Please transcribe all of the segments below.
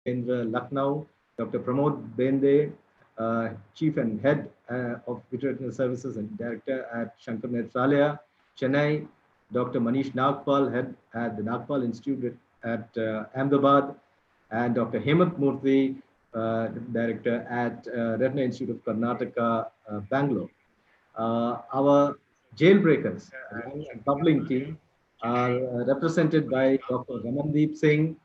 Kendra, Lucknow, Dr. Pramod Bende, Chief and Head of Vitreous Services and Director at Shankar Netralaya, Chennai, Dr. Manish Nagpal, Head at the Nagpal Institute at Ahmedabad, and Dr. Hemant Murthy, Director at Retinal Institute of Karnataka, Bangalore. Our jailbreakers, young and bubbling team, are represented by Dr. Ramandeep Singh,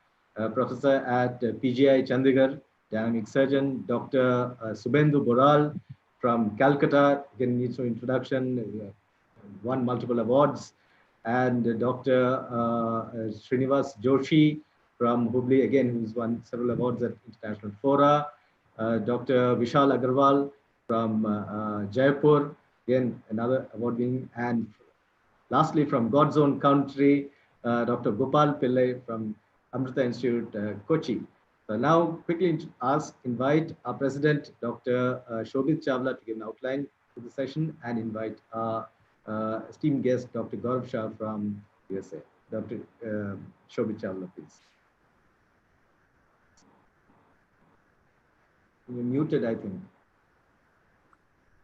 professor at PGI Chandigarh, dynamic surgeon, Dr. Subendu Boral from Calcutta, again needs no introduction, won multiple awards, and Dr. Srinivas Joshi from Hubli, again, who's won several awards at international fora, Dr. Vishal Agarwal from Jaipur, again, another award winning, and lastly, from God's own country, Dr. Gopal Pillai from Amrita Institute, Kochi. So now, quickly invite our president, Dr. Shobhit Chawla, to give an outline to the session and invite our esteemed guest, Dr. Gaurav Shah from USA. Dr. Shobhit Chawla, please. You're muted, I think.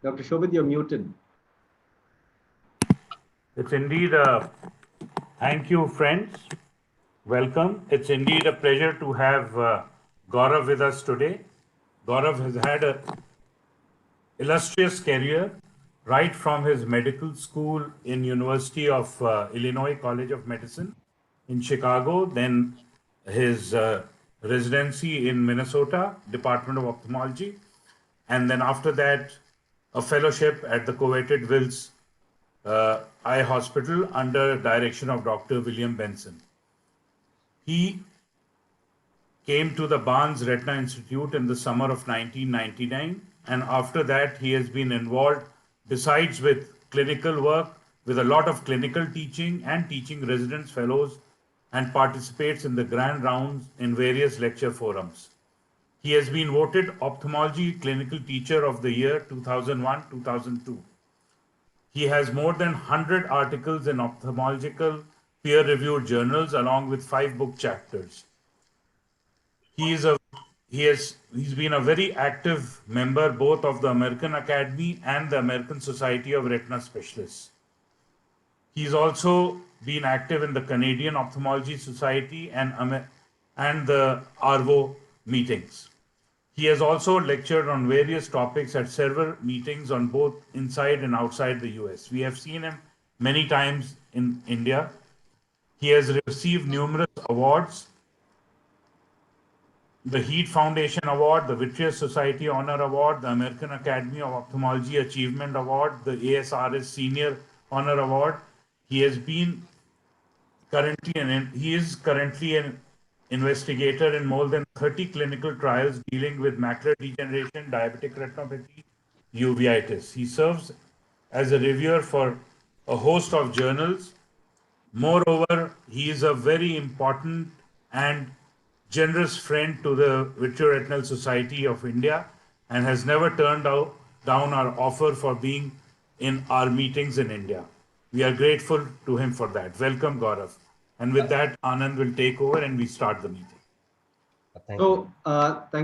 Dr. Shobhit, you're muted. It's indeed a thank you, friends. Welcome. It's indeed a pleasure to have Gaurav with us today. Gaurav has had an illustrious career right from his medical school in University of Illinois College of Medicine in Chicago, then his residency in Minnesota, Department of Ophthalmology, and then after that, a fellowship at the coveted Wills Eye Hospital under direction of Dr. William Benson. He came to the Barnes Retina Institute in the summer of 1999, and after that he has been involved, besides with clinical work, with a lot of clinical teaching and teaching residents, fellows, and participates in the grand rounds in various lecture forums. He has been voted Ophthalmology Clinical Teacher of the Year 2001-2002. He has more than 100 articles in ophthalmological peer-reviewed journals along with 5 book chapters. He's been a very active member both of the American Academy and the American Society of Retina Specialists. He's also been active in the Canadian Ophthalmology Society and the ARVO meetings. He has also lectured on various topics at several meetings on both inside and outside the US. We have seen him many times in India. He has received numerous awards: the Heat Foundation Award, the Vitreous Society Honor Award, the American Academy of Ophthalmology Achievement Award, the ASRS Senior Honor Award. He is currently an investigator in more than 30 clinical trials dealing with macular degeneration, diabetic retinopathy, uveitis. He serves as a reviewer for a host of journals. Moreover, he is a very important and generous friend to the Vitreoretinal Society of India and has never turned down our offer for being in our meetings in India. We are grateful to him for that. Welcome, Gaurav. And with that, Anand will take over and we start the meeting. Thank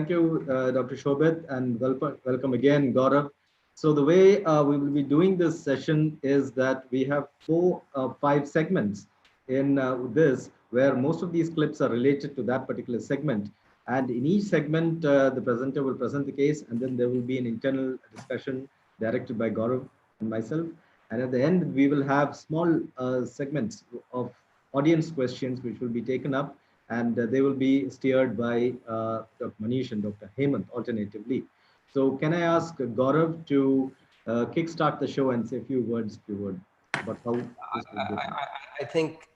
you, Dr. Shobhit, and welcome again, Gaurav. So the way we will be doing this session is that we have 5 segments in this, where most of these clips are related to that particular segment. And in each segment, the presenter will present the case, and then there will be an internal discussion directed by Gaurav and myself. And at the end, we will have small segments of audience questions, which will be taken up, and they will be steered by Dr. Manish and Dr. Hemant alternatively. So can I ask Gaurav to kickstart the show and say a few words, if you would, about how this will go?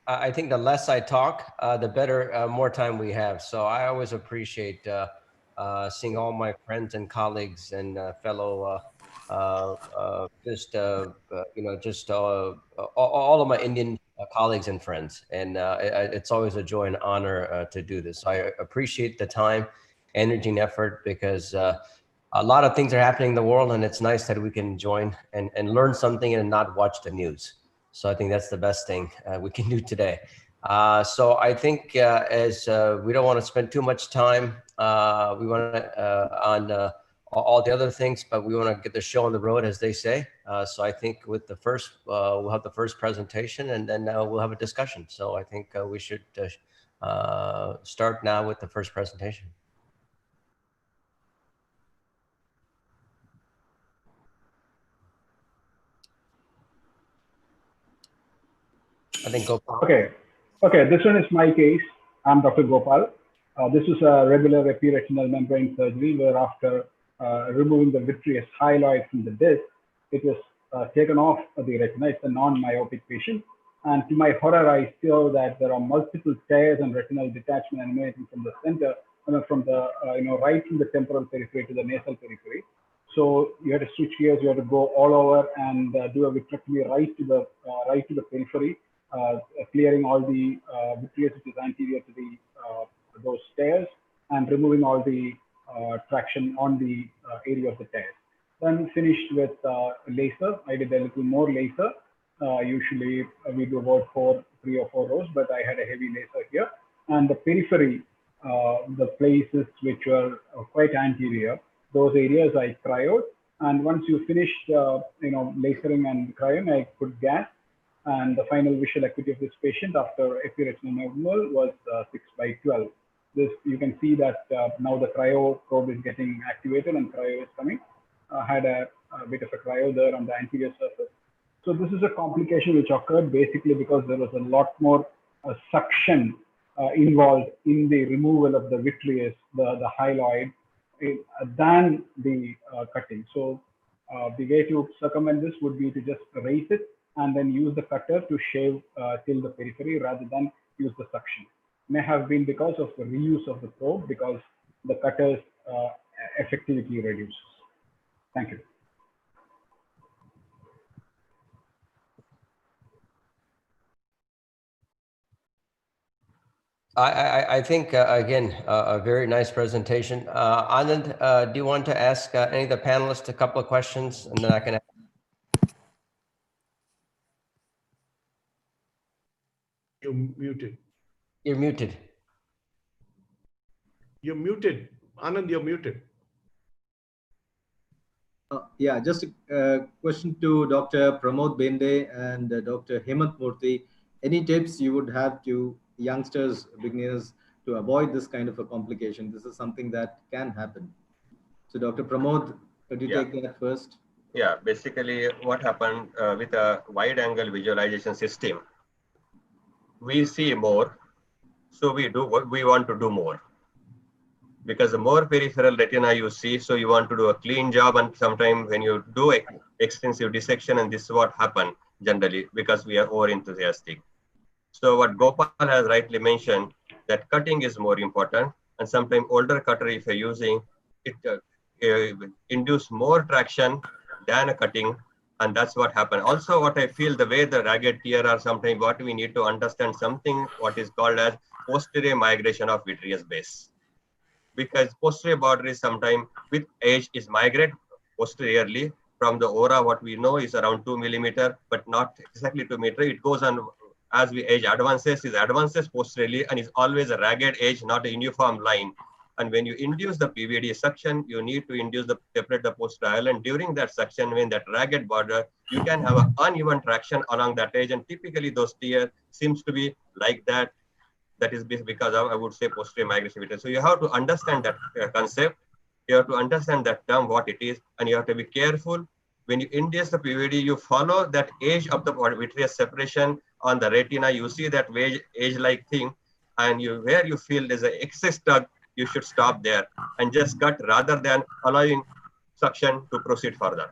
I think the less I talk, the better, more time we have. So I always appreciate seeing all my friends and colleagues and fellow, all of my Indian colleagues and friends. And it's always a joy and honor to do this. So I appreciate the time, energy, and effort, because a lot of things are happening in the world, and it's nice that we can join and learn something and not watch the news. So I think that's the best thing we can do today. So I think as we don't want to spend too much time, We want to on all the other things, but we want to get the show on the road, as they say. So I think with the first, we'll have the first presentation, and then we'll have a discussion. So I think we should start now with the first presentation. I think Gopal. Okay, this one is my case. I'm Dr. Gopal. This is a regular epiretinal membrane surgery where after removing the vitreous hyaloid from the disc, it was taken off the retina. It's a non-myopic patient. And to my horror, I saw that there are multiple tears and retinal detachment emanating from the center, from the, right from the temporal periphery to the nasal periphery. So you had to switch gears, you had to go all over and do a vitrectomy right to the periphery, clearing all the vitreous which is anterior to the those tears and removing all the traction on the area of the tears. Then finished with laser. I did a little more laser. Usually we do about 3 or 4 rows, but I had a heavy laser here. And the periphery, the places which were quite anterior, those areas I cryoed. And once you finished, lasering and cryoing, I put gas. And the final visual acuity of this patient after epiretinal normal was 6/12. This, you can see that now the cryo probe is getting activated and cryo is coming. Had a bit of a cryo there on the anterior surface. So this is a complication which occurred basically because there was a lot more suction involved in the removal of the vitreous, the hyaloid, than the cutting. So the way to circumvent this would be to just raise it and then use the cutter to shave till the periphery rather than use the suction. May have been because of the reuse of the probe, because the cutter's effectivity reduces. Thank you. I think, again, a very nice presentation. Anand, do you want to ask any of the panelists a couple of questions, and then I can... You're muted. You're muted. You're muted. Anand, you're muted. Yeah, just a question to Dr. Pramod Bende and Dr. Hemant Murthy. Any tips you would have to youngsters, beginners, to avoid this kind of a complication? This is something that can happen. So Dr. Pramod, could you take that first? Yeah, basically what happened with a wide angle visualization system, we see more, so we do what we want to do more. Because the more peripheral retina you see, so you want to do a clean job, and sometimes when you do extensive dissection, and this is what happens generally because we are over enthusiastic. So what Gopal has rightly mentioned, that cutting is more important, and sometimes older cutter if you're using it induce more traction than a cutting, and that's what happened. Also what I feel, the way the ragged tear are sometimes, what we need to understand something what is called as posterior migration of vitreous base. Because posterior border is sometimes with age is migrate posteriorly from the aura. What we know is around 2 millimeter, but not exactly 2 meter. It goes on as we age advances, is advances posteriorly, and is always a ragged edge, not a uniform line. And when you induce the PVD suction, you need to induce the separate the posterior, and during that suction, when that ragged border, you can have an uneven traction along that edge, and typically those tear seems to be like that. That is because of, I would say, posterior migration. So you have to understand that concept. You have to understand that term, what it is, and you have to be careful. When you induce the PVD, you follow that edge of the vitreous separation on the retina. You see that edge-like thing, and where you feel there's an excess tug, you should stop there and just cut rather than allowing suction to proceed further.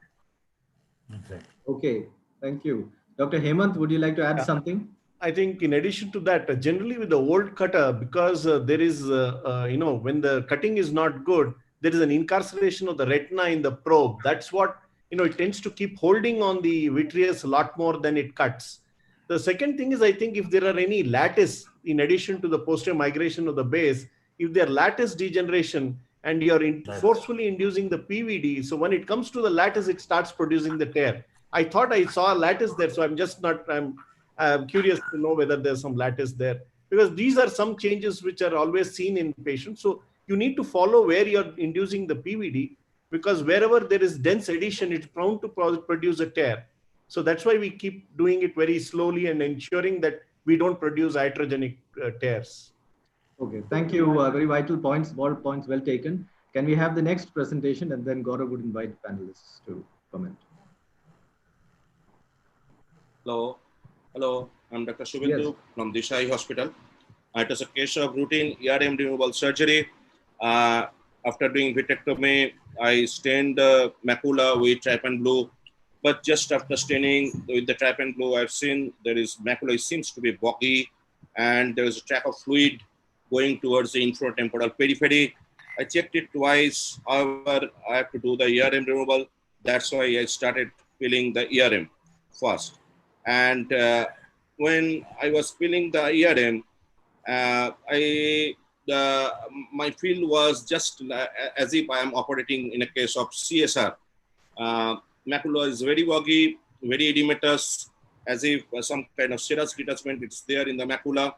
Okay, thank you. Dr. Hemant, would you like to add something? I think in addition to that, generally with the old cutter, because there is, when the cutting is not good, there is an incarceration of the retina in the probe. That's what, it tends to keep holding on the vitreous a lot more than it cuts. The second thing is, I think if there are any lattice, in addition to the posterior migration of the base, if there are lattice degeneration and you're forcefully inducing the PVD, so when it comes to the lattice, it starts producing the tear. I thought I saw a lattice there, so I'm curious to know whether there's some lattice there, because these are some changes which are always seen in patients. So you need to follow where you're inducing the PVD, because wherever there is dense adhesion, it's prone to produce a tear. So that's why we keep doing it very slowly and ensuring that we don't produce iatrogenic tears. Okay, thank you. Very vital points, all points well taken. Can we have the next presentation, and then Gaurav would invite panelists to comment. Hello, I'm Dr. Shubhendu from Desai Hospital. It was a case of routine ERM removal surgery. After doing vitrectomy, I stained the macula with trypan blue. But just after staining with the trypan blue, I've seen there is macula seems to be boggy, and there is a track of fluid going towards the infratemporal periphery. I checked it twice. However, I have to do the ERM removal. That's why I started peeling the ERM first. And when I was peeling the ERM, my feel was just as if I am operating in a case of CSR. Macula is very boggy, very edematous, as if some kind of serous detachment is there in the macula.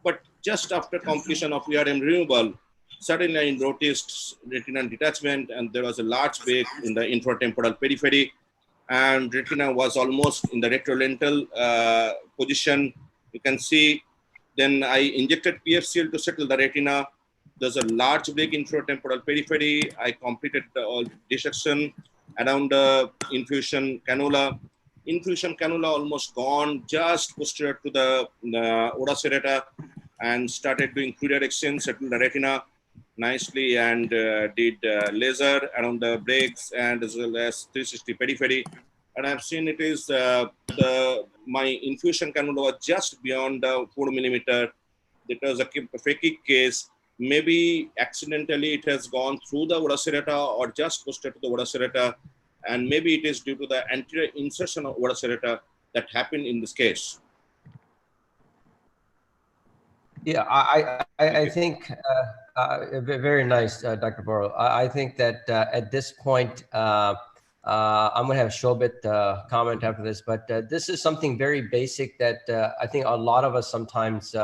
But just after completion of ERM removal, suddenly I noticed retinal detachment, and there was a large break in the infratemporal periphery, and retina was almost in the retrolental position. You can see. Then I injected PFCL to settle the retina. There's a large break in infratemporal periphery. I completed the dissection around the infusion cannula. Infusion cannula almost gone, just posterior to the ora serrata, and started doing fluid exchange, settled the retina nicely, and did laser around the breaks and as well as 360 periphery. And I've seen it is my infusion cannula was just beyond 4 millimeter. It was a phakic case. Maybe accidentally it has gone through the ora serrata or just posterior to the ora serrata, and maybe it is due to the anterior insertion of ora serrata that happened in this case. Yeah, I think very nice, Dr. Boro. I think that at this point, I'm going to have Shobit comment after this, but this is something very basic that I think a lot of us sometimes,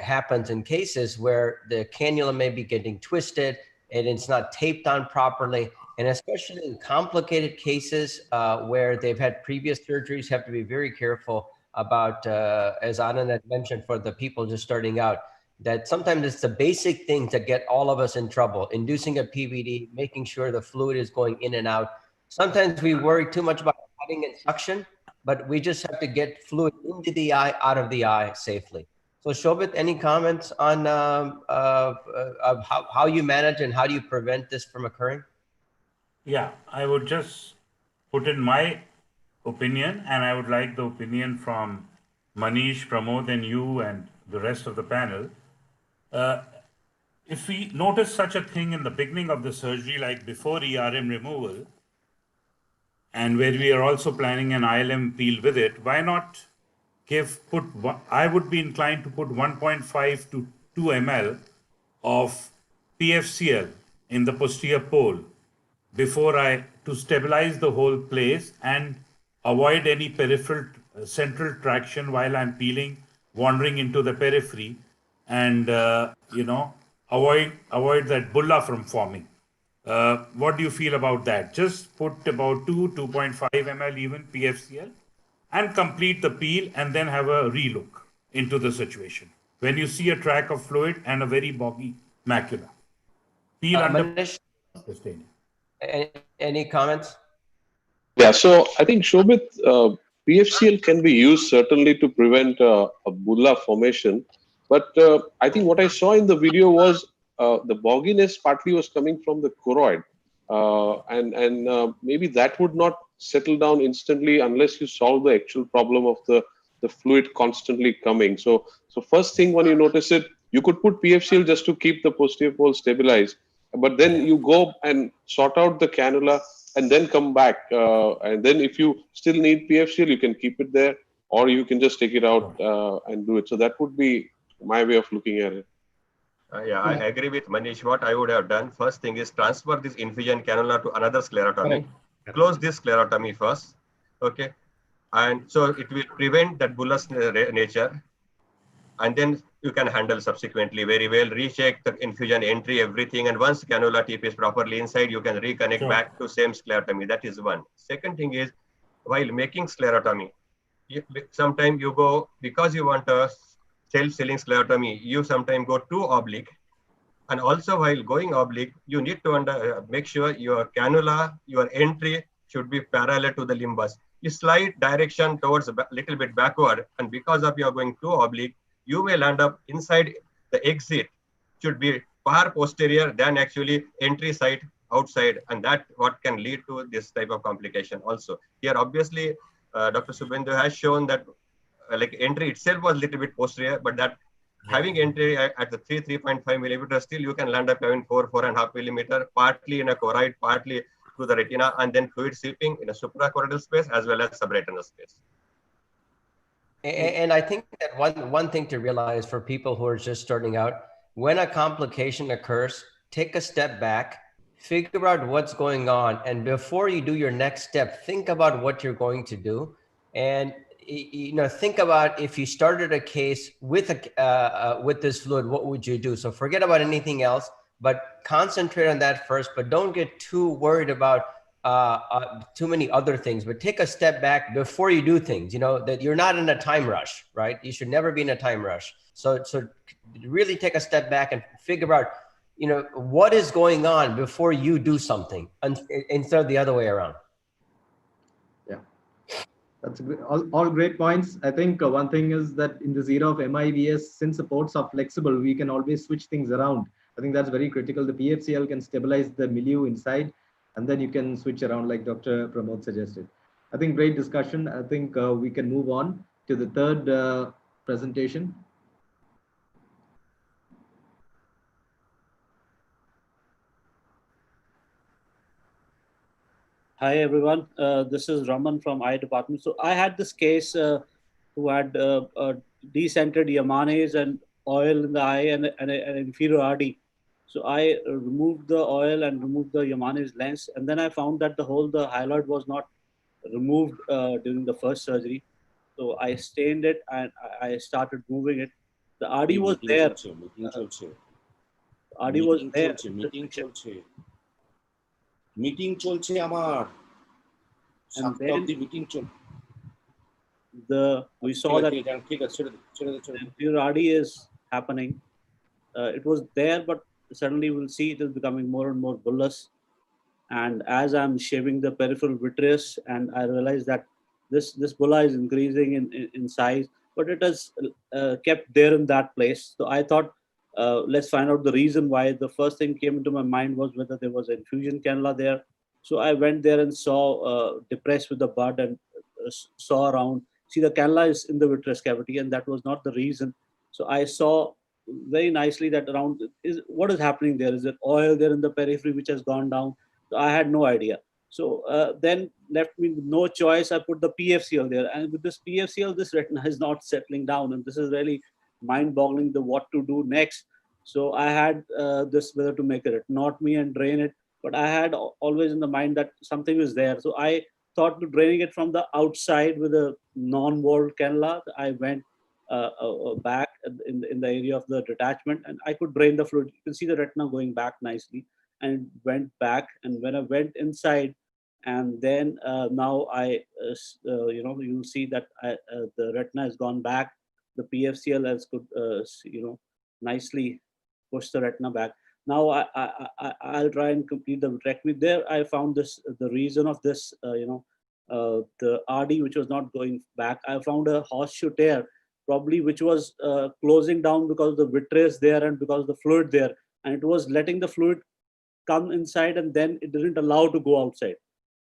happens in cases where the cannula may be getting twisted and it's not taped on properly. And especially in complicated cases where they've had previous surgeries, have to be very careful about, as Anand had mentioned, for the people just starting out, that sometimes it's the basic things that get all of us in trouble. Inducing a PVD, making sure the fluid is going in and out. Sometimes we worry too much about cutting and suction, but we just have to get fluid into the eye, out of the eye safely. So Shobit, any comments on how you manage and how do you prevent this from occurring? Yeah, I would just put in my opinion, and I would like the opinion from Manish, Pramod, and you and the rest of the panel. If we notice such a thing in the beginning of the surgery, like before ERM removal, and where we are also planning an ILM peel with it, why not I would be inclined to put 1.5 to 2 ml of PFCL in the posterior pole to stabilize the whole place and avoid any peripheral central traction while I'm peeling, wandering into the periphery, and avoid that bulla from forming. What do you feel about that? Just put about 2.5 ml even PFCL and complete the peel, and then have a relook into the situation when you see a track of fluid and a very boggy macula. Peel under. Manish, any comments? Yeah, so I think Shobit, PFCL can be used certainly to prevent a bulla formation. But I think what I saw in the video was the bogginess partly was coming from the choroid. And maybe that would not settle down instantly unless you solve the actual problem of the fluid constantly coming. So first thing when you notice it, you could put PFCL just to keep the posterior pole stabilized. But then you go and sort out the cannula and then come back. And then if you still need PFCL, you can keep it there, or you can just take it out and do it. So that would be my way of looking at it. I agree with Manish. What I would have done, first thing is transfer this infusion cannula to another sclerotomy. Close this sclerotomy first, okay? And so it will prevent that bullous nature. and then you can handle subsequently very well, recheck the infusion entry, everything. And once cannula tip is properly inside, you can reconnect back to same sclerotomy. That is one. Second thing is, while making sclerotomy, sometimes you go, because you want a self-sealing sclerotomy, you sometimes go too oblique. And also while going oblique, you need to make sure your cannula, your entry should be parallel to the limbus. You slide direction towards a little bit backward, and because of you are going too oblique, you may land up inside the exit should be far posterior than actually entry side outside, and that what can lead to this type of complication also. Here, obviously, Dr. Subhendu has shown that like entry itself was a little bit posterior, but that having entry at the 3.5 millimeter, still you can land up having 4.5 millimeter, partly in a choroid, partly through the retina, and then fluid seeping in a suprachoroidal space as well as subretinal space. And I think that one thing to realize for people who are just starting out, when a complication occurs, take a step back, figure out what's going on, and before you do your next step, think about what you're going to do. And think about if you started a case with this fluid, what would you do? So forget about anything else, but concentrate on that first. But don't get too worried about too many other things. But take a step back before you do things. That you're not in a time rush, right? You should never be in a time rush. So really take a step back and figure out, what is going on before you do something, instead of the other way around. That's all great points. I think one thing is that in this era of MIBS, since the ports are flexible, we can always switch things around. I think that's very critical. The PFCL can stabilize the milieu inside, and then you can switch around like Dr. Pramod suggested. I think great discussion. I think we can move on to the third presentation. Hi, everyone. This is Raman from eye department. So I had this case who had decentered Yamanes and oil in the eye and an inferior RD. So I removed the oil and removed the Yamanes lens. And then I found that the hyaloid was not removed during the first surgery. So I stained it and I started moving it. The RD was there. RD was there. Meeting চলছে আমার we saw that the RD is happening. It was there, but suddenly we'll see it is becoming more and more bullous. And as I'm shaving the peripheral vitreous, and I realized that this bulla is increasing in size, but it has kept there in that place. So I thought, let's find out the reason why. The first thing came into my mind was whether there was an infusion cannula there. So I went there and saw, depressed with the bud, and saw around. See, the cannula is in the vitreous cavity, and that was not the reason. So I saw very nicely that around what is happening there. Is there oil there in the periphery which has gone down? So I had no idea. So then left me with no choice. I put the PFCL there, and with this PFCL, this retina is not settling down, and this is really mind-boggling the what to do next. So I had this whether to make a retinotomy and drain it, but I had always in the mind that something is there. So I thought to draining it from the outside with a non-walled cannula. I went back in the area of the detachment, and I could drain the fluid. You can see the retina going back nicely, and went back. And when I went inside, and then now you'll see that the retina has gone back. The PFCL has could nicely push the retina back. Now I'll try and complete the vitrectomy. There I found the reason of this the RD which was not going back. I found a horseshoe tear, probably which was closing down because of the vitreous there and because of the fluid there, and it was letting the fluid come inside, and then it didn't allow to go outside.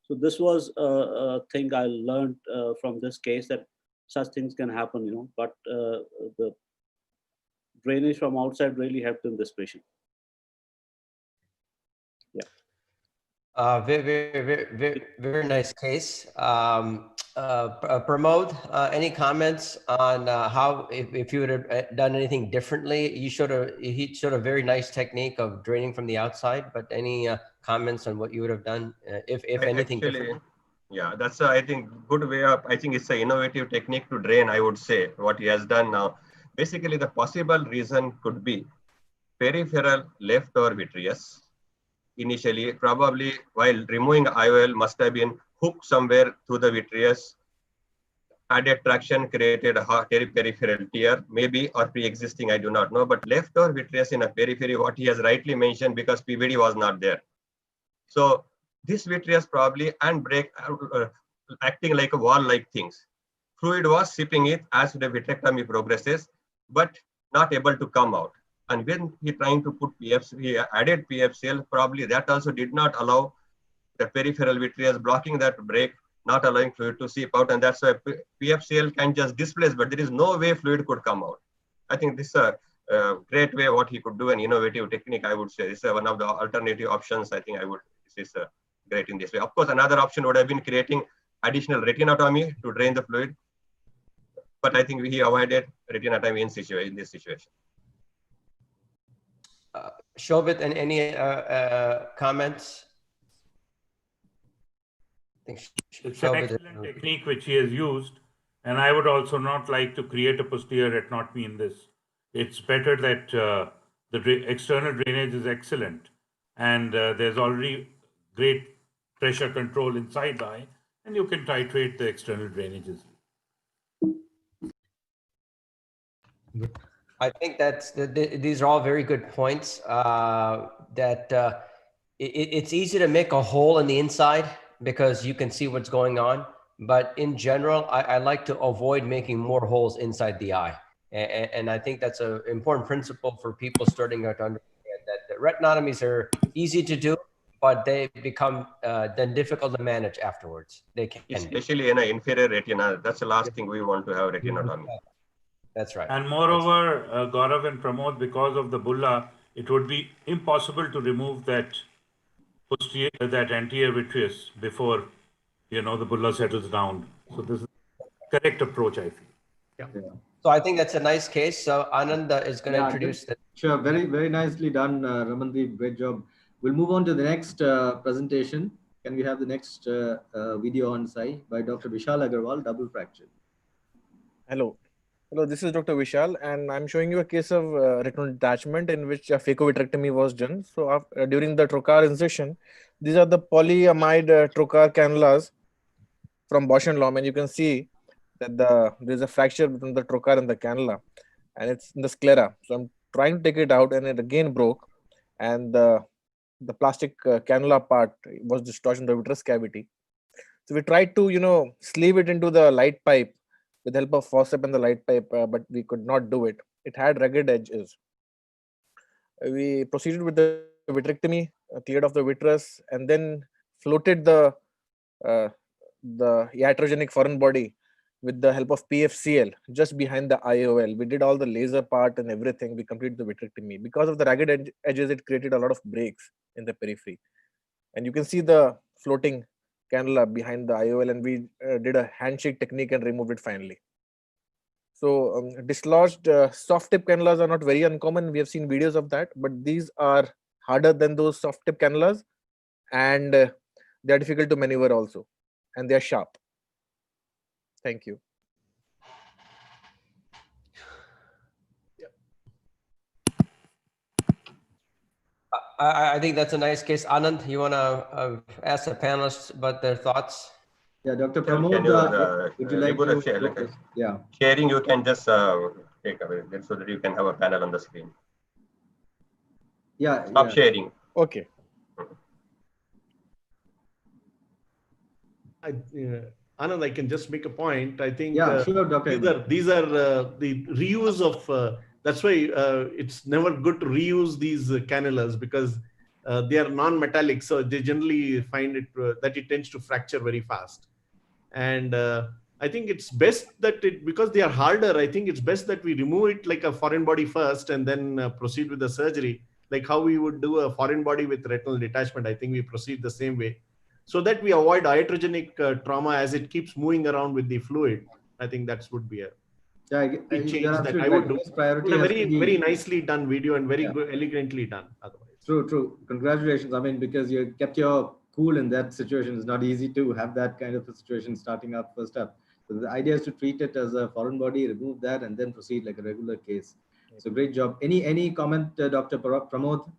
So this was a thing I learned from this case, that such things can happen, but the drainage from outside really helped in this patient. Yeah. Very nice case. Pramod, any comments on how, if you would have done anything differently? He showed a very nice technique of draining from the outside, but any comments on what you would have done, if anything different? Yeah, that's I think good way up. I think it's an innovative technique to drain, I would say, what he has done now. Basically, the possible reason could be peripheral left or vitreous. Initially, probably while removing IOL must have been hooked somewhere through the vitreous, added traction created a peripheral tear, maybe, or pre-existing, I do not know, but left or vitreous in a periphery, what he has rightly mentioned, because PVD was not there. So this vitreous probably and break acting like a wall-like things. Fluid was seeping it as the vitrectomy progresses, but not able to come out. And when he trying to put PFC, he added PFCL, probably that also did not allow the peripheral vitreous, blocking that break, not allowing fluid to seep out. And that's why PFCL can just displace, but there is no way fluid could come out. I think this is a great way what he could do, an innovative technique, I would say. This is one of the alternative options. I think this is great in this way. Of course, another option would have been creating additional retinotomy to drain the fluid. But I think he avoided retinotomy in this situation. Shobit, and any comments? It's an excellent technique which he has used, and I would also not like to create a posterior retinotomy in this. It's better that the external drainage is excellent, and there's already great pressure control inside the eye, and you can titrate the external drainages. I think these are all very good points. It's easy to make a hole in the inside because you can see what's going on. But in general, I like to avoid making more holes inside the eye. And I think that's an important principle for people starting out to understand that the retinotomies are easy to do, but they become then difficult to manage afterwards. They can. Especially in an inferior retina. That's the last thing we want to have retinotomy. That's right. And moreover, Gaurav and Pramod, because of the bulla, it would be impossible to remove that posterior, that anterior vitreous before, the bulla settles down. So this is the correct approach, I feel. Yeah. So I think that's a nice case. So Anand is going to introduce that. Sure, very, very nicely done, Ramandeep. Great job. We'll move on to the next presentation. Can we have the next video on Sai by Dr. Vishal Agarwal, double fracture. Hello. Hello, this is Dr. Vishal, and I'm showing you a case of retinal detachment in which a phaco-vitrectomy was done. So during the trocar incision, these are the polyamide trocar cannulas from Bausch and Lomb, and you can see that there's a fracture between the trocar and the cannula, and it's in the sclera. So I'm trying to take it out, and it again broke, and the plastic cannula part was discharged in the vitreous cavity. So we tried to, sleeve it into the light pipe with the help of forceps and the light pipe, but we could not do it. It had rugged edges. We proceeded with the vitrectomy, cleared off the vitreous, and then floated the iatrogenic foreign body with the help of PFCL just behind the IOL. We did all the laser part and everything. We completed the vitrectomy. Because of the rugged edges, it created a lot of breaks in the periphery. And you can see the floating cannula behind the IOL, and we did a handshake technique and removed it finally. So dislodged soft tip cannulas are not very uncommon. We have seen videos of that, but these are harder than those soft tip cannulas, and they are difficult to maneuver also, and they are sharp. Thank you. I think that's a nice case. Anand, you want to ask the panelists about their thoughts? Yeah, Dr. Pramod, would you like to share? Yeah. Sharing, you can just take away so that you can have a panel on the screen. Yeah. Stop sharing. Okay. Anand, I can just make a point. I think sure, Dr. These are the reuse of. That's why it's never good to reuse these cannulas, because they are non-metallic, so they generally find it that it tends to fracture very fast. And I think it's best that because they are harder, I think it's best that we remove it like a foreign body first and then proceed with the surgery, like how we would do a foreign body with retinal detachment. I think we proceed the same way, so that we avoid iatrogenic trauma as it keeps moving around with the fluid. I think that would be a change that I would do. A very nicely done video and very good, elegantly done. Otherwise, true. Congratulations. I mean, because you kept your cool in that situation. It's not easy to have that kind of a situation starting up first up. So the idea is to treat it as a foreign body, remove that, and then proceed like a regular case. So great job. Any comment, Dr. Pramod?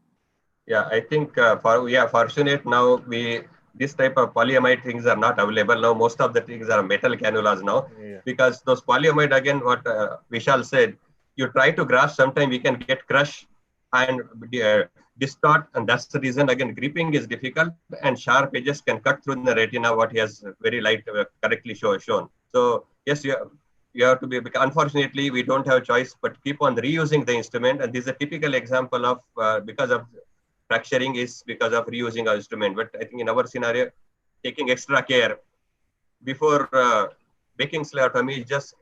Yeah, I think we are fortunate now. This type of polyamide things are not available now. Most of the things are metal cannulas now, because those polyamide, again, what Vishal said, you try to grasp, sometimes we can get crushed and distort, and that's the reason, again, gripping is difficult, and sharp edges can cut through the retina, what he has very correctly shown. So yes, you have to be, because unfortunately we don't have choice but keep on reusing the instrument, and this is a typical example of because of fracturing is because of reusing our instrument. But I think in our scenario, taking extra care before making sclerotomy, just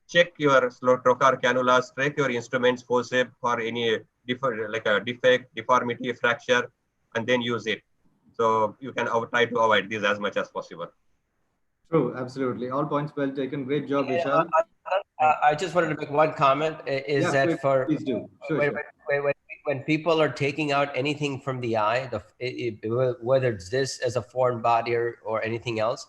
check your trocar cannulas, check your instruments, forceps for any defect, deformity, fracture, and then use it. So you can try to avoid this as much as possible. True, absolutely. All points well taken. Great job, Vishal. I just wanted to make one comment. Please do. Sure. When people are taking out anything from the eye, whether it's this as a foreign body or anything else,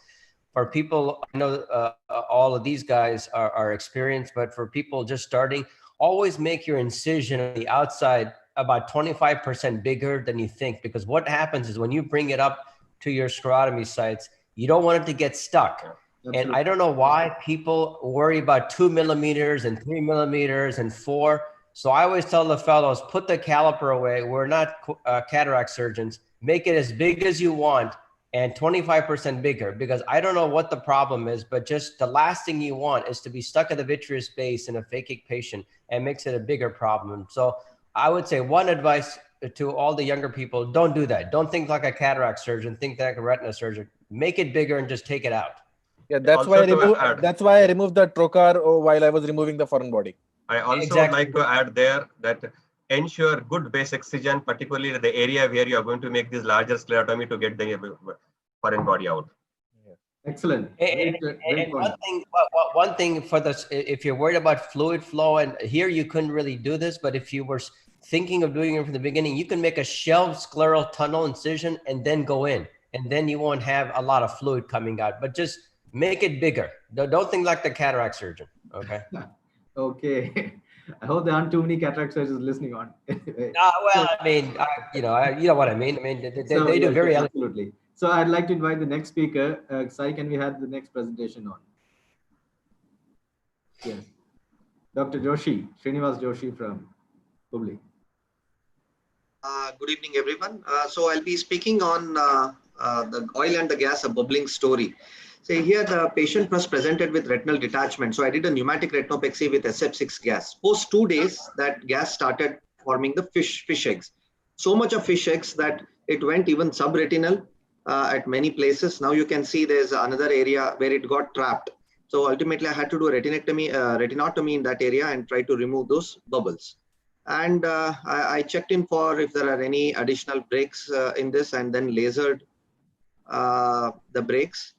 for people, I know all of these guys are experienced, but for people just starting, always make your incision on the outside about 25% bigger than you think, because what happens is when you bring it up to your sclerotomy sites, you don't want it to get stuck. Absolutely. And I don't know why people worry about 2 millimeters and 3 millimeters and 4. So I always tell the fellows, put the caliper away. We're not cataract surgeons. Make it as big as you want and 25% bigger, because I don't know what the problem is, but just the last thing you want is to be stuck at the vitreous base in a phakic patient, and makes it a bigger problem. So I would say one advice to all the younger people, don't do that. Don't think like a cataract surgeon, think like a retina surgeon. Make it bigger and just take it out. Yeah, that's why I removed the trocar while I was removing the foreign body. I also would like to add there that ensure good base excision, particularly in the area where you are going to make this larger sclerotomy to get the foreign body out. Excellent. And one thing for this, if you're worried about fluid flow, and here you couldn't really do this, but if you were thinking of doing it from the beginning, you can make a shelved scleral tunnel incision and then go in, and then you won't have a lot of fluid coming out, but just make it bigger. Don't think like the cataract surgeon, okay? Okay. I hope there aren't too many cataract surgeons listening on. Well, I mean, you know what I mean. I mean, they do very absolutely. So I'd like to invite the next speaker. Sai, can we have the next presentation on? Yes. Dr. Joshi, Srinivas Joshi from Hubli. Good evening, everyone. So I'll be speaking on the oil and the gas, a bubbling story. So here the patient was presented with retinal detachment. So I did a pneumatic retinopexy with SF6 gas. Post 2 days, that gas started forming the fish eggs. So much of fish eggs that it went even subretinal at many places. Now you can see there's another area where it got trapped. So ultimately I had to do a retinotomy in that area and try to remove those bubbles. And I checked in for if there are any additional breaks in this, and then lasered the breaks.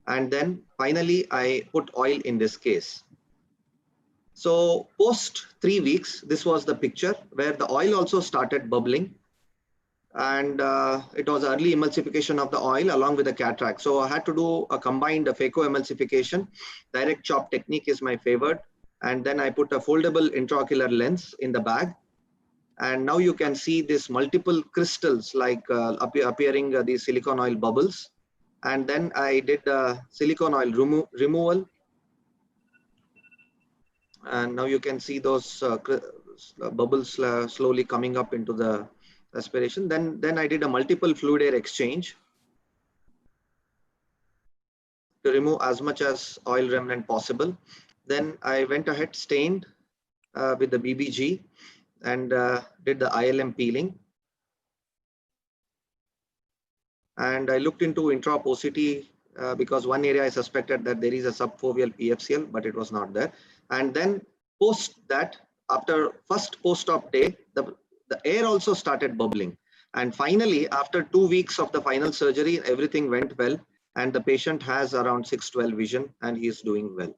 And then finally, I put oil in this case. So post 3 weeks, this was the picture where the oil also started bubbling. And it was early emulsification of the oil along with the cataract. So I had to do a combined phaco emulsification. Direct chop technique is my favorite. And then I put a foldable intraocular lens in the bag. And now you can see these multiple crystals like appearing these silicone oil bubbles. And then I did silicone oil removal. And now you can see those bubbles slowly coming up into the aspiration. Then I did a multiple fluid air exchange to remove as much as oil remnant possible. Then I went ahead, stained with the BBG, and did the ILM peeling. And I looked into intraporosity because one area I suspected that there is a subfoveal PFCL, but it was not there. And then post that, after first post-op day, the air also started bubbling. And finally, after 2 weeks of the final surgery, everything went well. And the patient has around 6/12 vision, and he is doing well.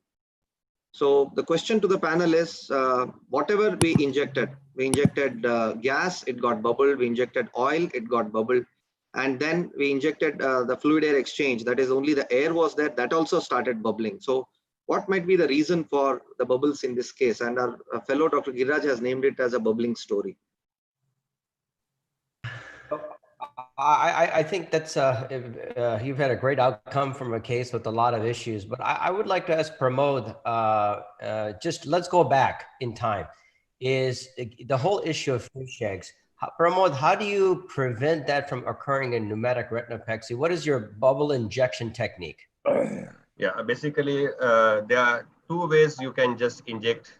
So the question to the panel is, whatever we injected gas, it got bubbled. We injected oil, it got bubbled. And then we injected the fluid air exchange. That is, only the air was there. That also started bubbling. So what might be the reason for the bubbles in this case? And our fellow Dr. Giriraj has named it as a bubbling story. I think that's you've had a great outcome from a case with a lot of issues, but I would like to ask Pramod, just let's go back in time. Is the whole issue of fish eggs. Pramod, how do you prevent that from occurring in pneumatic retinopexy? What is your bubble injection technique? Yeah, basically, there are two ways you can just inject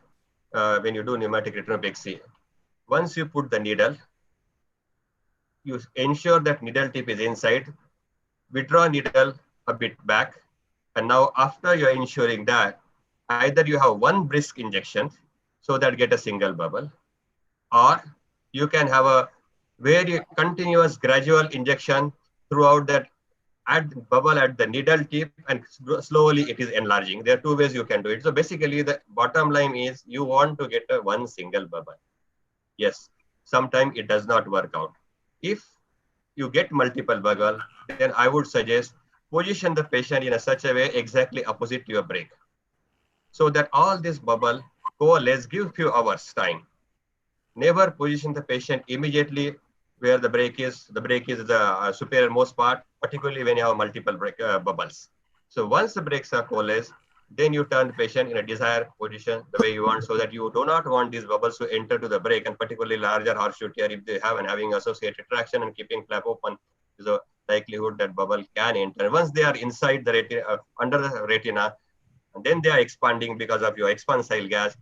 when you do pneumatic retinopexy. Once you put the needle, you ensure that needle tip is inside, withdraw needle a bit back. And now after you're ensuring that, either you have one brisk injection so that get a single bubble, or you can have a very continuous gradual injection throughout that bubble at the needle tip, and slowly it is enlarging. There are two ways you can do it. So basically the bottom line is you want to get a one single bubble. Yes, sometimes it does not work out. If you get multiple bubble, then I would suggest position the patient in such a way exactly opposite to your break, so that all this bubble coalesce, give few hours time. Never position the patient immediately where the break is. The break is the superior most part, particularly when you have multiple bubbles. So once the breaks are coalesced, then you turn the patient in a desired position the way you want, so that you do not want these bubbles to enter to the break, and particularly larger horseshoe tear if they have and having associated traction and keeping flap open is a likelihood that bubble can enter. Once they are inside the retina, under the retina, and then they are expanding because of your expansile gas,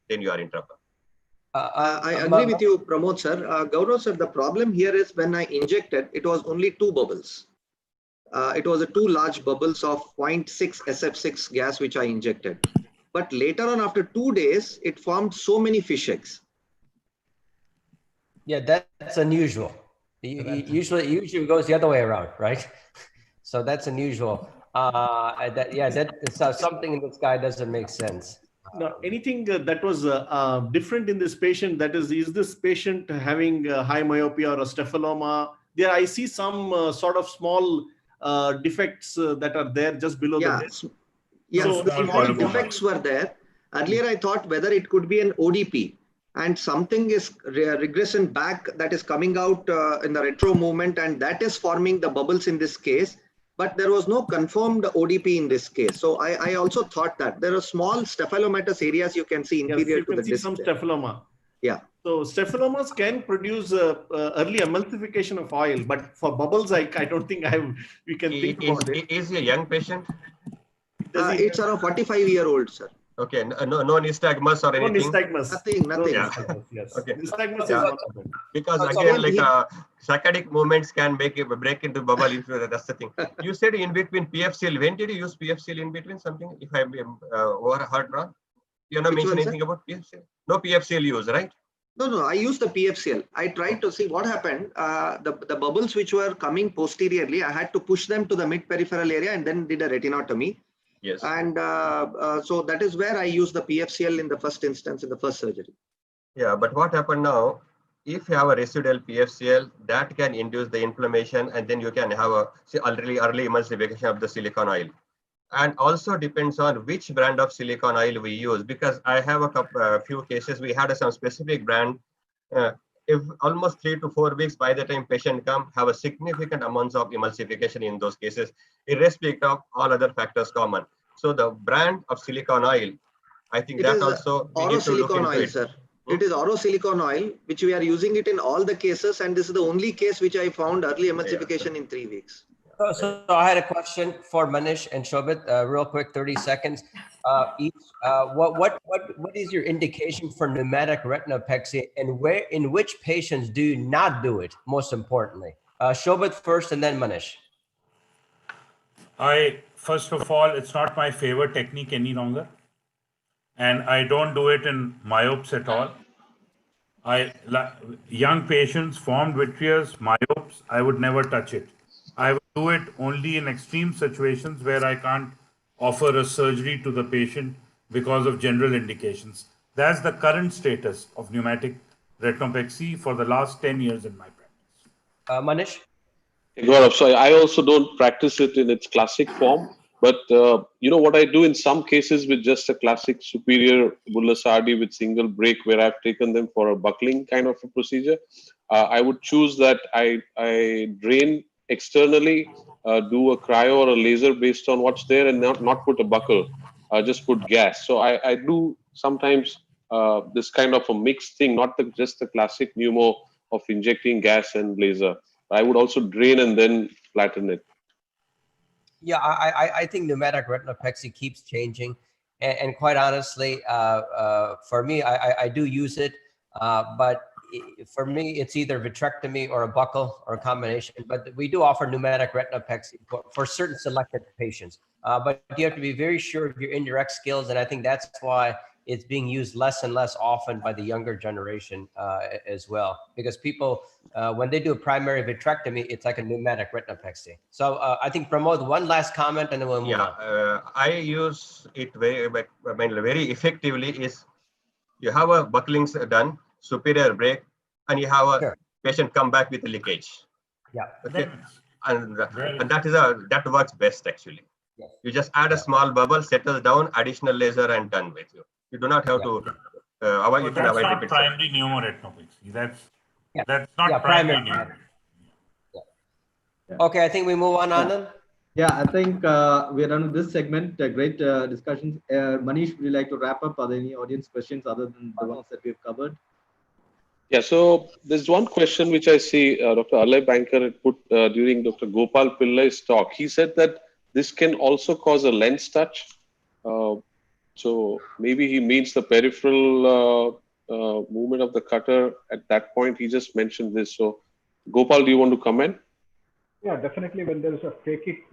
then you are in trouble. I agree with you, Pramod sir. Gaurav sir, the problem here is when I injected, it was only two bubbles. It was two large bubbles of 0.6 SF6 gas which I injected. But later on, after 2 days, it formed so many fish eggs. Yeah, that's unusual. Usually it goes the other way around, right? So that's unusual. That's something in this guy doesn't make sense. Now, anything that was different in this patient, that is this patient having high myopia or a cephaloma? There I see some sort of small defects that are there just below the disc. Yes, so the small defects were there. Earlier I thought whether it could be an ODP, and something is regression back that is coming out in the retro movement, and that is forming the bubbles in this case. But there was no confirmed ODP in this case. So I also thought that there are small staphylomatous areas you can see inferior to the disc. Some staphyloma. Yeah. So staphylomas can produce early emulsification of oil, but for bubbles, I don't think we can think about it. Is he a young patient? It's around 45-year-old, sir. Okay, no nystagmus or anything? No nystagmus. Nothing. No, yes. Okay. Nystagmus is one of them. Because again, like saccadic movements can make a break into bubble. That's the thing. You said in between PFCL. When did you use PFCL in between something? If I overheard wrong, you're not mentioning anything about PFCL. No PFCL use, right? No. I used the PFCL. I tried to see what happened. The bubbles which were coming posteriorly, I had to push them to the mid-peripheral area and then did a retinotomy. Yes. And so that is where I used the PFCL in the first instance, in the first surgery. Yeah, but what happened now, if you have a residual PFCL, that can induce the inflammation, and then you can have a early emulsification of the silicone oil. And also depends on which brand of silicone oil we use, because I have a few cases, we had some specific brand. If almost 3 to 4 weeks by the time patient come, have a significant amounts of emulsification in those cases, irrespective of all other factors common. So the brand of silicone oil, I think that also we need to look into it. Sir. It is oro silicone oil, which we are using it in all the cases, and this is the only case which I found early emulsification in 3 weeks. So I had a question for Manish and Shobit, real quick, 30 seconds each. What is your indication for pneumatic retinopexy, and in which patients do you not do it, most importantly? Shobit first and then Manish. First of all, it's not my favorite technique any longer. And I don't do it in myopes at all. Young patients, formed vitreous, myopes, I would never touch it. I would do it only in extreme situations where I can't offer a surgery to the patient because of general indications. That's the current status of pneumatic retinopexy for the last 10 years in my practice. Manish? Gaurav, so I also don't practice it in its classic form, but what I do in some cases with just a classic superior bullous RD with single break, where I've taken them for a buckling kind of a procedure, I would choose that I drain externally, do a cryo or a laser based on what's there, and not put a buckle, just put gas. So I do sometimes this kind of a mixed thing, not just the classic pneumo of injecting gas and laser. I would also drain and then flatten it. Yeah, I think pneumatic retinopexy keeps changing, and quite honestly, for me, I do use it, but for me, it's either vitrectomy or a buckle or a combination. But we do offer pneumatic retinopexy for certain selected patients. But you have to be very sure of your indirect skills, and I think that's why it's being used less and less often by the younger generation as well, because people, when they do a primary vitrectomy, it's like a pneumatic retinopexy. So I think Pramod, one last comment and then we'll move on. I use it very effectively is you have a bucklings done, superior break, and you have a patient come back with a leakage. Yeah. Okay. And that works best actually. Yes. You just add a small bubble, settle down, additional laser, and done with you. You do not have to avoid. You can avoid not primary pneumoretinopexy. That's not primary pneumoretinopexy. Okay, I think we move on, Anand. Yeah, I think we are done with this segment. Great discussions. Manish, would you like to wrap up? Are there any audience questions other than the ones that we've covered? Yeah, so there's one question which I see Dr. Alay Banker had put during Dr. Gopal Pillai's talk. He said that this can also cause a lens touch. So maybe he means the peripheral movement of the cutter at that point. He just mentioned this. So Gopal, do you want to comment? Yeah, definitely. When there is a phakic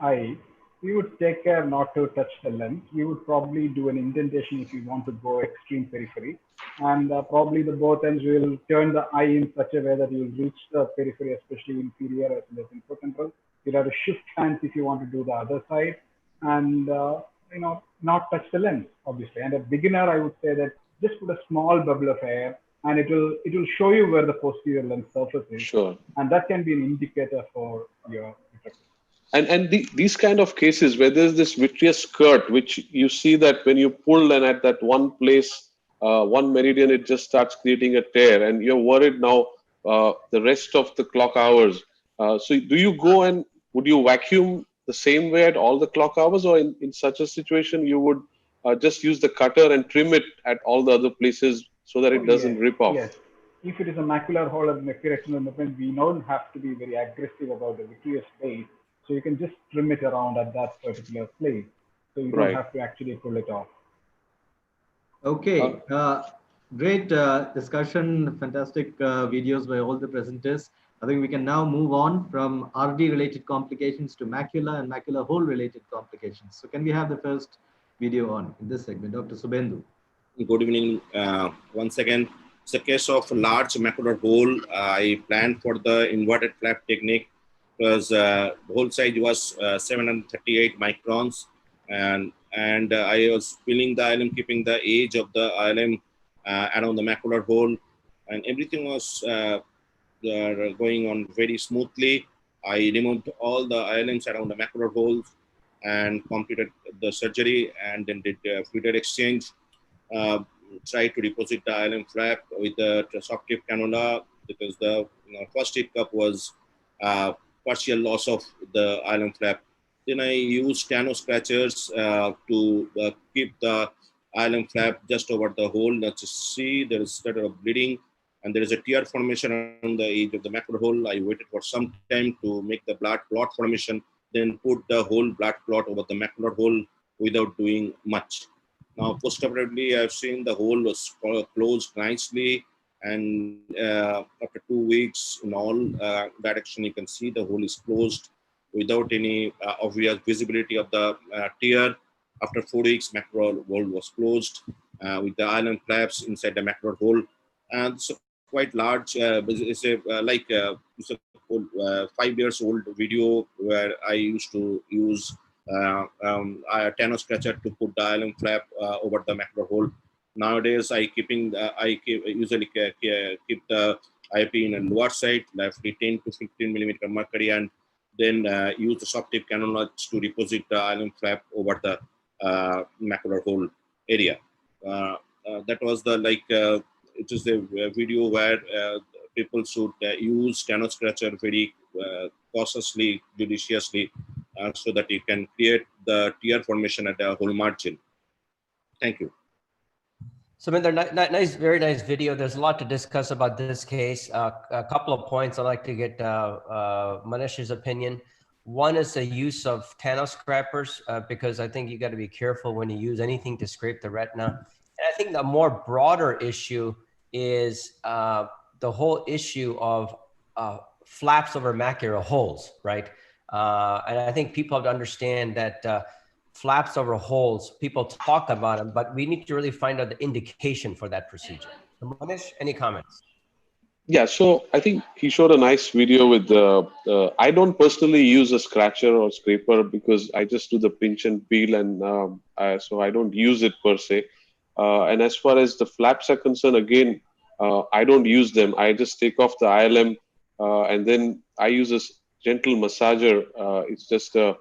eye, we would take care not to touch the lens. We would probably do an indentation if you want to go extreme periphery. And probably the both ends will turn the eye in such a way that you will reach the periphery, especially inferior as well as infratemporal. You'll have to shift hands if you want to do the other side, and not touch the lens, obviously. And a beginner, I would say that just put a small bubble of air, and it will show you where the posterior lens surface is. Sure. And that can be an indicator for your refractive. And these kind of cases where there's this vitreous skirt, which you see that when you pull and at that one place, one meridian, it just starts creating a tear, and you're worried now the rest of the clock hours. So do you go and would you vacuum the same way at all the clock hours, or in such a situation you would just use the cutter and trim it at all the other places so that it doesn't rip off? Yes. If it is a macular hole or retinal movement, we don't have to be very aggressive about the vitreous space. So you can just trim it around at that particular place. So you don't have to actually pull it off. Okay. Great discussion. Fantastic videos by all the presenters. I think we can now move on from RD-related complications to macula and macular hole-related complications. So can we have the first video on in this segment? Dr. Subhendu. Good evening. Once again, it's a case of large macular hole. I planned for the inverted flap technique because the hole size was 738 microns, and I was filling the ILM, keeping the edge of the ILM around the macular hole, and everything was going on very smoothly. I removed all the ILMs around the macular holes and completed the surgery, and then did fluid exchange. Try to deposit the ILM flap with the soft tip cannula because the first hiccup was partial loss of the ILM flap. Then I used Tano scratchers to keep the ILM flap just over the hole. Now to see there is started of bleeding and there is a tear formation on the edge of the macular hole. I waited for some time to make the blood clot formation, then put the whole blood clot over the macular hole without doing much. Now, postoperatively, I've seen the hole was closed nicely, and after 2 weeks, in all direction, you can see the hole is closed without any obvious visibility of the tear. After 4 weeks, macular hole was closed with the ILM flaps inside the macular hole, and it's quite large. It's a 5 years old video where I used to use a Tano scratcher to put the ILM flap over the macular hole. Nowadays, I usually keep the IOP in a lower side, roughly 10 to 15 millimeter mercury, and then use the soft tip cannulas to deposit the ILM flap over the macular hole area. That was the it is a video where people should use nano scratcher very cautiously, judiciously, so that you can create the tear formation at the hole margin. Thank you. Saminder, nice, very nice video. There's a lot to discuss about this case. A couple of points I'd like to get Manish's opinion. One is the use of Tano scrapers, because I think you got to be careful when you use anything to scrape the retina. And I think the more broader issue is the whole issue of flaps over macular holes, right? And I think people have to understand that flaps over holes, people talk about them, but we need to really find out the indication for that procedure. So Manish, any comments? Yeah, so I think he showed a nice video with the, I don't personally use a scratcher or scraper because I just do the pinch and peel, and so I don't use it per se. And as far as the flaps are concerned, again, I don't use them. I just take off the ILM and then I use a gentle massager. It's just a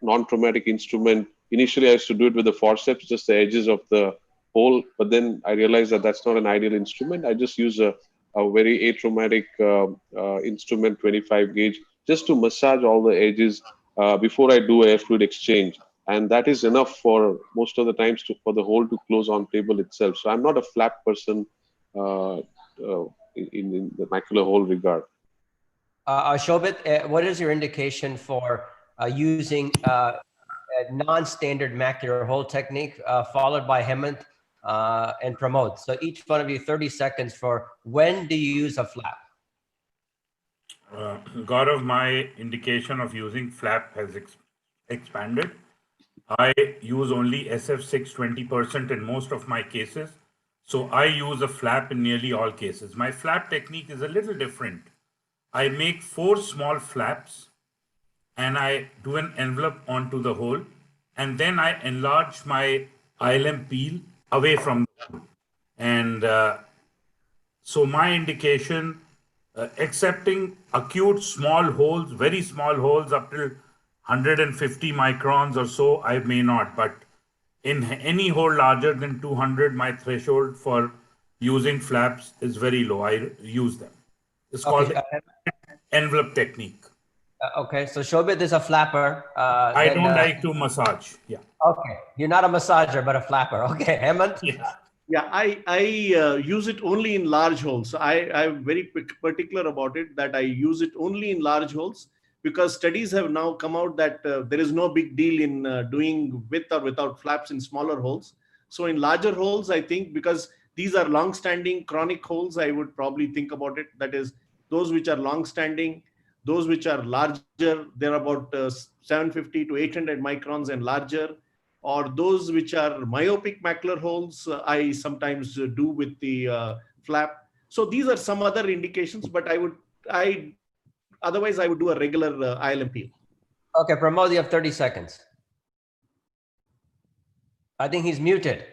non-traumatic instrument. Initially, I used to do it with the forceps, just the edges of the hole, but then I realized that that's not an ideal instrument. I just use a very atraumatic instrument, 25 gauge, just to massage all the edges before I do air fluid exchange. And that is enough for most of the times for the hole to close on table itself. So I'm not a flap person in the macular hole regard. Shobit, what is your indication for using a non-standard macular hole technique, followed by Hemant and Pramod? So each one of you 30 seconds for when do you use a flap? Gaurav, my indication of using flap has expanded. I use only SF6 20% in most of my cases. So I use a flap in nearly all cases. My flap technique is a little different. I make 4 small flaps and I do an envelope onto the hole, and then I enlarge my ILM peel away from the hole. And so my indication, excepting acute small holes, very small holes up till 150 microns or so, I may not, but in any hole larger than 200, my threshold for using flaps is very low. I use them. It's called envelope technique. Okay, so Shobit is a flapper. I don't like to massage. Yeah. Okay, you're not a massager, but a flapper. Okay, Hemant? Yeah. Yeah, I use it only in large holes. I'm very particular about it, that I use it only in large holes, because studies have now come out that there is no big deal in doing with or without flaps in smaller holes. So in larger holes, I think, because these are long-standing chronic holes, I would probably think about it. That is, those which are long-standing, those which are larger, they're about 750 to 800 microns and larger, or those which are myopic macular holes, I sometimes do with the flap. So these are some other indications, but otherwise I would do a regular ILM peel. Okay, Pramod, you have 30 seconds. I think he's muted.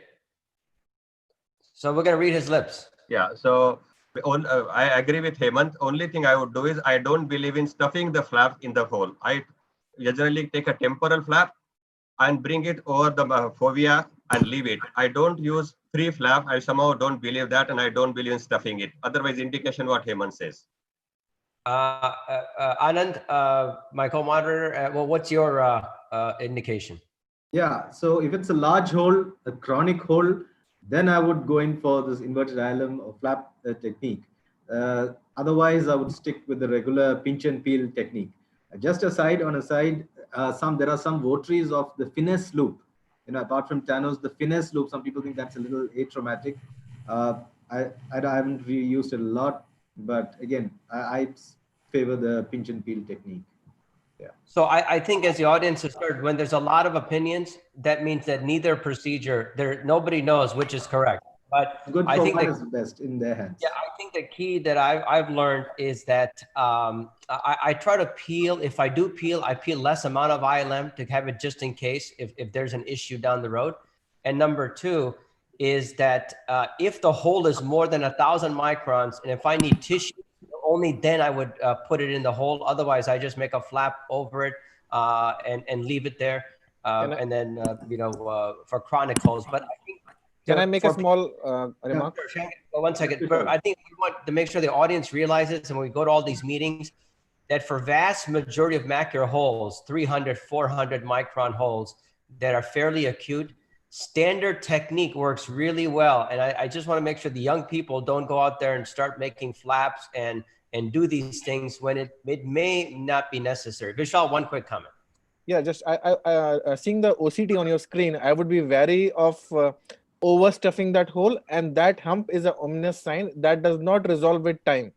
So we're going to read his lips. Yeah, so I agree with Hemant. Only thing I would do is I don't believe in stuffing the flap in the hole. I generally take a temporal flap and bring it over the fovea and leave it. I don't use free flap. I somehow don't believe that, and I don't believe in stuffing it. Otherwise, indication what Hemant says. Anand, my co-moderator, well, what's your indication? Yeah, so if it's a large hole, a chronic hole, then I would go in for this inverted ILM or flap technique. Otherwise, I would stick with the regular pinch and peel technique. Just on a side, there are some votaries of the finesse loop. Apart from Thanos, the finesse loop, some people think that's a little atraumatic. I haven't really used it a lot, but again, I favor the pinch and peel technique. Yeah. So I think, as the audience has heard, when there's a lot of opinions, that means that neither procedure, nobody knows which is correct. But good I think is best in their hands. Yeah, I think the key that I've learned is that I try to peel. If I do peel, I peel less amount of ILM to have it just in case if there's an issue down the road. And number two is that if the hole is more than 1,000 microns, and if I need tissue, only then I would put it in the hole. Otherwise, I just make a flap over it and leave it there. And then, for chronic holes. But I think can I make a small remark? Sure. One second. But I think we want to make sure the audience realizes, and when we go to all these meetings, that for vast majority of macular holes, 300, 400 micron holes that are fairly acute, standard technique works really well. And I just want to make sure the young people don't go out there and start making flaps and do these things when it may not be necessary. Vishal, one quick comment. Yeah, just seeing the OCT on your screen, I would be wary of overstuffing that hole, and that hump is an ominous sign that does not resolve with time.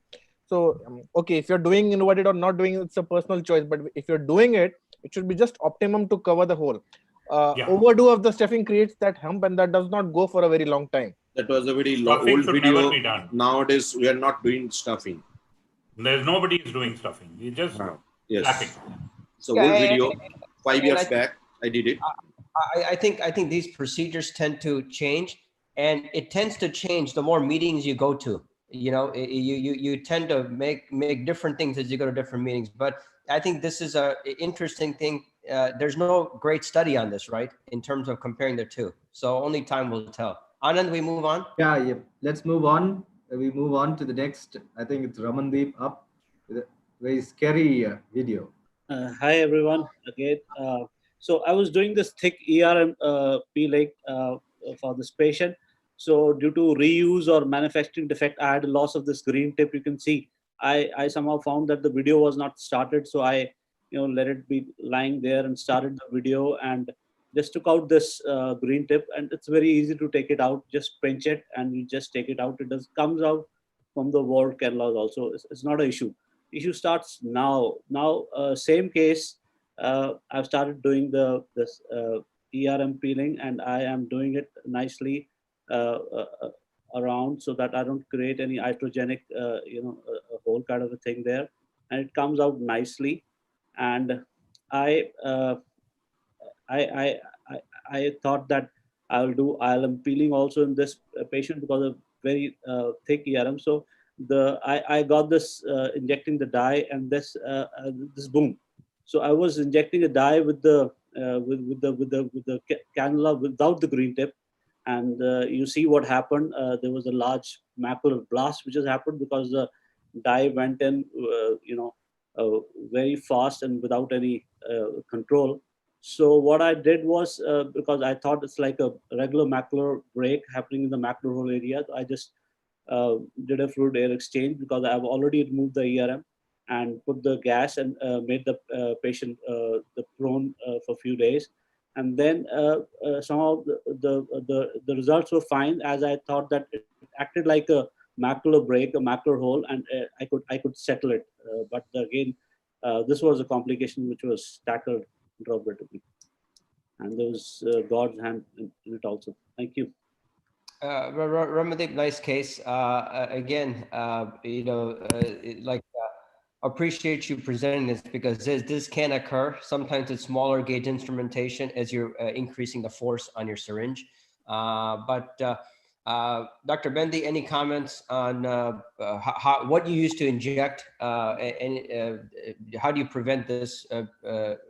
So, okay, if you're doing inverted or not doing it, it's a personal choice. But if you're doing it, it should be just optimum to cover the hole. Overdo of the stuffing creates that hump, and that does not go for a very long time. That was a very old video. Nowadays, we are not doing stuffing. There's nobody is doing stuffing. You just yes. So old video, 5 years back, I did it. I think these procedures tend to change, and it tends to change the more meetings you go to. You tend to make different things as you go to different meetings. But I think this is a interesting thing. There's no great study on this, right? In terms of comparing the two. So only time will tell. Anand, we move on? Yeah. Let's move on. We move on to the next. I think it's Ramandeep up with a very scary video. Hi, everyone. Again. So I was doing this thick ERM peeling for this patient. So due to reuse or manufacturing defect, I had a loss of this green tip. You can see I somehow found that the video was not started. So I let it be lying there and started the video and just took out this green tip. And it's very easy to take it out. Just pinch it and you just take it out. It comes out from the wall cannulas also. It's not an issue. Issue starts now. Same case. I've started doing this ERM peeling, and I am doing it nicely around so that I don't create any iatrogenic, a whole kind of a thing there, and it comes out nicely. And I thought that I'll do ILM peeling also in this patient because of very thick ERM. So I got this injecting the dye and this boom. So I was injecting a dye with the cannula without the green tip, and you see what happened. There was a large macular blast which has happened because the dye went in, very fast and without any control. So what I did was because I thought it's like a regular macular break happening in the macular hole area, I just did a fluid air exchange because I've already removed the ERM and put the gas and made the patient the prone for a few days. And then somehow the results were fine, as I thought that it acted like a macular break, a macular hole, and I could settle it. But again, this was a complication which was tackled intraoperatively. And there was God's hand in it also. Thank you. Ramadeep, nice case. Appreciate you presenting this because this can occur. Sometimes it's smaller gauge instrumentation as you're increasing the force on your syringe. Dr. Bendy, any comments on what you use to inject and how do you prevent this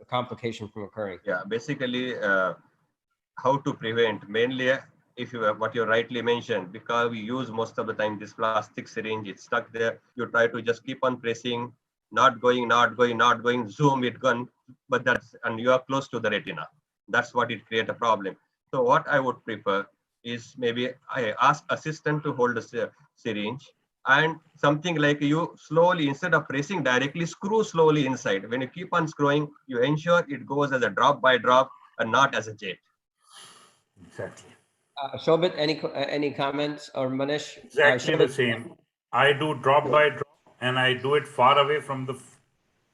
complication from occurring? Yeah, basically how to prevent, mainly if you what you rightly mentioned, because we use most of the time this plastic syringe, it's stuck there. You try to just keep on pressing, not going, zoom it gone, but and you are close to the retina. That's what it create a problem. So what I would prefer is maybe I ask assistant to hold the syringe and something like you slowly, instead of pressing directly, screw slowly inside. When you keep on screwing, you ensure it goes as a drop by drop and not as a jet. Exactly. Shobit, any comments, or Manish? Exactly the same. I do drop by drop, and I do it far away from the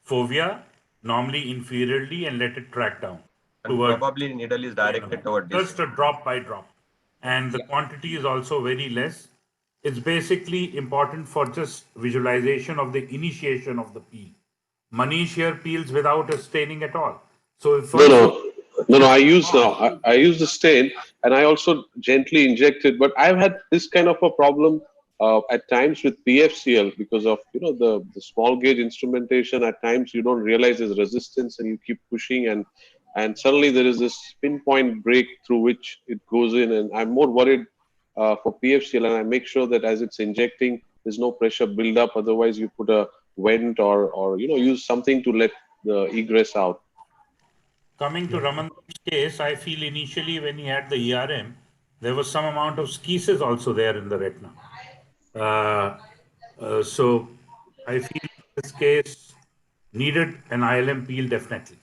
fovea, normally inferiorly, and let it track down. And probably needle is directed toward this. Just a drop by drop. And the quantity is also very less. It's basically important for just visualization of the initiation of the peel. Manish here peels without a staining at all. So if No, I use the stain, and I also gently inject it. But I've had this kind of a problem at times with PFCL because of the small gauge instrumentation. At times you don't realize there's resistance, and you keep pushing, and suddenly there is this pinpoint break through which it goes in. And I'm more worried for PFCL, and I make sure that as it's injecting, there's no pressure build up. Otherwise, you put a vent or use something to let the egress out. Coming to Raman's case, I feel initially when he had the ERM, there was some amount of schisis also there in the retina. So I feel this case needed an ILM peel definitely.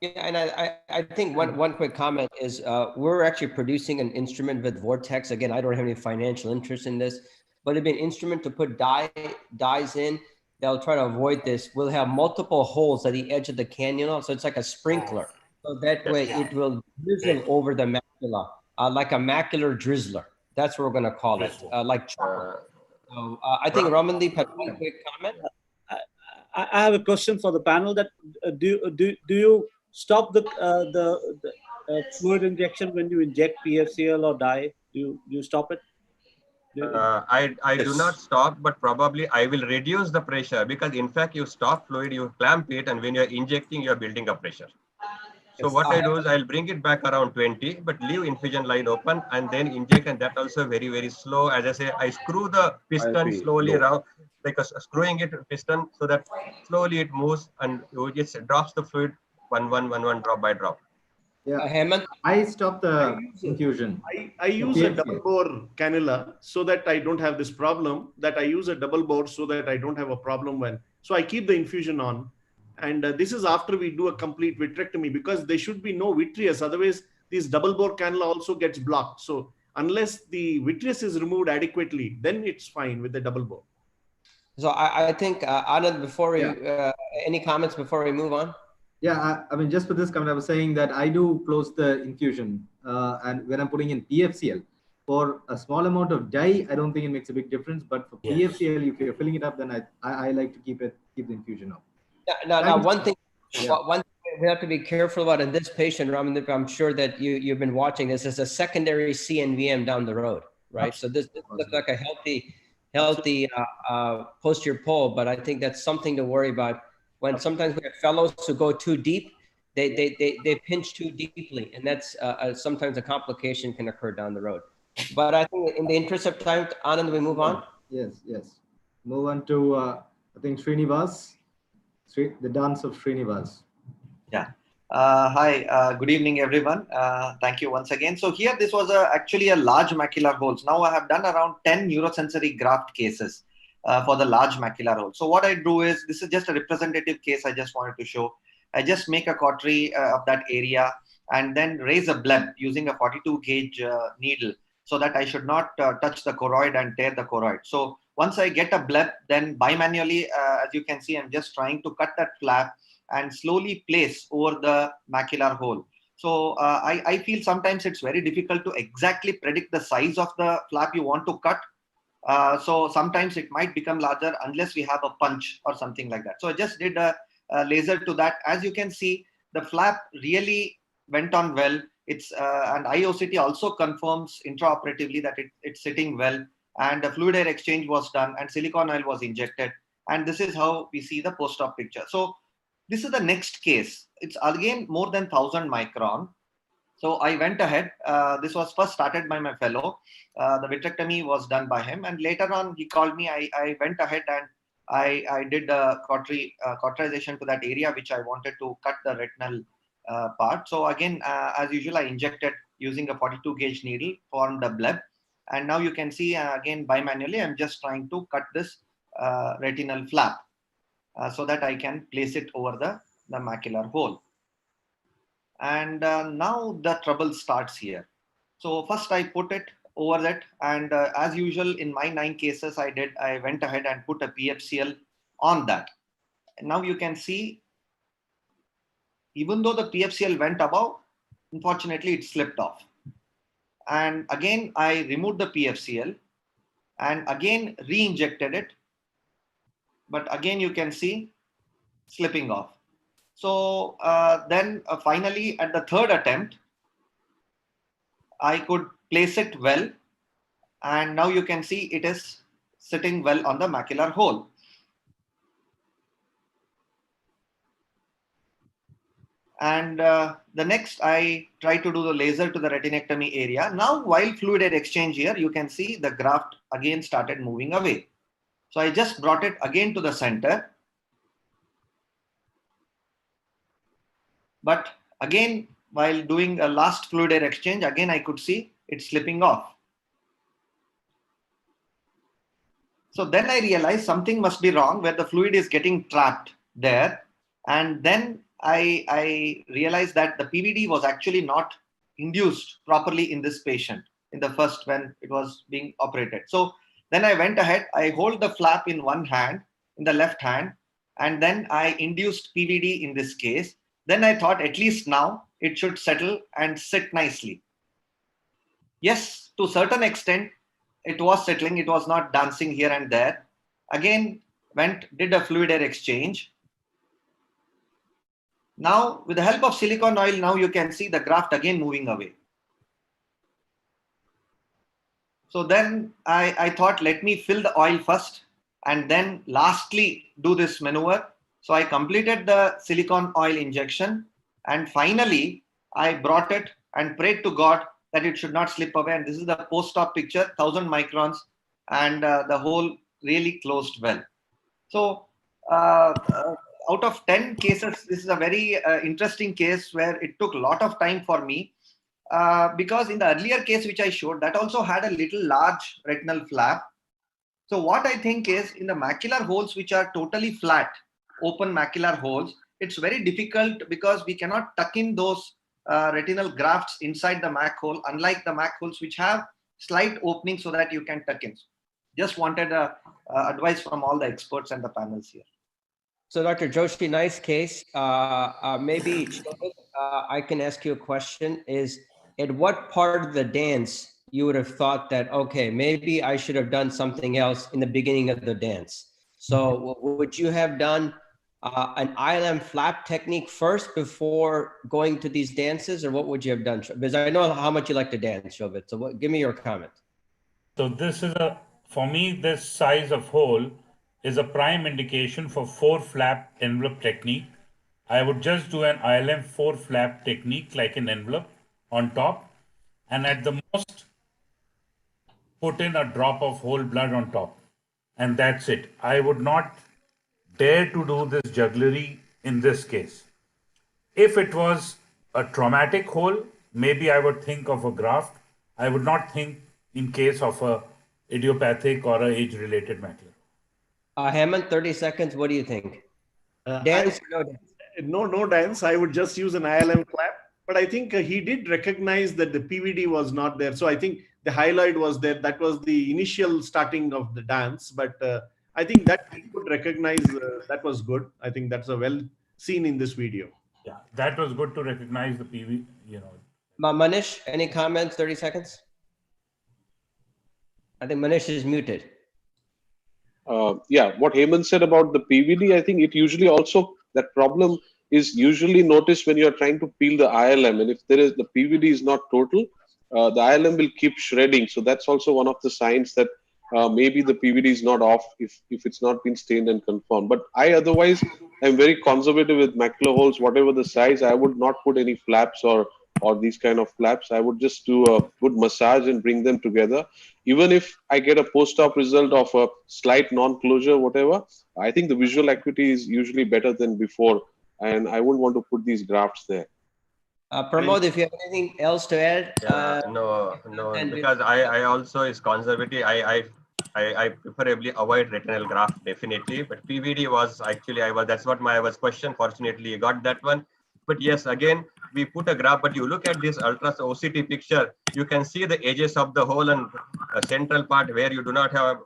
Yeah, and I think one quick comment is we're actually producing an instrument with Vortex. Again, I don't have any financial interest in this, but it'd be an instrument to put dyes in. They'll try to avoid this. We'll have multiple holes at the edge of the cannula, so it's like a sprinkler. So that way it will drizzle over the macula, like a macular drizzler. That's what we're going to call it, like chocolate. So I think Ramandeep had one quick comment. I have a question for the panel. That do you stop the fluid injection when you inject PFCL or dye? Do you stop it? I do not stop, but probably I will reduce the pressure, because in fact you stop fluid, you clamp it, and when you're injecting, you're building up pressure. So what I do is I'll bring it back around 20, but leave infusion line open and then inject, and that also very, very slow. As I say, I screw the piston slowly around, like screwing it piston, so that slowly it moves and it just drops the fluid one drop by drop. Yeah, I stop the infusion. I use a double bore cannula so that I don't have this problem. That I use a double bore so that I don't have a problem so I keep the infusion on. And this is after we do a complete vitrectomy, because there should be no vitreous. Otherwise, this double bore cannula also gets blocked. So unless the vitreous is removed adequately, then it's fine with the double bore. So I think, Anand, before we, any comments before we move on? Yeah, I mean, just for this comment, I was saying that I do close the infusion. And when I'm putting in PFCL, for a small amount of dye, I don't think it makes a big difference. But for PFCL, if you're filling it up, then I like to keep the infusion up. Now, one thing we have to be careful about in this patient, Ramandeep, I'm sure that you've been watching this, is a secondary CNVM down the road, right? So this looks like a healthy posterior pole, but I think that's something to worry about. When sometimes we have fellows who go too deep, they pinch too deeply, and that's sometimes a complication can occur down the road. But I think in the interest of time, Anand, we move on. Yes. Move on to I think Srinivas. The dance of Srinivas. Yeah. Hi. Good evening, everyone. Thank you once again. So here, this was actually a large macular holes. Now I have done around 10 neurosensory graft cases for the large macular hole. So what I do is, this is just a representative case I just wanted to show. I just make a cautery of that area and then raise a bleb using a 42 gauge needle, so that I should not touch the choroid and tear the choroid. So once I get a bleb, then bimanually, as you can see, I'm just trying to cut that flap and slowly place over the macular hole. So I feel sometimes it's very difficult to exactly predict the size of the flap you want to cut. So sometimes it might become larger unless we have a punch or something like that. So I just did a laser to that. As you can see, the flap really went on well. It's and IOCT also confirms intraoperatively that it's sitting well, and the fluid air exchange was done and silicone oil was injected. And this is how we see the post-op picture. So this is the next case. It's again more than 1000 micron. So I went ahead. This was first started by my fellow. The vitrectomy was done by him, and later on he called me. I went ahead and I did a cauterization to that area which I wanted to cut the retinal part. So again, as usual, I injected using a 42 gauge needle, formed a bleb, and now you can see again bimanually. I'm just trying to cut this retinal flap so that I can place it over the macular hole. And now the trouble starts here. So first I put it over that, and as usual in my 9 cases I went ahead and put a PFCL on that. And now you can see, even though the PFCL went above, unfortunately it slipped off. And again I removed the PFCL and again re-injected it, but again you can see slipping off. So then finally at the third attempt, I could place it well. And now you can see it is sitting well on the macular hole. And the next, I try to do the laser to the retinectomy area. Now, while fluid had exchange here, you can see the graft again started moving away. So I just brought it again to the center. But again, while doing a last fluid air exchange, again I could see it slipping off. So then I realized something must be wrong where the fluid is getting trapped there. And then I realized that the PVD was actually not induced properly in this patient in the first when it was being operated. So then I went ahead, I hold the flap in one hand, in the left hand, and then I induced PVD in this case. Then I thought at least now it should settle and sit nicely. Yes, to a certain extent, it was settling. It was not dancing here and there. Again, did a fluid air exchange. Now, with the help of silicone oil, now you can see the graft again moving away. So then I thought, let me fill the oil first and then lastly do this maneuver. So I completed the silicone oil injection and finally I brought it and prayed to God that it should not slip away. And this is the post-op picture, 1000 microns, and the hole really closed well. So out of 10 cases, this is a very interesting case where it took a lot of time for me because in the earlier case which I showed, that also had a little large retinal flap. So what I think is in the macular holes which are totally flat, open macular holes, it's very difficult because we cannot tuck in those retinal grafts inside the mac hole, unlike the mac holes which have slight opening so that you can tuck in. Just wanted advice from all the experts and the panels here. So Dr. Joshi, nice case. Maybe I can ask you a question is, at what part of the dance you would have thought that, okay, maybe I should have done something else in the beginning of the dance? So would you have done an ILM flap technique first before going to these dances, or what would you have done? Because I know how much you like to dance, Shobit. So give me your comment. So this is for me, this size of hole is a prime indication for 4 flap envelope technique. I would just do an ILM 4 flap technique like an envelope on top, and at the most put in a drop of whole blood on top, and that's it. I would not dare to do this jugglery in this case. If it was a traumatic hole, maybe I would think of a graft. I would not think in case of a idiopathic or a age-related macular. Hemant, 30 seconds. What do you think? Dance? No dance. I would just use an ILM flap. But I think he did recognize that the PVD was not there. So I think the hyaloid was there. That was the initial starting of the dance. But I think that he could recognize that was good. I think that's a well seen in this video. Yeah, that was good to recognize the PV, Manish, any comments? 30 seconds. I think Manish is muted. Yeah, what Hemant said about the PVD, I think it usually also, that problem is usually noticed when you're trying to peel the ILM. And if the PVD is not total, the ILM will keep shredding. So that's also one of the signs that maybe the PVD is not off if it's not been stained and confirmed. But I otherwise am very conservative with macular holes, whatever the size. I would not put any flaps or these kind of flaps. I would just do a good massage and bring them together. Even if I get a post-op result of a slight non-closure, whatever, I think the visual acuity is usually better than before. And I wouldn't want to put these grafts there. Pramod, if you have anything else to add? No, because I also is conservative. I preferably avoid retinal graft definitely, but PVD was actually that's what I was questioned. Fortunately, you got that one. But yes, again, we put a graph, but you look at this ultra OCT picture, you can see the edges of the hole and a central part where you do not have,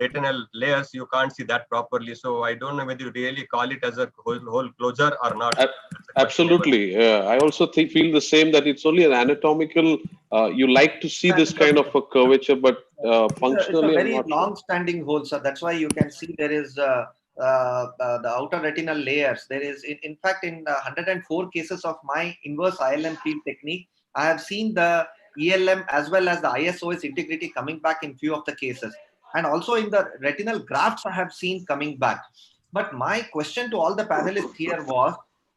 retinal layers, you can't see that properly. So I don't know whether you really call it as a whole closure or not. Absolutely. I also feel the same, that it's only an anatomical, you like to see this kind of a curvature, but functionally, it's a very long-standing hole, sir. That's why you can see there is the outer retinal layers. There is, in fact, in 104 cases of my inverse ILM peel technique, I have seen the ELM as well as the ISOS integrity coming back in few of the cases. And also in the retinal grafts, I have seen coming back. But my question to all the panelists here was,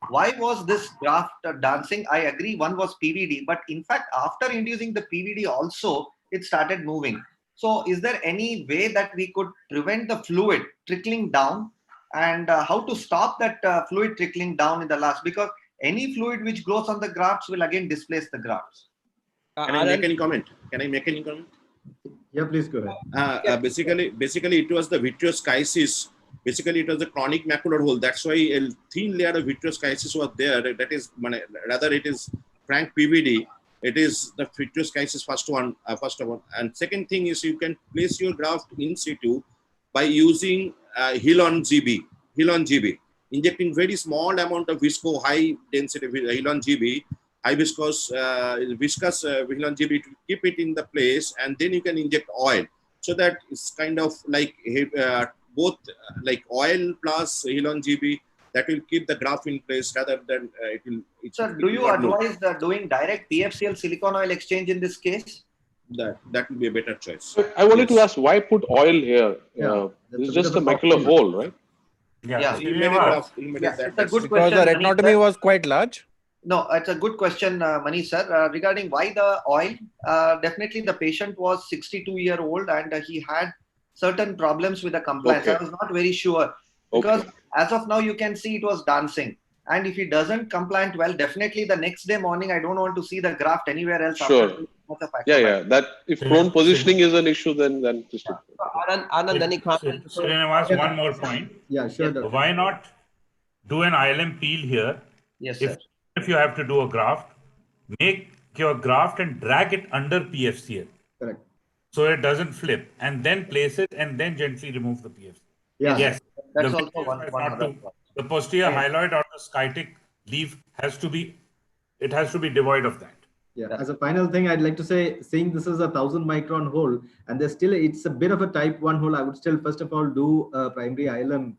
why was this graft dancing? I agree, one was PVD, but in fact, after inducing the PVD also, it started moving. So is there any way that we could prevent the fluid trickling down, and how to stop that fluid trickling down in the last? Because any fluid which grows on the grafts will again displace the grafts. Can I make any comment? Can I make any comment? Yeah, please go ahead. Basically, it was the vitreous chysis. Basically, it was a chronic macular hole. That's why a thin layer of vitreous chysis was there. That is, rather it is frank PVD. It is the vitreous chysis first one. And second thing is, you can place your graft in situ by using Hilon GB, injecting very small amount of visco, high density Hilon GB, high viscous Hilon GB to keep it in the place, and then you can inject oil. So that it's kind of like both like oil plus Hilon GB, that will keep the graft in place rather than it will. Sir, do you advise doing direct PFCL silicone oil exchange in this case? That will be a better choice. I wanted to ask, why put oil here? Yeah, This is just a macular hole, right? Yeah. He made Yes, that. it's a good Because question. the Manish, retinotomy sir. was quite large. No, it's a good question, Manish sir, regarding why the oil. Definitely the patient was 62-year-old and he had certain problems with the compliance. Okay. I was not very sure because as of now you can see it was dancing. And if he doesn't compliant well, definitely the next day morning, I don't want to see the graft anywhere else. Sure. After Yeah. That if prone positioning is an issue, then just Anand, any comment? Srinivas, one more point. Yeah, sure. Doctor. Why not do an ILM peel here? Yes, sir. If you have to do a graft, make your graft and drag it under PFCL. Correct. So it doesn't flip, and then place it and then gently remove the PFCL. Yeah. Yes. That's The also vitreous one has other not to- point. The posterior hyaloid or the skytic leaf has to be devoid of that. Yeah. As a final thing, I'd like to say, seeing this is a 1,000 micron hole, and there's still, it's a bit of a type 1 hole, I would still first of all do a primary ILM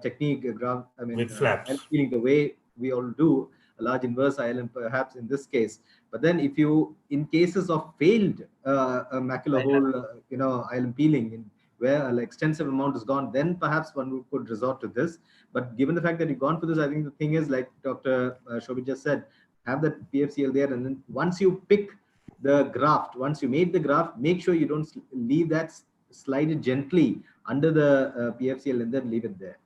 technique, With flaps. peeling the way we all do, a large inverse ILM perhaps in this case. But then if you, in cases of failed macular hole, ILM peeling, where an extensive amount is gone, then perhaps one could resort to this. But given the fact that you've gone for this, I think the thing is, like Dr. Shobhit just said, have that PFCL there, and then once you pick the graft, once you made the graft, make sure you don't leave that, slide it gently under the PFCL and then leave it there.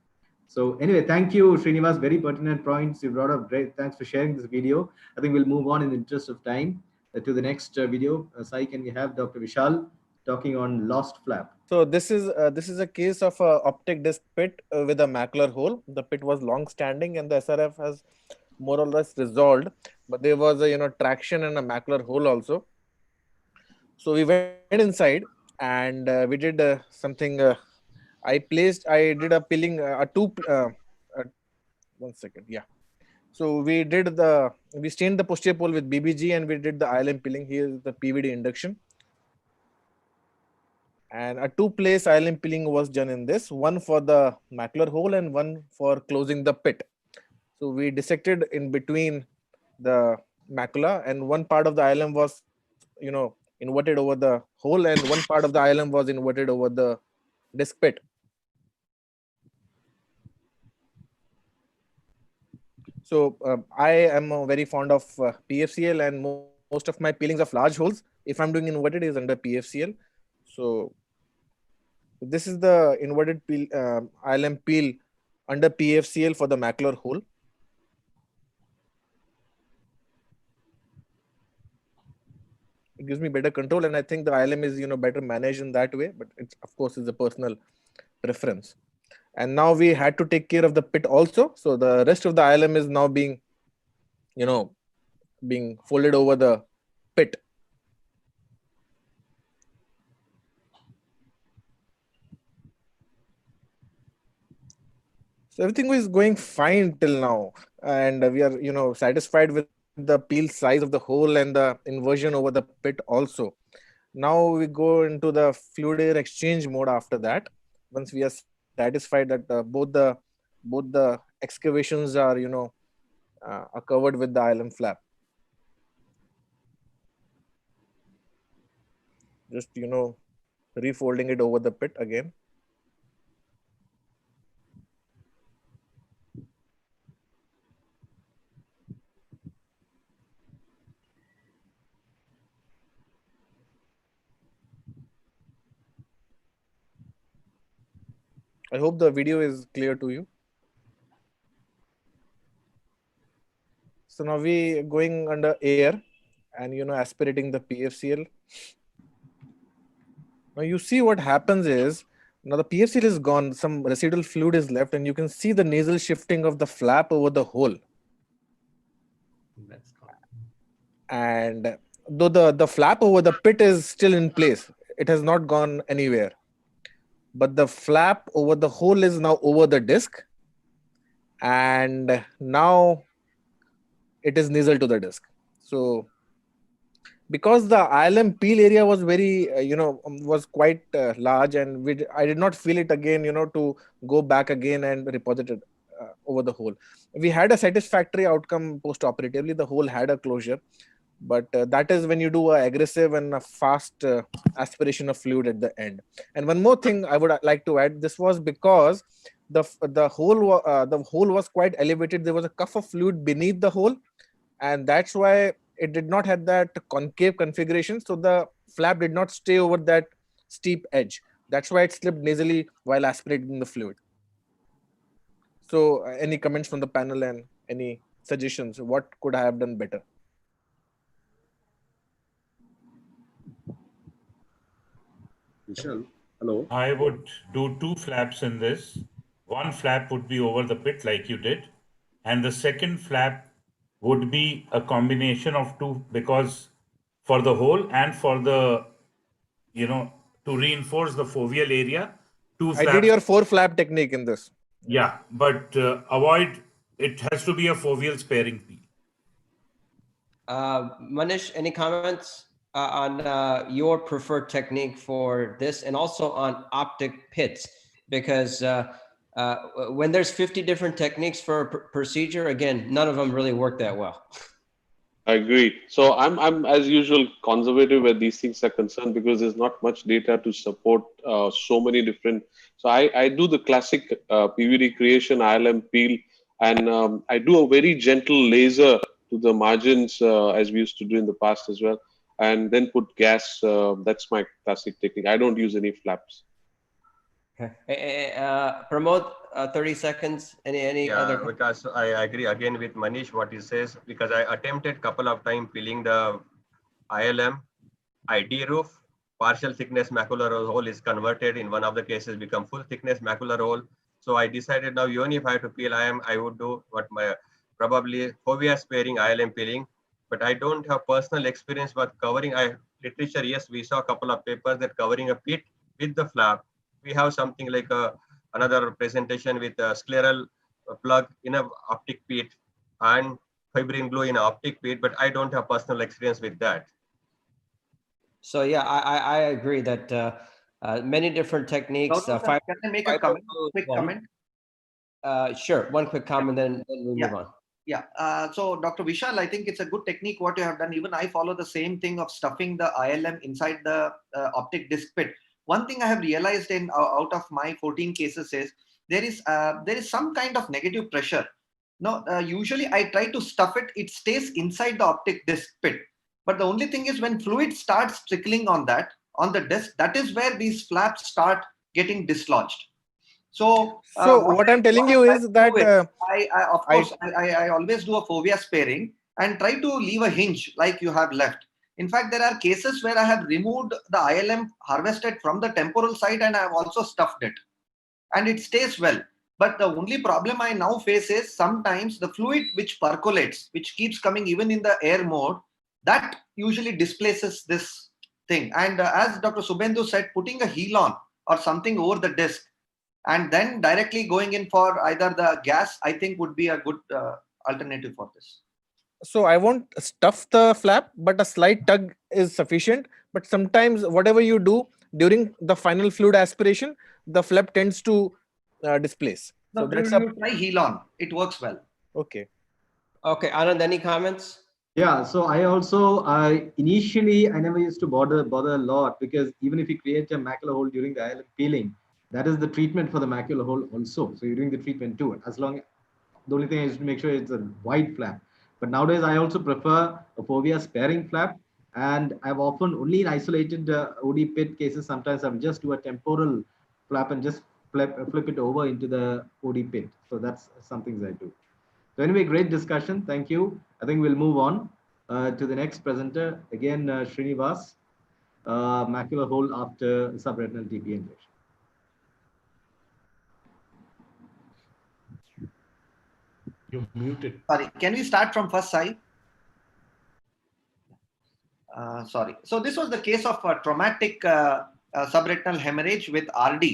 So anyway, thank you, Srinivas. Very pertinent points you brought up. Great. Thanks for sharing this video. I think we'll move on in the interest of time to the next video. Sai, can we have Dr. Vishal talking on lost flap? So this is a case of a optic disc pit with a macular hole. The pit was long standing and the SRF has more or less resolved, but there was a traction and a macular hole also. So we went inside and we did something. I did a peeling, one second, yeah. So we stained the posterior pole with BBG and we did the ILM peeling. Here is the PVD induction. And a two-place ILM peeling was done in this, one for the macular hole and one for closing the pit. So we dissected in between the macula, and one part of the ILM was, inverted over the hole, and one part of the ILM was inverted over the disc pit. So I am very fond of PFCL, and most of my peelings of large holes, if I'm doing inverted, is under PFCL. So this is the inverted peel, ILM peel under PFCL for the macular hole. It gives me better control, and I think the ILM is better managed in that way, but it's of course is a personal preference. And now we had to take care of the pit also. So the rest of the ILM is now being folded over the pit. So everything is going fine till now, and we are satisfied with the peel size of the hole and the inversion over the pit also. Now we go into the fluid air exchange mode after that. Once we are satisfied that both the excavations are, are covered with the ILM flap. Just, refolding it over the pit again. I hope the video is clear to you. So now we going under air and, aspirating the PFCL. Now you see what happens is, now the PFCL is gone, some residual fluid is left, and you can see the nasal shifting of the flap over the hole. That's gone. And though the flap over the pit is still in place, it has not gone anywhere. But the flap over the hole is now over the disc, and now it is nasal to the disc. So because the ILM peel area was very, was quite large, and I did not feel it again, to go back again and reposit it over the hole. We had a satisfactory outcome post-operatively. The hole had a closure, but that is when you do an aggressive and a fast aspiration of fluid at the end. And one more thing I would like to add, this was because the hole was quite elevated. There was a cuff of fluid beneath the hole, and that's why it did not have that concave configuration. So the flap did not stay over that steep edge. That's why it slipped nasally while aspirating the fluid. So any comments from the panel and any suggestions? What could I have done better? Vishal, hello. I would do two flaps in this. One flap would be over the pit like you did, and the second flap would be a combination of two, because for the hole and for the, to reinforce the foveal area, two flaps. I did your 4 flap technique in this. Yeah, but avoid, it has to be a foveal sparing peel. Manish, any comments on your preferred technique for this, and also on optic pits? Because when there's 50 different techniques for a procedure, again, none of them really work that well. I agree. So I'm as usual conservative where these things are concerned, because there's not much data to support so many different. So I do the classic PVD creation, ILM peel, and I do a very gentle laser to the margins as we used to do in the past as well, and then put gas. That's my classic technique. I don't use any flaps. Okay. Pramod, 30 seconds. Any other? Because I agree again with Manish what he says, because I attempted couple of times peeling the ILM. I de-roof, partial thickness macular hole is converted, in one of the cases become full thickness macular hole. So I decided now, even if I have to peel ILM, I would do what my probably fovea sparing ILM peeling. But I don't have personal experience with covering. Literature, yes, we saw a couple of papers that covering a pit with the flap. We have something like another presentation with a scleral plug in a optic pit and fibrin glue in an optic pit, but I don't have personal experience with that. So yeah, I agree that many different techniques. Can I make a comment? Quick comment? Sure, one quick comment, then we move on. Yeah. So Dr. Vishal, I think it's a good technique what you have done. Even I follow the same thing of stuffing the ILM inside the optic disc pit. One thing I have realized out of my 14 cases is there is some kind of negative pressure. No, usually I try to stuff it. It stays inside the optic disc pit. But the only thing is when fluid starts trickling on the disc, that is where these flaps start getting dislodged. So what I'm telling you is that I always do a fovea sparing and try to leave a hinge like you have left. In fact, there are cases where I have removed the ILM harvested from the temporal side and I have also stuffed it, and it stays well. But the only problem I now face is sometimes the fluid which percolates, which keeps coming even in the air mode, that usually displaces this thing. And as Dr. Subhendu said, putting a helon or something over the disc and then directly going in for either the gas, I think would be a good alternative for this. So I won't stuff the flap, but a slight tug is sufficient. But sometimes whatever you do during the final fluid aspiration, the flap tends to displace. No, So that's you try heel on. It works well. okay. Okay, Anand, any comments? Yeah, so initially I never used to bother a lot, because even if you create a macular hole during the ILM peeling, that is the treatment for the macular hole also. So you're doing the treatment too. The only thing is to make sure it's a wide flap. But nowadays I also prefer a fovea sparing flap, and I've often only in isolated OD pit cases, sometimes I'll just do a temporal flap and just flip it over into the OD pit. So that's some things I do. So anyway, great discussion. Thank you. I think we'll move on to the next presenter. Again, Srinivas, macular hole after subretinal TPA injection. You're muted. Sorry, can we start from first side? Sorry. So this was the case of a traumatic subretinal hemorrhage with RD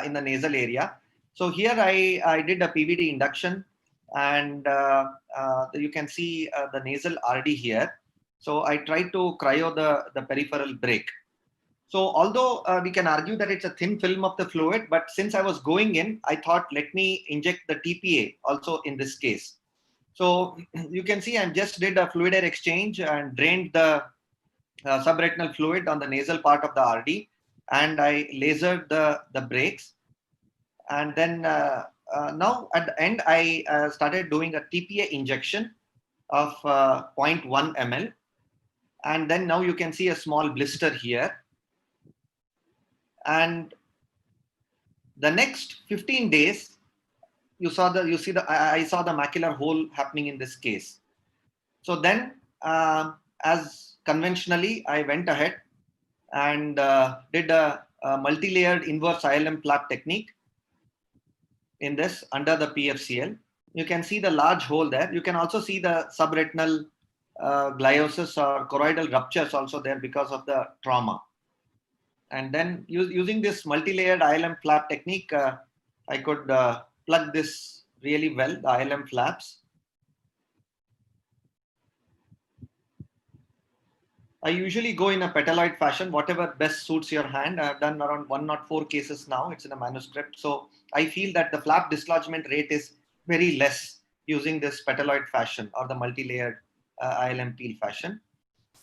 in the nasal area. So here I did a PVD induction, and you can see the nasal RD here. So I tried to cryo the peripheral break. So although we can argue that it's a thin film of the fluid, but since I was going in, I thought, let me inject the TPA also in this case. So you can see I just did a fluid air exchange and drained the subretinal fluid on the nasal part of the RD, and I lasered the brakes. And then now at the end, I started doing a TPA injection of 0.1 ml. And then now you can see a small blister here. And the next 15 days, I saw the macular hole happening in this case. So then, as conventionally, I went ahead and did a multi-layered inverse ILM flap technique in this under the PFCL. You can see the large hole there. You can also see the subretinal gliosis or choroidal ruptures also there because of the trauma. And then using this multi-layered ILM flap technique, I could plug this really well, the ILM flaps. I usually go in a petaloid fashion, whatever best suits your hand. I've done around 104 cases now. It's in a manuscript. So I feel that the flap dislodgement rate is very less using this petaloid fashion or the multi-layered ILM peel fashion.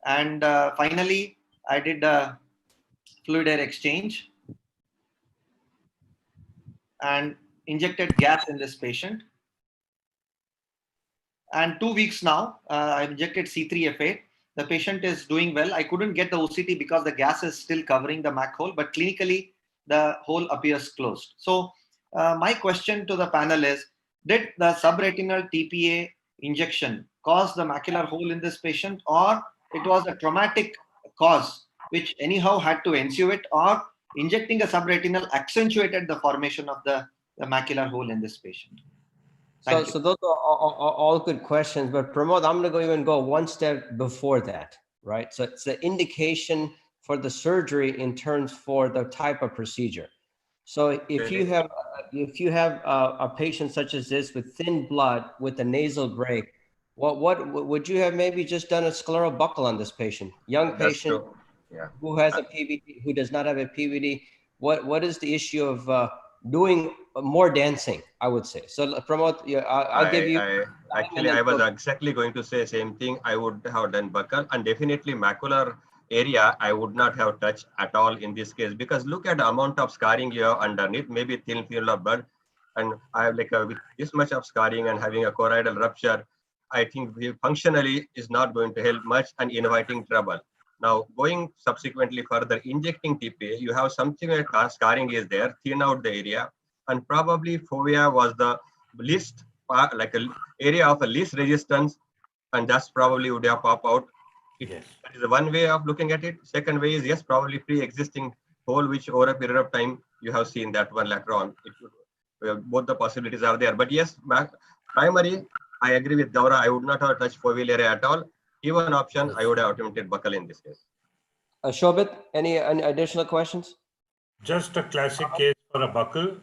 And finally, I did a fluid air exchange and injected gas in this patient. And 2 weeks now, I injected C3F8. The patient is doing well. I couldn't get the OCT because the gas is still covering the MAC hole, but clinically the hole appears closed. So my question to the panel is, did the subretinal TPA injection cause the macular hole in this patient, or it was a traumatic cause which anyhow had to ensue it, or injecting a subretinal accentuated the formation of the macular hole in this patient? So those are all good questions, but Pramod, I'm going to go one step before that, right? So it's the indication for the surgery in terms for the type of procedure. So if you have a patient such as this with thin blood with a nasal break, what would you have maybe just done a scleral buckle on this patient, young patient who has a PVD, who does not have a PVD? What is the issue of doing more dancing, I would say? So Pramod, I'll give you. I was exactly going to say same thing. I would have done buckle, and definitely macular area I would not have touched at all in this case, because look at the amount of scarring you have underneath, maybe thin film of blood, and I have with this much of scarring and having a choroidal rupture, I think functionally is not going to help much and inviting trouble. Now going subsequently further, injecting TPA, you have something like scarring is there, thin out the area, and probably fovea was the least like an area of a least resistance, and that's probably would have pop out. That is one way of looking at it. Second way is, yes, probably pre-existing hole, which over a period of time you have seen that one later on. Both the possibilities are there. But yes, primary, I agree with Gaura. I would not have touched foveal area at all. Even option, I would have attempted buckle in this case. Shobit, any additional questions? Just a classic case for a buckle.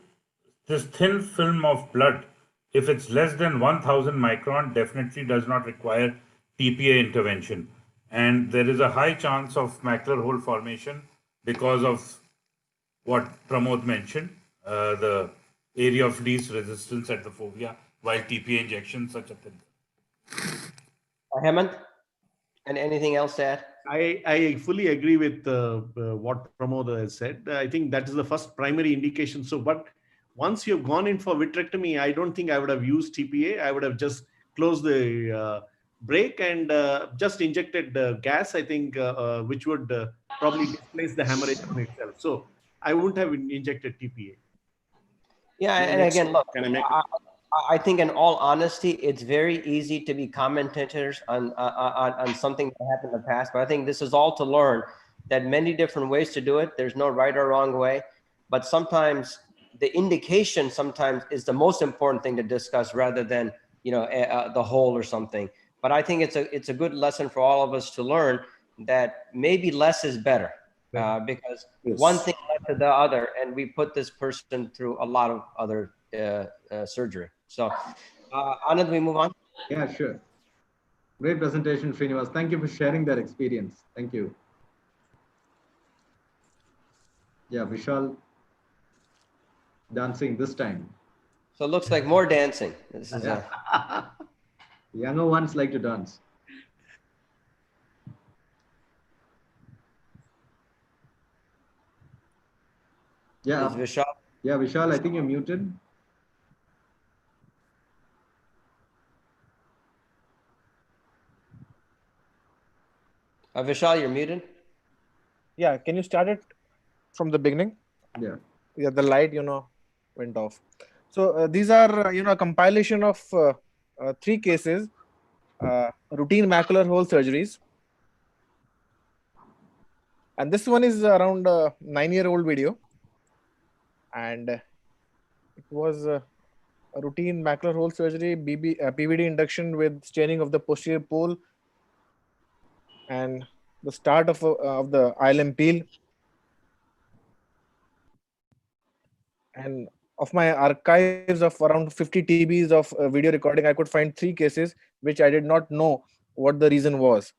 This thin film of blood, if it's less than 1000 micron, definitely does not require TPA intervention. And there is a high chance of macular hole formation because of what Pramod mentioned, the area of least resistance at the fovea, while TPA injections such a thing. Hemant, and anything else to add? I fully agree with what Pramod has said. I think that is the first primary indication. So, but once you've gone in for vitrectomy, I don't think I would have used TPA. I would have just closed the brake and just injected gas, I think, which would probably displace the hemorrhage on itself. So I wouldn't have injected TPA. Yeah, and again, look, I think in all honesty, it's very easy to be commentators on something that happened in the past, but I think this is all to learn that many different ways to do it. There's no right or wrong way, but sometimes the indication sometimes is the most important thing to discuss rather than, you know, the whole or something. But I think it's a good lesson for all of us to learn that maybe less is better. Because one thing led to the other, and we put this person through a lot of other surgery. So, Anand, we move on? Yeah, sure. Great presentation, Srinivas. Thank you for sharing that experience. Thank you. Yeah, Vishal dancing this time. So it looks like more dancing. This is younger ones like to dance. Yeah. Is Vishal? Yeah, Vishal, I think you're muted. Vishal, you're muted. Yeah, can you start it from the beginning? Yeah. Yeah, the light, you know, went off. So these are, you know, a compilation of 3 cases, routine macular hole surgeries. And this one is around a 9-year-old video. And it was a routine macular hole surgery, PVD induction with staining of the posterior pole and the start of the ILM peel. And of my archives of around 50 TBs of video recording, I could find 3 cases which I did not know what the reason was.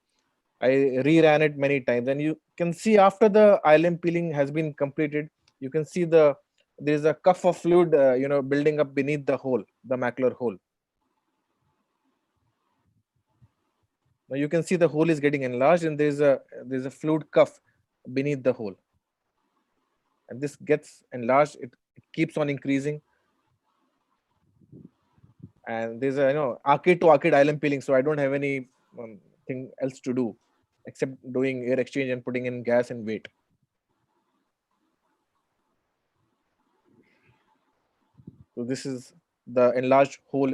I reran it many times, and you can see after the ILM peeling has been completed, you can see there is a cuff of fluid, you know, building up beneath the hole, the macular hole. Now you can see the hole is getting enlarged, and there's a fluid cuff beneath the hole, and this gets enlarged. It keeps on increasing, and there's a, you know, arcade to arcade ILM peeling. So I don't have any thing else to do except doing air exchange and putting in gas and wait. So this is the enlarged hole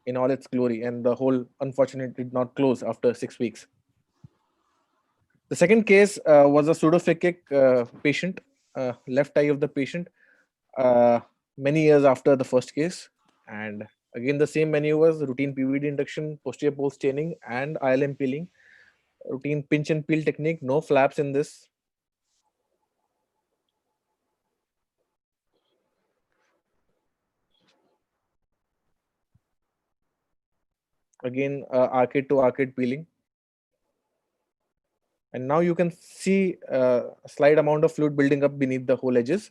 in all its glory, and the hole unfortunately did not close after 6 weeks. The second case was a pseudophakic patient, left eye of the patient, many years after the first case. And again, the same menu was routine PVD induction, posterior pole staining, and ILM peeling. Routine pinch and peel technique, no flaps in this. Again, arcade to arcade peeling. And now you can see a slight amount of fluid building up beneath the hole edges.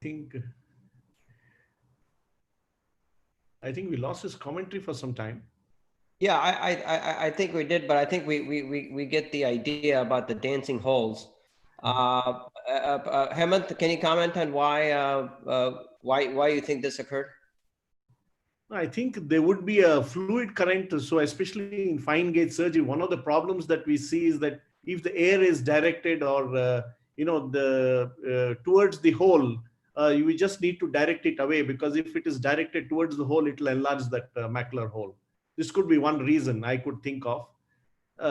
I think we lost his commentary for some time. Yeah, I think we did, but I think we get the idea about the dancing holes. Hemant, can you comment on why you think this occurred? I think there would be a fluid current. So especially in fine gauge surgery, one of the problems that we see is that if the air is directed or towards the hole, you just need to direct it away, because if it is directed towards the hole, it will enlarge that macular hole. This could be one reason I could think of. At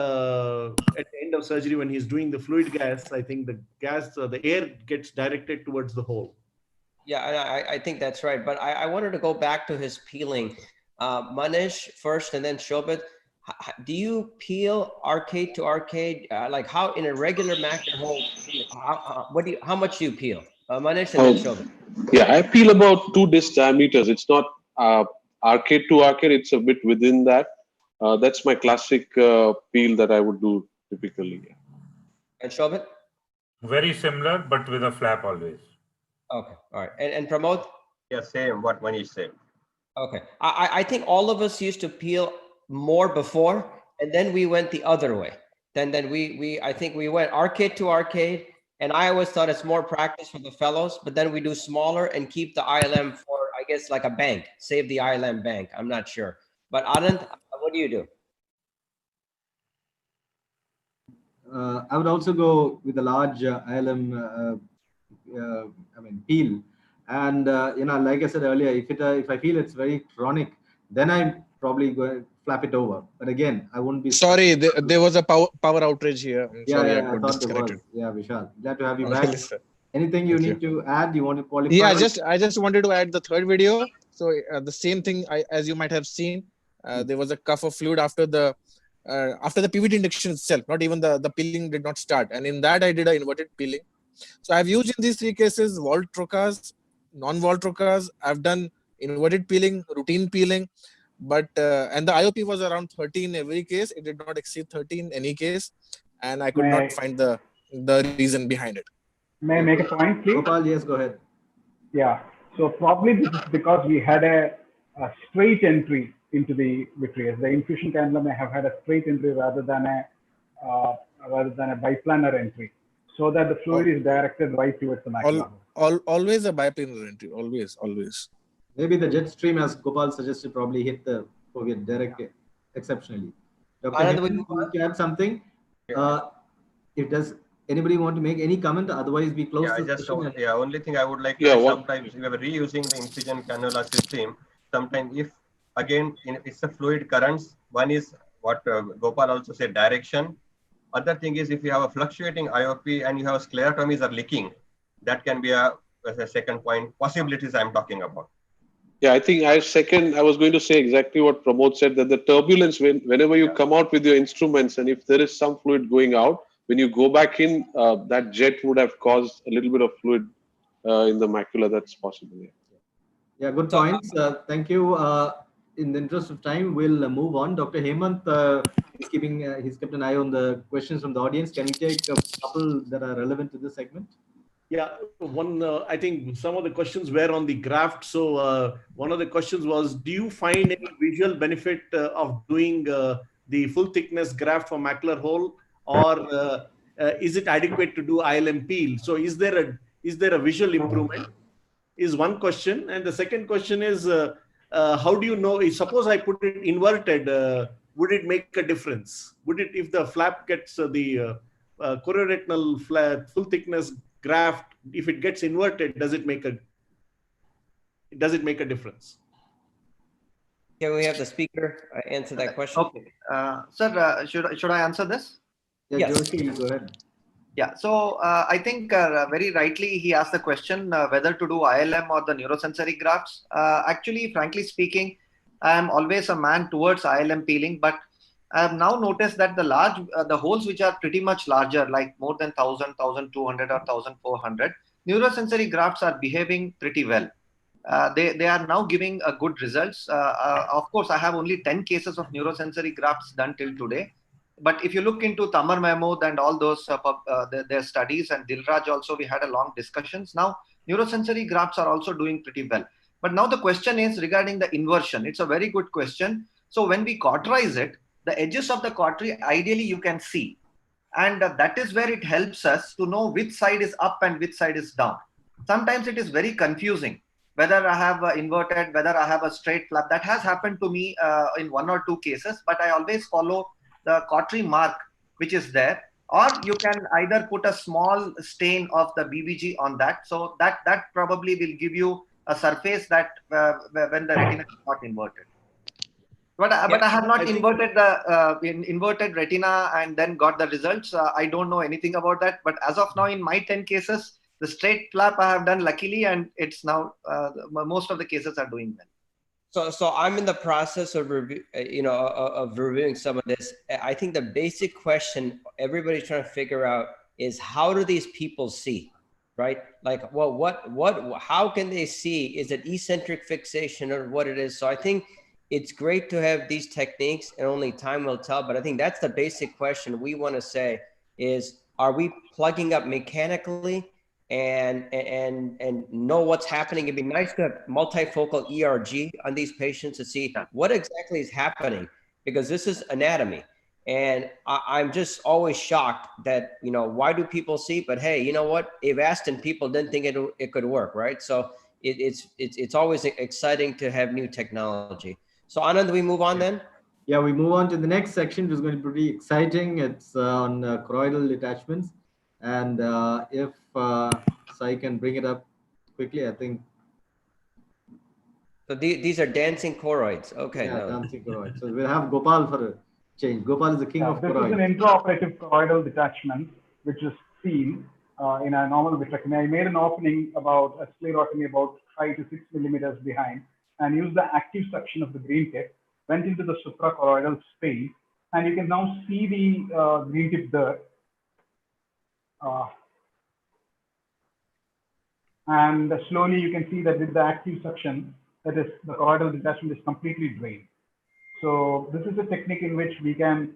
the end of surgery, when he's doing the fluid gas, I think the air gets directed towards the hole. Yeah, I think that's right. But I wanted to go back to his peeling. Manish first and then Shobit. Do you peel arcade to arcade? Like how in a regular macular hole, how much do you peel? Manish and then Shobit. Yeah, I peel about 2 disc diameters. It's not arcade to arcade, it's a bit within that. That's my classic peel that I would do typically. Yeah. And Shobit? Very similar, but with a flap always. Okay, all right. And Pramod? Yeah, same what Manish said. Okay. I think all of us used to peel more before, and then we went the other way. Then I think we went arcade to arcade, and I always thought it's more practice for the fellows, but then we do smaller and keep the ILM for, I guess, like a bank, save the ILM bank. I'm not sure. But Anand, what do you do? I would also go with a large ILM, peel. And, like I said earlier, if I feel it's very chronic, then I probably go flap it over. But again, I won't be... Sorry, there was a power outage here. I'm sorry, I got disconnected. Yeah, Vishal. Glad to have you back. Anything you need to add? You want to qualify? Yeah, I just wanted to add the third video. So the same thing, as you might have seen, there was a cuff of fluid after the PVT injection itself. Not even the peeling did not start. And in that, I did an inverted peeling. So I've used in these 3 cases, vault trocars, non-vault trocars. I've done inverted peeling, routine peeling, but and the IOP was around 30 in every case. It did not exceed 30 in any case, and I could not find the reason behind it. May I make a point, please? Gopal, yes, go ahead. Yeah. So probably this is because we had a straight entry into the vitreous. The infusion cannula may have had a straight entry rather than a biplanar entry, so that the fluid is directed right towards the macula. Always a biplanar entry. Always. Maybe the jet stream, as Gopal suggested, probably hit the fovea direct exceptionally. Dr. Hemant, want to add something? Does anybody want to make any comment? Otherwise, we close the session. Only thing I would like to add, sometimes we are reusing the infusion cannula system. Sometimes if, again, it's a fluid currents, one is what Gopal also said, direction. Other thing is if you have a fluctuating IOP and you have sclerotomies are leaking, that can be a second point, possibilities I'm talking about. Yeah, I think I was going to say exactly what Pramod said, that the turbulence, whenever you come out with your instruments and if there is some fluid going out, when you go back in, that jet would have caused a little bit of fluid in the macula. That's possible. Yeah, good points. Thank you. In the interest of time, we'll move on. Dr. Hemant he's kept an eye on the questions from the audience. Can we take a couple that are relevant to this segment? Yeah, I think some of the questions were on the graft. So one of the questions was, do you find any visual benefit of doing the full thickness graft for macular hole, or is it adequate to do ILM peel? So is there a visual improvement? Is one question. And the second question is, how do you know, suppose I put it inverted, would it make a difference? Would it, if the flap gets the chororetinal flat, full thickness graft, if it gets inverted, does it make a difference? Can we have the speaker answer that question? Okay. Sir, should I answer this? Yeah, yes. Joshi, go ahead. Yeah, so I think very rightly he asked the question whether to do ILM or the neurosensory grafts. Actually, frankly speaking, I am always a man towards ILM peeling, but I have now noticed that the holes which are pretty much larger, like more than 1,000, 1,200 or 1,400, neurosensory grafts are behaving pretty well. They are now giving good results. Of course, I have only 10 cases of neurosensory grafts done till today. But if you look into Tamar Mahmood and all those their studies, and Dilraj also, we had a long discussions. Now, neurosensory grafts are also doing pretty well. But now the question is regarding the inversion. It's a very good question. So when we cauterize it, the edges of the cautery, ideally you can see. And that is where it helps us to know which side is up and which side is down. Sometimes it is very confusing whether I have inverted, whether I have a straight flap. That has happened to me in 1 or 2 cases, but I always follow the cautery mark which is there, or you can either put a small stain of the BBG on that. So that probably will give you a surface that when the retina is not inverted. But I have not inverted the inverted retina and then got the results. I don't know anything about that. But as of now, in my 10 cases, the straight flap I have done luckily, and it's now most of the cases are doing well. So I'm in the process of reviewing some of this. I think the basic question everybody's trying to figure out is, how do these people see, right? Like, well, how can they see? Is it eccentric fixation or what it is? So I think it's great to have these techniques, and only time will tell. But I think that's the basic question we want to say is, are we plugging up mechanically and know what's happening? It'd be nice to have multifocal ERG on these patients to see what exactly is happening, because this is anatomy. And I'm just always shocked that, why do people see? But hey, you know what? Avastin people didn't think it could work, right? So it's always exciting to have new technology. So Anand, we move on then? Yeah, we move on to the next section, which is going to be pretty exciting. It's on choroidal detachments. And if Sai can bring it up quickly, I think. So these are dancing choroids. Okay. Yeah, dancing choroids. So we'll have Gopal for a change. Gopal is the king of choroids. This is an intraoperative choroidal detachment, which is seen in a normal vitrectomy. I made an opening about a sclerotomy about 5 to 6 millimeters behind, and used the active suction of the green tip, went into the suprachoroidal space, and you can now see the green tip there. And slowly you can see that with the active suction, that is, the choroidal detachment is completely drained. So this is a technique in which we can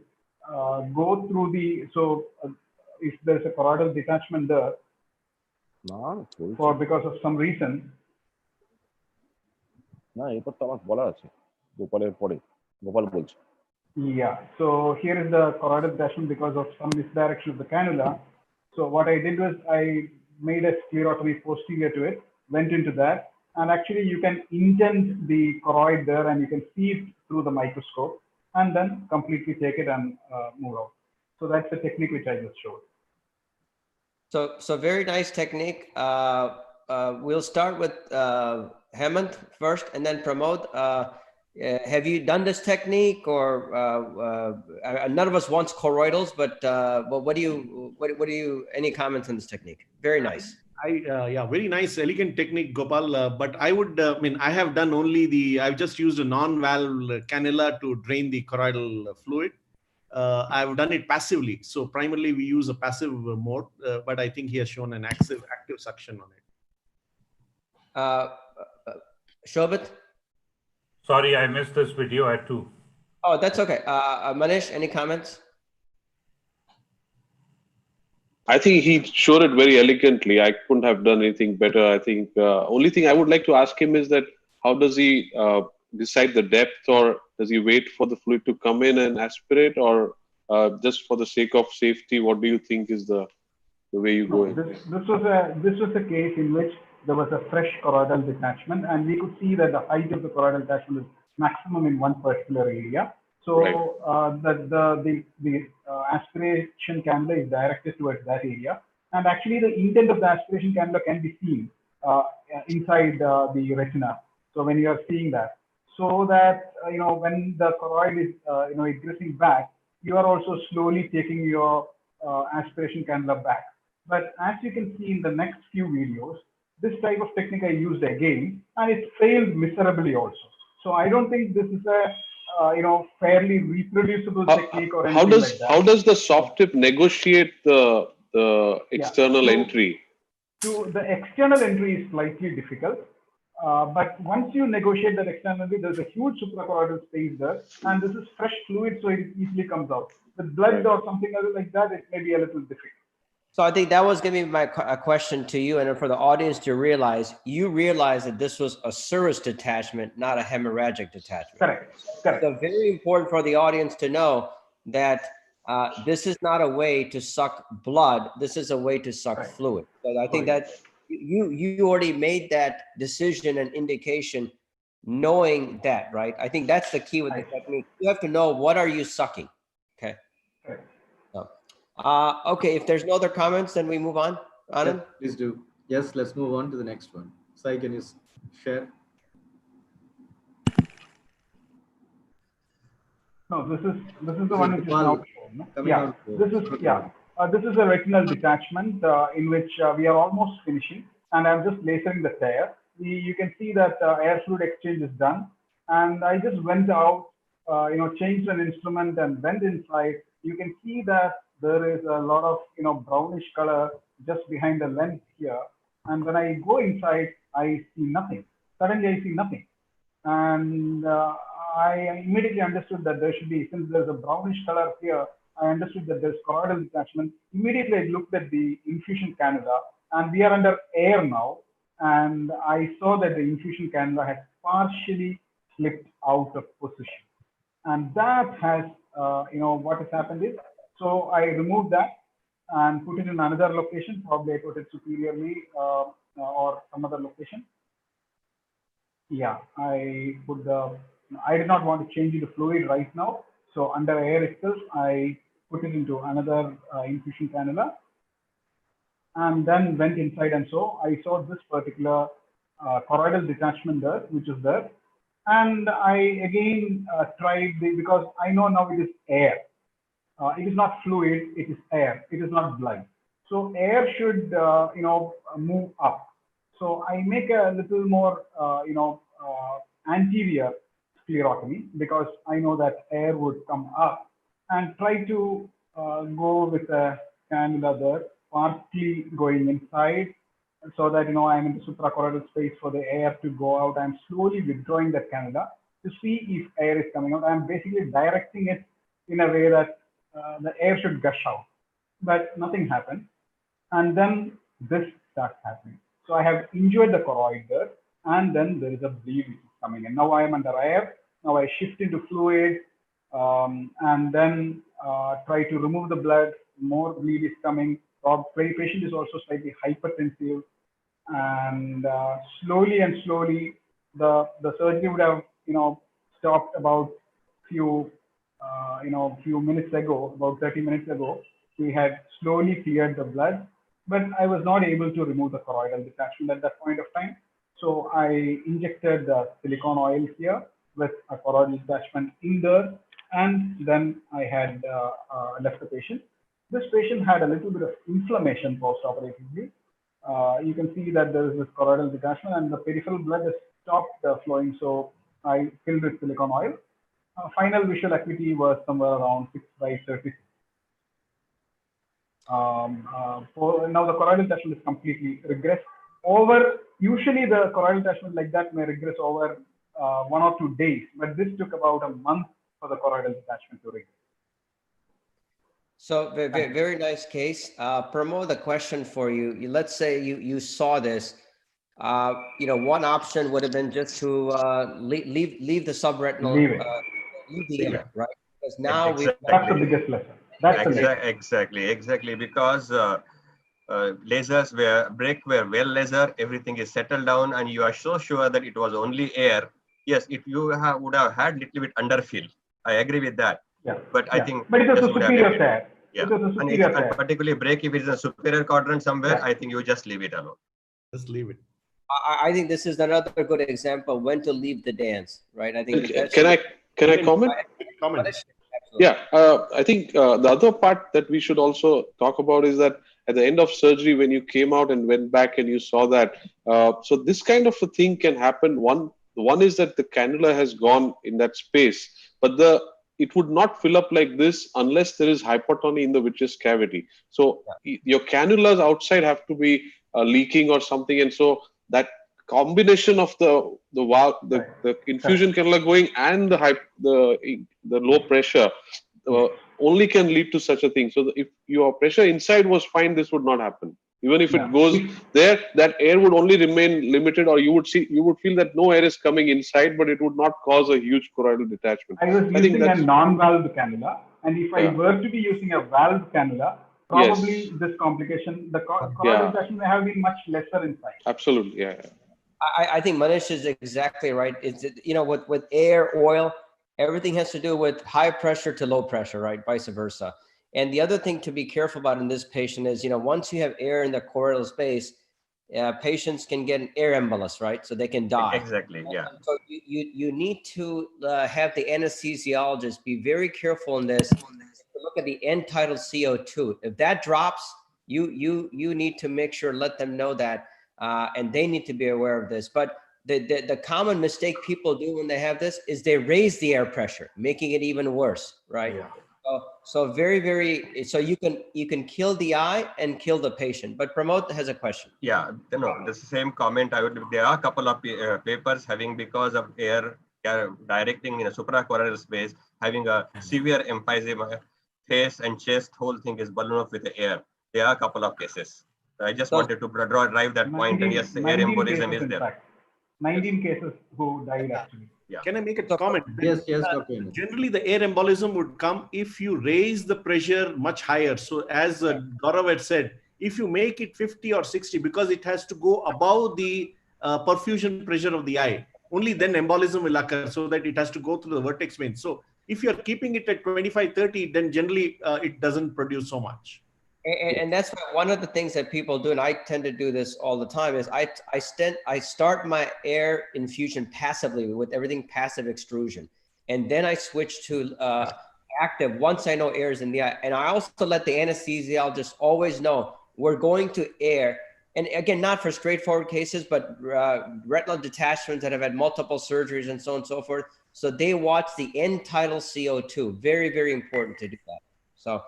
go through the, if there's a choroidal detachment there, because of some reason. Yeah, so here is the choroidal detachment because of some misdirection of the cannula. So what I did was I made a sclerotomy posterior to it, went into that, and actually you can indent the choroid there and you can see it through the microscope, and then completely take it and move out. So that's the technique which I just showed. So very nice technique. We'll start with Hemant first, and then Pramod. Have you done this technique, or none of us wants choroidals, but what do you, any comments on this technique? Very nice. Yeah, very nice, elegant technique, Gopal. But I would, I have done only I've just used a non-valve cannula to drain the choroidal fluid. I've done it passively. So primarily we use a passive mode, but I think he has shown an active suction on it. Shobit? Sorry, I missed this video. I had to. Oh, that's okay. Manish, any comments? I think he showed it very elegantly. I couldn't have done anything better. I think only thing I would like to ask him is that how does he decide the depth, or does he wait for the fluid to come in and aspirate, or just for the sake of safety? What do you think is the way you go in? This was a case in which there was a fresh choroidal detachment, and we could see that the height of the choroidal detachment is maximum in one particular area. So the aspiration cannula is directed towards that area, and actually the intent of the aspiration cannula can be seen inside the retina. So when you are seeing that, so that when the choroid is egressing back, you are also slowly taking your aspiration cannula back. But as you can see in the next few videos, this type of technique I used again, and it failed miserably also. So I don't think this is a fairly reproducible technique or anything like that. How does the soft tip negotiate the external entry? The external entry is slightly difficult, but once you negotiate that external entry, there's a huge suprachoroidal space there, and this is fresh fluid, so it easily comes out. With blood or something other like that, it may be a little difficult. So I think that was going to be my question to you, and for the audience to realize, you realize that this was a serous detachment, not a hemorrhagic detachment. Correct. Correct. So very important for the audience to know that this is not a way to suck blood. This is a way to suck fluid. So I think that you already made that decision and indication, knowing that, right? I think that's the key with the technique. You have to know, what are you sucking? Okay. So, okay, if there's no other comments, then we move on. Anand? Yes, please do. Yes, let's move on to the next one. Sai, can you share? No, this is the one which is now shown. No? Yeah, this is a retinal detachment in which we are almost finishing, and I'm just lasering the tear. You can see that air fluid exchange is done, and I just went out, changed an instrument and went inside. You can see that there is a lot of brownish color just behind the lens here, and when I go inside, I see nothing. Suddenly, I see nothing, and I immediately understood that there should be, since there's a brownish color here, I understood that there's choroidal detachment. Immediately, I looked at the infusion cannula, and we are under air now, and I saw that the infusion cannula had partially slipped out of position. And that has, what has happened is, so I removed that and put it in another location. Probably I put it superiorly or some other location. Yeah, I did not want to change the fluid right now. So under air itself, I put it into another infusion cannula and then went inside, and so I saw this particular choroidal detachment there, which is there. And I again tried because I know now it is air. It is not fluid, it is air. It is not blood. So air should, move up. So I make a little more, anterior sclerotomy because I know that air would come up, and try to go with a cannula there, partly going inside, so that I'm in the suprachoroidal space for the air to go out. I'm slowly withdrawing that cannula to see if air is coming out. I'm basically directing it in a way that the air should gush out, but nothing happened. And then this starts happening. So I have injured the choroid there, and then there is a bleed which is coming in. Now I am under air. Now I shift into fluid, and then try to remove the blood. More bleed is coming. The patient is also slightly hypertensive, and slowly, the surgery would have stopped about few minutes ago, about 30 minutes ago. We had slowly cleared the blood, but I was not able to remove the choroidal detachment at that point of time. So I injected the silicone oil here with a choroidal detachment in there, and then I had left the patient. This patient had a little bit of inflammation post-operatively. You can see that there is this choroidal detachment, and the peripheral blood has stopped flowing. So I filled with silicone oil. Final visual acuity was somewhere around 6/36. Now the choroidal detachment is completely regressed. Usually the choroidal detachment like that may regress over 1 or 2 days, but this took about a month for the choroidal detachment to regress. So very nice case. Pramod, the question for you, let's say you saw this, one option would have been just to leave the subretinal, leave the area, right? Because now that's the biggest lesson. Exactly, because lasers were well laser, everything is settled down, and you are so sure that it was only air. Yes, if you would have had little bit underfill, I agree with that. Yeah. But I think, but it was a superior tear. Yeah, and particularly break if it is a superior quadrant somewhere, I think you just leave it alone. Just leave it. I think this is another good example when to leave the dance, right? I think. Can I comment? Yeah, I think the other part that we should also talk about is that at the end of surgery, when you came out and went back and you saw that, so this kind of a thing can happen. One is that the cannula has gone in that space, but it would not fill up like this unless there is hypotony in the vitreous cavity. So your cannulas outside have to be leaking or something, and so that combination of the infusion cannula going and the low pressure only can lead to such a thing. So if your pressure inside was fine, this would not happen. Even if it goes there, that air would only remain limited, or you would feel that no air is coming inside, but it would not cause a huge choroidal detachment. I was using a non-valve cannula, and if I were to be using a valve cannula, probably this complication, the choroidal detachment may have been much lesser inside. Absolutely, yeah. I think Manish is exactly right. It's, you know, with air, oil, everything has to do with high pressure to low pressure, right? Vice versa. And the other thing to be careful about in this patient is, you know, once you have air in the choroidal space, patients can get an air embolus, right? So they can die. Exactly, yeah. So you need to have the anesthesiologist be very careful in this. Look at the end-tidal CO2. If that drops, you need to make sure, let them know that, and they need to be aware of this. But the common mistake people do when they have this is they raise the air pressure, making it even worse, right? Yeah. So very, so you can kill the eye and kill the patient. But Pramod has a question. Yeah, no, the same comment I would. There are a couple of papers having, because of air directing in a suprachoroidal space, having a severe emphysema, face and chest, whole thing is balloon up with the air. There are a couple of cases. I just wanted to drive that point, and yes, air embolism is there. 19 cases who died actually. Yeah. Can I make a comment? Yes, Dr. Generally, the air embolism would come if you raise the pressure much higher. So as Gaurav had said, if you make it 50 or 60, because it has to go above the perfusion pressure of the eye, only then embolism will occur, so that it has to go through the vertex vein. So if you're keeping it at 25, 30, then generally it doesn't produce so much. And that's one of the things that people do, and I tend to do this all the time, is I start my air infusion passively with everything passive extrusion. And then I switch to active once I know air is in the eye. And I also let the anesthesiologist always know we're going to air. And again, not for straightforward cases, but retinal detachments that have had multiple surgeries and so on and so forth. So they watch the end-tidal CO2. Very, very important to do that. So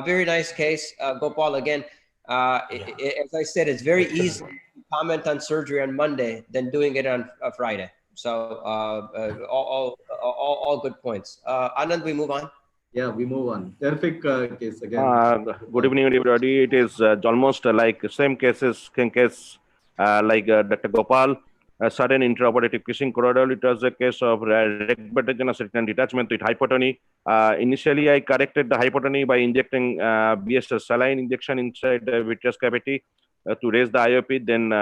very nice case. Gopal, again, as I said, it's very easy to comment on surgery on Monday than doing it on Friday. So all good points. Anand, we move on. Yeah, we move on. Terrific case again. Good evening, everybody. It is almost like same case like Dr. Gopal. A sudden intraoperative kissing choroidal. It was a case of rectvertiginous retinal detachment with hypotony. Initially, I corrected the hypotony by injecting BSS saline injection inside the vitreous cavity to raise the IOP. Then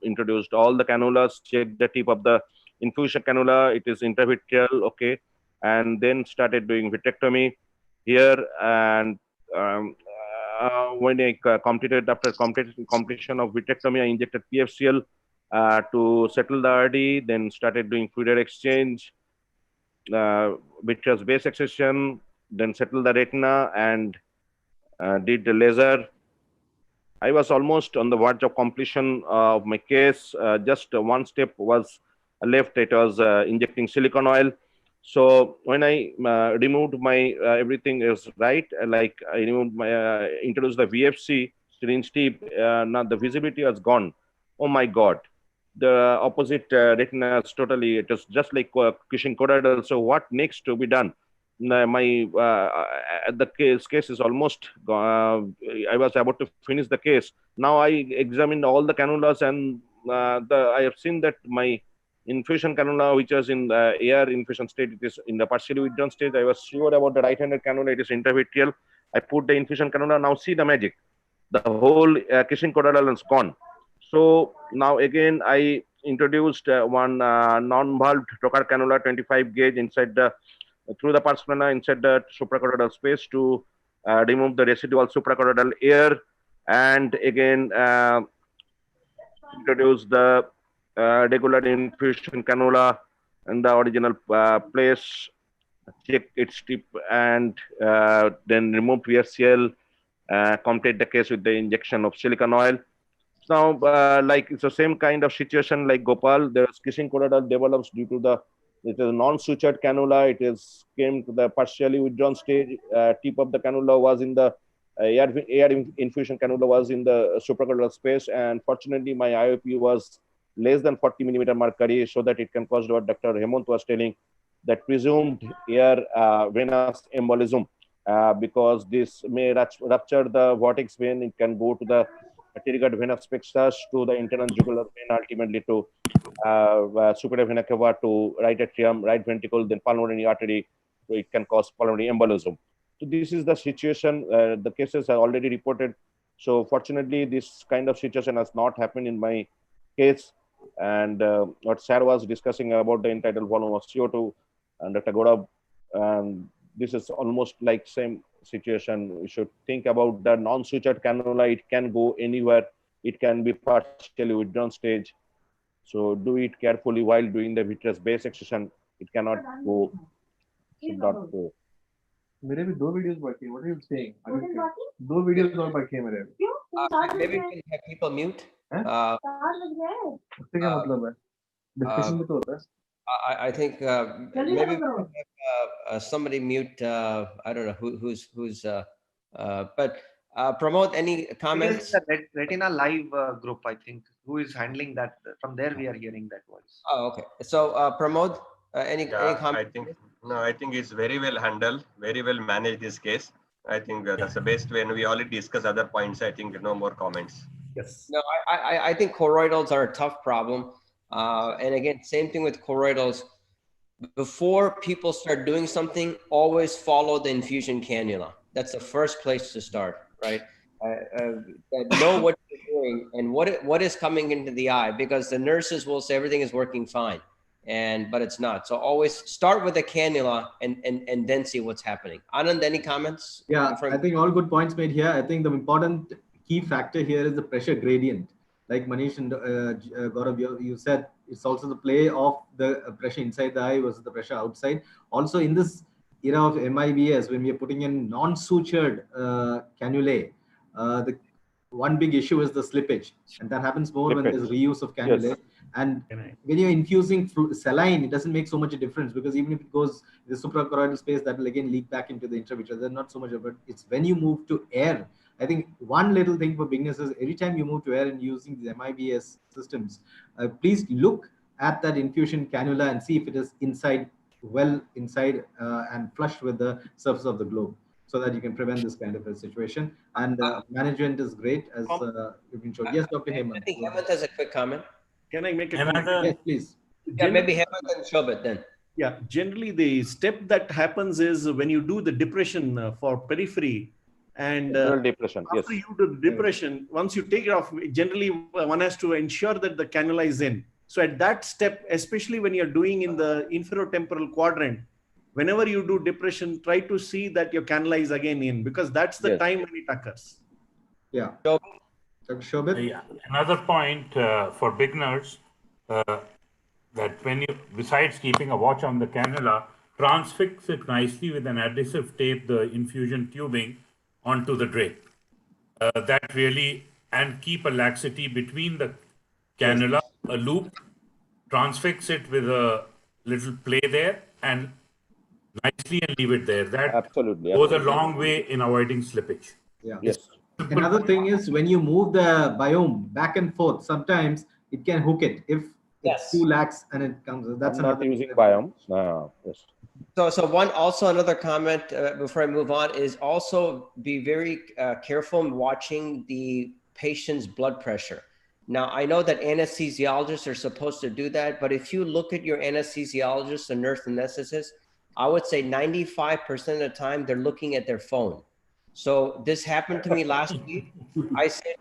introduced all the cannulas, checked the tip of the infusion cannula. It is intravitreal, okay. And then started doing vitrectomy here. And when I completed, after completion of vitrectomy, I injected PFCL to settle the RD, then started doing fluid exchange, vitreous base excision, then settled the retina and did the laser. I was almost on the verge of completion of my case. Just one step was left. It was injecting silicone oil. So when I removed my everything is right, like I removed my introduced the VFC syringe tip. Now the visibility was gone. Oh my God. The opposite retina is totally, it is just like Cushing choroidal. So what next to be done? The case is almost I was about to finish the case. Now I examined all the cannulas, and I have seen that my infusion cannula, which was in the air infusion state, it is in the partially withdrawn stage. I was sure about the right-handed cannula, it is intravitreal. I put the infusion cannula. Now see the magic. The whole Cushing choroidal is gone. So now again, I introduced one non-valved trocar cannula, 25 gauge inside the, through the pars plana inside the suprachoroidal space to remove the residual suprachoroidal air, and again introduce the regular infusion cannula in the original place, check its tip, and then remove VRSI, complete the case with the injection of silicone oil. Now, like it's the same kind of situation like Gopal. The Cushing choroidal develops due to the, it is a non-sutured cannula. It is came to the partially withdrawn stage. Tip of the cannula was in the air infusion cannula was in the suprachoroidal space, and fortunately my IOP was less than 40 millimeter mercury, so that it can cause what Dr. Hemant was telling. that presumed air venous embolism, because this may rupture the vortex vein. It can go to the pterygoid venous plexus, to the internal jugular vein, ultimately to superior vena cava, to right atrium, right ventricle, then pulmonary artery. So it can cause pulmonary embolism. So this is the situation. The cases are already reported. So fortunately, this kind of situation has not happened in my case. And what Sarah was discussing about the entitled volume of CO2, and Dr. Gaurav, this is almost like same situation. We should think about the non-sutured cannula. It can go anywhere. It can be partially withdrawn stage. So do it carefully while doing the vitreous base excision. It cannot go, should not go. मेरे भी 2 videos बाकी हैं. What are you saying? 2 videos और बाकी हैं मेरे. Maybe we can have people mute. उससे क्या मतलब है? Discussion भी तो होता है. I think maybe we can have somebody mute. I don't know who's but Pramod, any comments? The Retina Live group, I think, who is handling that. From there, we are hearing that voice. Oh, okay. So Pramod, any comments? I think it's very well handled, very well managed this case. I think that's the best way. And we already discussed other points. I think no more comments. Yes. No, I think choroidals are a tough problem. And again, same thing with choroidals. Before people start doing something, always follow the infusion cannula. That's the first place to start, right? Know what you're doing and what is coming into the eye, because the nurses will say everything is working fine, but it's not. So always start with a cannula and then see what's happening. Anand, any comments? Yeah, I think all good points made here. I think the important key factor here is the pressure gradient. Like Manish and Gaurav, you said, it's also the play of the pressure inside the eye versus the pressure outside. Also, in this era of MIBS, when we are putting in non-sutured cannulae, the one big issue is the slippage, and that happens more when there's reuse of cannulae. Yes. And when you're infusing saline, it doesn't make so much a difference, because even if it goes in the suprachoroidal space, that will again leak back into the intravitreal. There's not so much of it. It's when you move to air. I think one little thing for beginners is every time you move to air and using these MIBS systems, please look at that infusion cannula and see if it is inside, well inside and flush with the surface of the globe, so that you can prevent this kind of a situation. And management is great, as you've been shown. Yes, Dr. Hemant. I think Hemant has a quick comment. Can I make a comment? Yes, please. Yeah, maybe Hemant and Shobit then. Yeah, generally the step that happens is when you do the depression for periphery, and depression, after you do the depression, once you take it off, generally one has to ensure that the cannula is in. So at that step, especially when you're doing in the inferotemporal quadrant, whenever you do depression, try to see that your cannula is again in, because that's the time when it occurs. Yeah. Shobit? Yeah. Another point for beginners, that when you, besides keeping a watch on the cannula, transfix it nicely with an adhesive tape, the infusion tubing, onto the drape. That really, and keep a laxity between the cannula, a loop, transfix it with a little play there, and nicely and leave it there. That absolutely goes a long way in avoiding slippage. Yeah. Yes. Another thing is when you move the biome back and forth, sometimes it can hook it if it's too lax and it comes. That's not using biome. Yes. So another comment before I move on is also be very careful in watching the patient's blood pressure. Now, I know that anesthesiologists are supposed to do that, but if you look at your anesthesiologist and nurse anesthetist, I would say 95% of the time they're looking at their phone. So this happened to me last week. I said,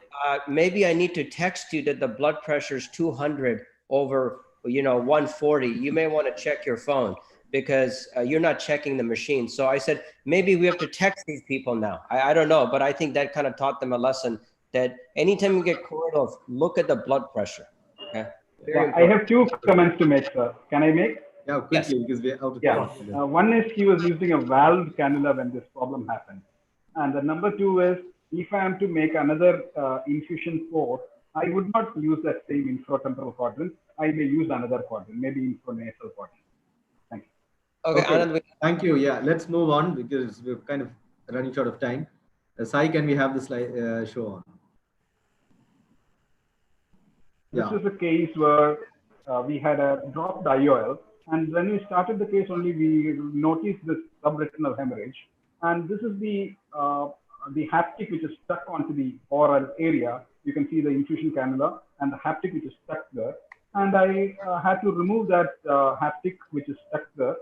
maybe I need to text you that the blood pressure is 200 over 140. You may want to check your phone because you're not checking the machine. So I said, maybe we have to text these people now. I don't know, but I think that kind of taught them a lesson that anytime you get choroidal, look at the blood pressure. Okay. Yeah, I have 2 comments to make, sir. Can I make? Yeah, quickly, because we're out of time. One is he was using a valve cannula when this problem happened. And the number 2 is, if I am to make another infusion port, I would not use that same infratemporal quadrant. I may use another quadrant, maybe infranasal quadrant. Thank you. Okay. Anand, thank you. Yeah, let's move on because we're kind of running short of time. Sai, can we have the slide show on? This is a case where we had a dropped IOL And when we started the case only, we noticed this subretinal hemorrhage. And this is the haptic which is stuck onto the oral area. You can see the infusion cannula and the haptic which is stuck there. And I had to remove that haptic which is stuck there.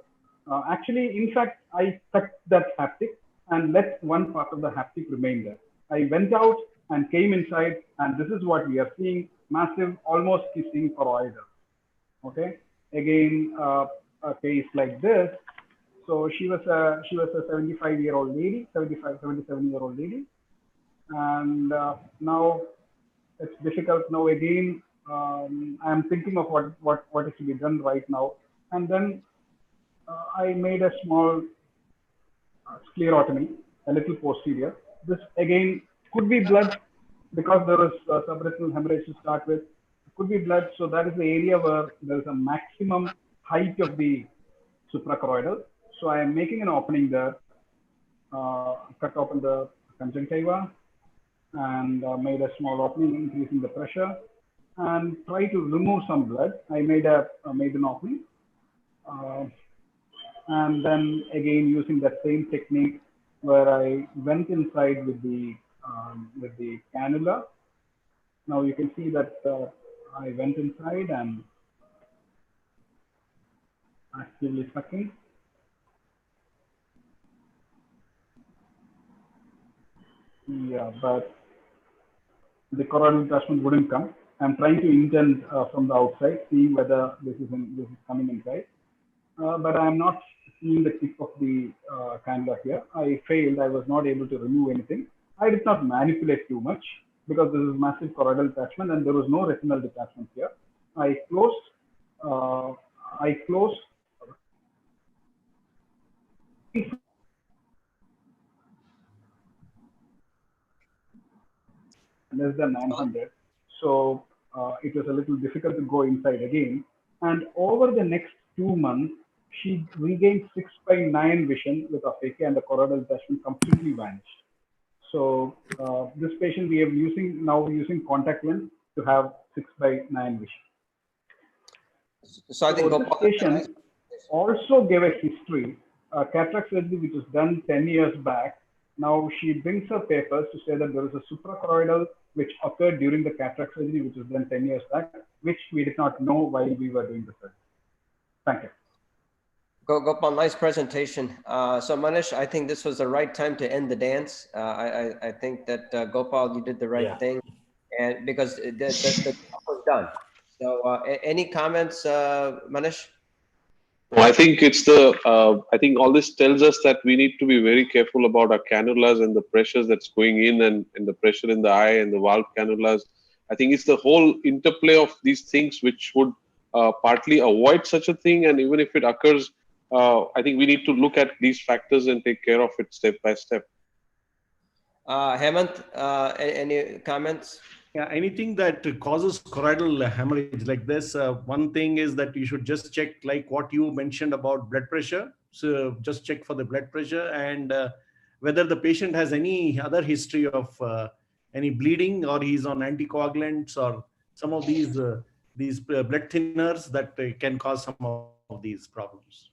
Actually, in fact, I cut that haptic and let one part of the haptic remain there. I went out and came inside, and this is what we are seeing: massive, almost kissing choroidal. Okay, again, a case like this. So she was a 75-year-old lady, 77-year-old lady, and now it's difficult. Now again, I'm thinking of what is to be done right now, and then I made a small sclerotomy, a little posterior. This again could be blood because there is subretinal hemorrhage to start with. It could be blood, so that is the area where there is a maximum height of the suprachoroidal. So I am making an opening there, cut open the conjunctiva, and made a small opening, increasing the pressure, and try to remove some blood. I made an opening. And then again using that same technique where I went inside with the cannula. Now you can see that I went inside and actively sucking. Yeah, but the choroidal detachment wouldn't come. I'm trying to indent from the outside, seeing whether this is coming inside. But I'm not seeing the tip of the cannula here. I failed. I was not able to remove anything. I did not manipulate too much because this is massive choroidal detachment and there was no retinal detachment here. I closed. Less than 900. So it was a little difficult to go inside again. And over the next 2 months, she regained 6/9 vision with aphakia and the choroidal detachment completely vanished. So this patient we are now using contact lens to have 6/9 vision. So I think this patient also gave a history, cataract surgery which was done 10 years back. Now she brings her papers to say that there is a suprachoroidal which occurred during the cataract surgery which was done 10 years back, which we did not know while we were doing the surgery. Thank you. Gopal, nice presentation. So Manish, I think this was the right time to end the dance. I think that Gopal, you did the right thing, and because the job was done. So any comments, Manish? Well, I think I think all this tells us that we need to be very careful about our cannulas and the pressures that's going in and the pressure in the eye and the valve cannulas. I think it's the whole interplay of these things which would partly avoid such a thing. And even if it occurs, I think we need to look at these factors and take care of it step by step. Hemant, any comments? Yeah, anything that causes choroidal hemorrhage like this, one thing is that you should just check like what you mentioned about blood pressure. So just check for the blood pressure and whether the patient has any other history of any bleeding or he's on anticoagulants or some of these blood thinners that can cause some of these problems.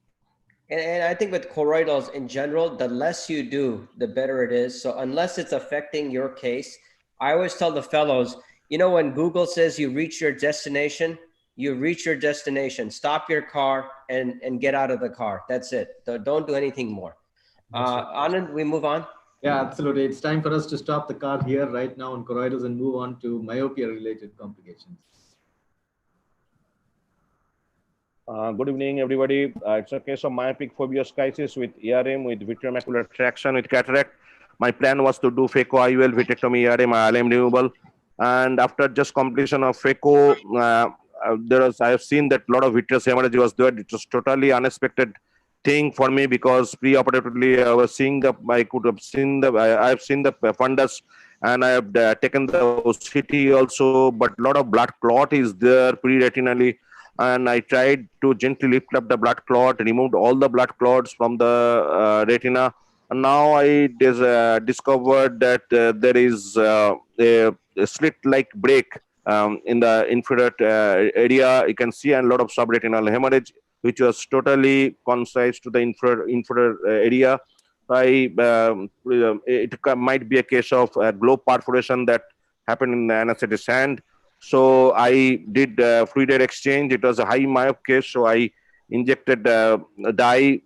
And I think with choroidals in general, the less you do, the better it is. So unless it's affecting your case, I always tell the fellows, you know, when Google says you reach your destination, you reach your destination. Stop your car and get out of the car. That's it. Don't do anything more. Anand, we move on. Yeah, absolutely. It's time for us to stop the car here right now on choroidals and move on to myopia-related complications. Good evening, everybody. It's a case of myopic phobioskisis with ERM, with vitreomacular traction, with cataract. My plan was to do phaco IUL, vitrectomy, ERM, ILM removal. And after just completion of phaco, I have seen that a lot of vitreous hemorrhage was there. It was totally unexpected thing for me because pre-operatively I was seeing I have seen the fundus and I have taken the OCT also, but a lot of blood clot is there pre-retinally. And I tried to gently lift up the blood clot, removed all the blood clots from the retina. And now I discovered that there is a slit-like break in the infrared area. You can see a lot of subretinal hemorrhage. which was totally concise to the inferior area. It might be a case of globe perforation that happened in the anesthetist's hand. So I did fluid exchange. It was a high myop case, so I injected dye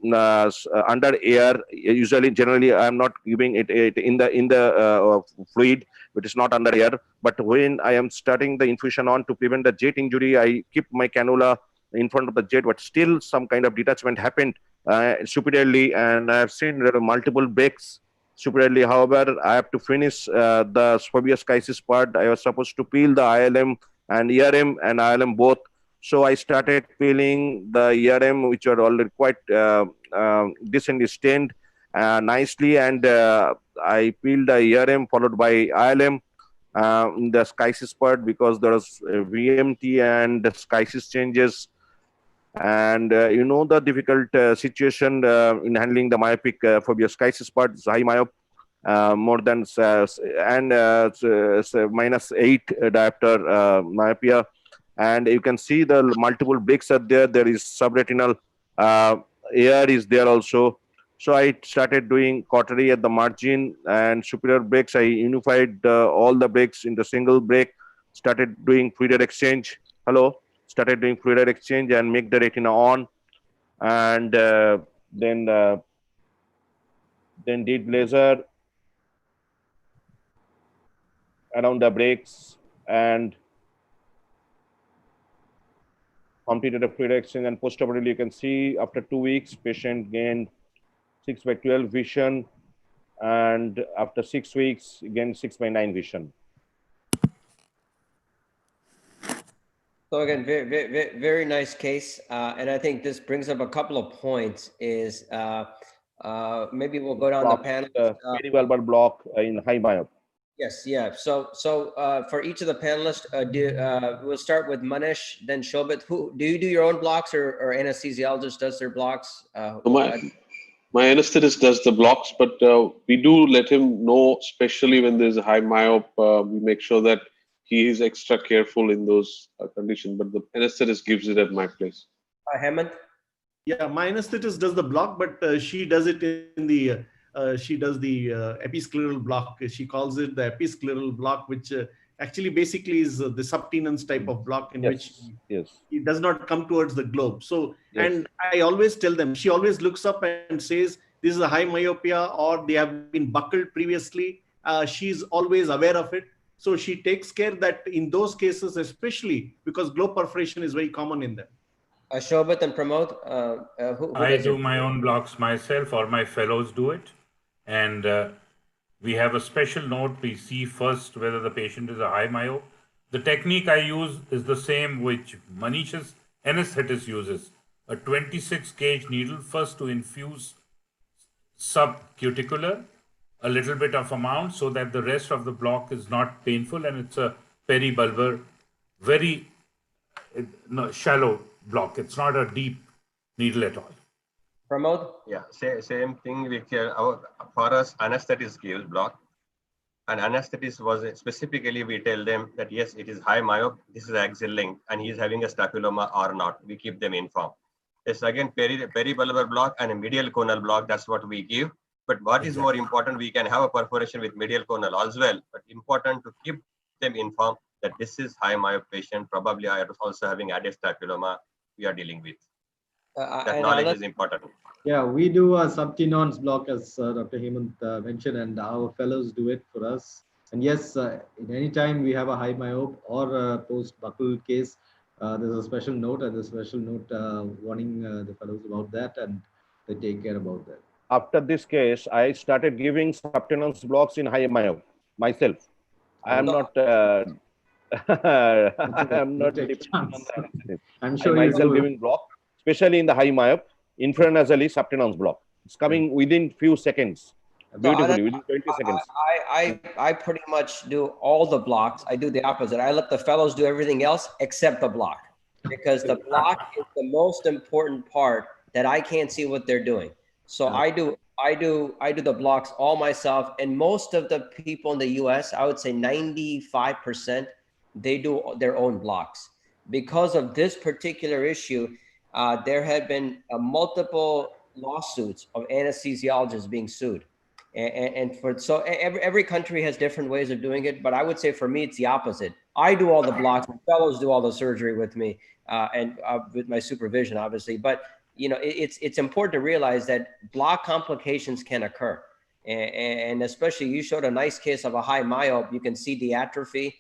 under air. Usually, generally, I'm not giving it in the fluid. It is not under air. But when I am starting the infusion on to prevent the jet injury, I keep my cannula in front of the jet, but still some kind of detachment happened superiorly, and I have seen there are multiple breaks superiorly. However, I have to finish the foveal schisis part. I was supposed to peel the ILM and ERM and ILM both. So I started peeling the ERM, which are already quite decently stained nicely, and I peeled the ERM followed by ILM in the schisis part, because there was VMT and the schisis changes. And you know the difficult situation in handling the myopic foveal schisis part is high myop, more than -8 diopter myopia. And you can see the multiple breaks are there. There is subretinal air is there also. So I started doing cautery at the margin and superior breaks. I unified all the breaks into single break, started doing fluid exchange. Started doing fluid exchange and make the retina on. And then did laser around the breaks and completed a fluid exchange. And postoperatively, you can see after 2 weeks, patient gained 6/12 vision, and after 6 weeks, again 6/9 vision. So again, very nice case, and I think this brings up a couple of points. Is maybe we'll go down the panel. Peribulbar block in high myop. Yes, yeah. So for each of the panelists, we'll start with Manish, then Shobit. Who do you do your own blocks, or anesthesiologist does their blocks? My anesthetist does the blocks, but we do let him know, especially when there's a high myop. We make sure that he is extra careful in those conditions, but the anesthetist gives it at my place. Hemant? Yeah, my anesthetist does the block, but she does it in the episcleral block. She calls it the episcleral block, which actually basically is the subtenance type of block in which he does not come towards the globe. So, and I always tell them, she always looks up and says, this is a high myopia, or they have been buckled previously. She's always aware of it. So she takes care that in those cases, especially because globe perforation is very common in them. Shobit and Pramod, who I do my own blocks myself, or my fellows do it. And we have a special note. We see first whether the patient is a high myop. The technique I use is the same which Manish's anesthetist uses. A 26 gauge needle, first to infuse subcuticular, a little bit of amount, so that the rest of the block is not painful, and it's a peribulbar, very shallow block. It's not a deep needle at all. Pramod? Yeah, same thing. For us, anesthetist gives block, and anesthetist was specifically, we tell them that yes, it is high myop, this is axial length, and he is having a stapuloma or not. We keep them informed. It's again peribulbar block and a medial conal block. That's what we give. But what is more important, we can have a perforation with medial conal as well. But important to keep them informed that this is high myop patient. Probably I are also having added stapuloma we are dealing with. That knowledge is important. Yeah, we do a subtenons block, as Dr. Hemant mentioned, and our fellows do it for us. And yes, in any time we have a high myop or a post-buccal case, there's a special note, and a special note warning the fellows about that, and they take care about that. After this case, I started giving subtenons blocks in high myop myself. I am not. I'm not dependent on the I'm sure I myself giving block, especially in the high myop, infranasally subtenons block. It's coming within few seconds. Beautifully, within 20 seconds. I pretty much do all the blocks. I do the opposite. I let the fellows do everything else except the block, because the block is the most important part that I can't see what they're doing. So I do the blocks all myself, and most of the people in the US, I would say 95%, they do their own blocks. Because of this particular issue, there had been multiple lawsuits of anesthesiologists being sued. So every country has different ways of doing it, but I would say for me, it's the opposite. I do all the blocks, my fellows do all the surgery with me and with my supervision, obviously. But you know, it's important to realize that block complications can occur. And especially you showed a nice case of a high myope, you can see the atrophy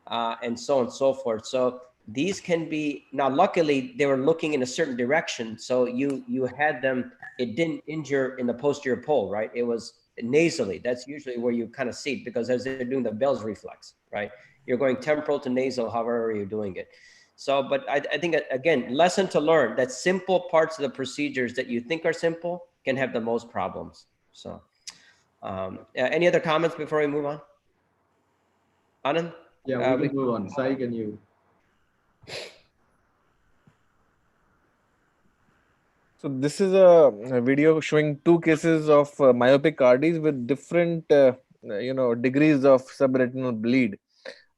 and so on and so forth. So these can be, now luckily they were looking in a certain direction. So you had them, it didn't injure in the posterior pole, right? It was nasally. That's usually where you kind of see it, because as they're doing the Bell's reflex, right? You're going temporal to nasal, however you're doing it. So, but I think, again, lesson to learn that simple parts of the procedures that you think are simple can have the most problems. So any other comments before we move on? Anand? Yeah, we can move on. Sai, can you? So this is a video showing two cases of myopic RDs with different, degrees of subretinal bleed.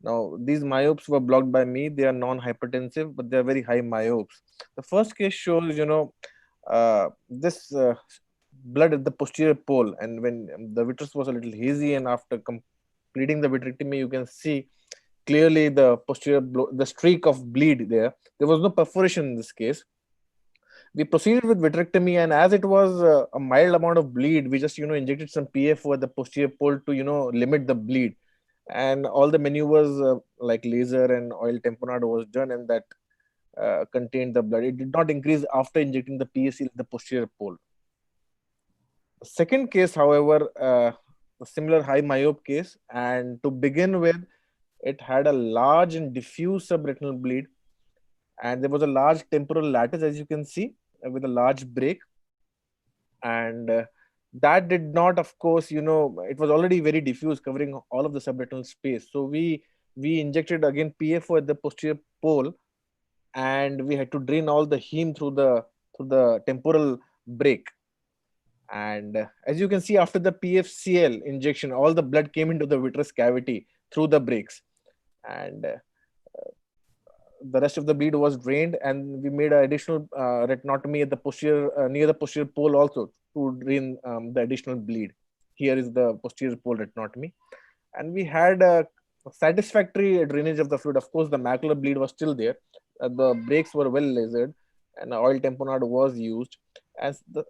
Now, these myopes were blocked by me. They are non-hypertensive, but they are very high myopes. The first case shows, this blood at the posterior pole, and when the vitreous was a little hazy, and after completing the vitrectomy, you can see clearly the posterior, the streak of bleed there. There was no perforation in this case. We proceeded with vitrectomy, and as it was a mild amount of bleed, we just injected some PFO at the posterior pole to limit the bleed, and all the maneuvers like laser and oil tamponade was done, and that contained the blood. It did not increase after injecting the PSC at the posterior pole. The second case, however, a similar high myope case, and to begin with, it had a large and diffuse subretinal bleed, and there was a large temporal lattice, as you can see, with a large break, and that did not, of course, it was already very diffuse, covering all of the subretinal space. So we injected again PFO at the posterior pole, and we had to drain all the heme through the temporal break. And as you can see, after the PFCL injection, all the blood came into the vitreous cavity through the breaks, and the rest of the bleed was drained, and we made an additional retinotomy at the posterior, near the posterior pole also, to drain the additional bleed. Here is the posterior pole retinotomy, and we had a satisfactory drainage of the fluid. Of course, the macular bleed was still there. The breaks were well lasered, and oil tamponade was used. As the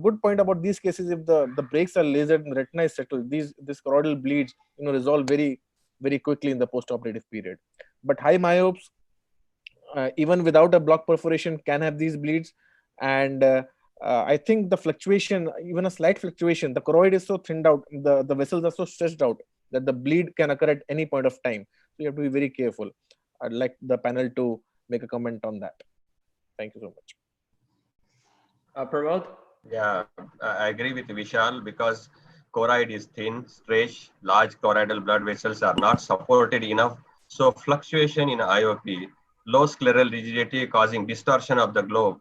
good point about these cases, if the breaks are lasered and the retina is settled, this choroidal bleeds resolve very, very quickly in the postoperative period. But high myopes, even without a block perforation, can have these bleeds, and I think the fluctuation, even a slight fluctuation, the choroid is so thinned out, the vessels are so stretched out that the bleed can occur at any point of time. So you have to be very careful. I'd like the panel to make a comment on that. Thank you so much. Pramod? Yeah, I agree with Vishal, because choroid is thin, stretched, large choroidal blood vessels are not supported enough. So fluctuation in IOP, low scleral rigidity causing distortion of the globe,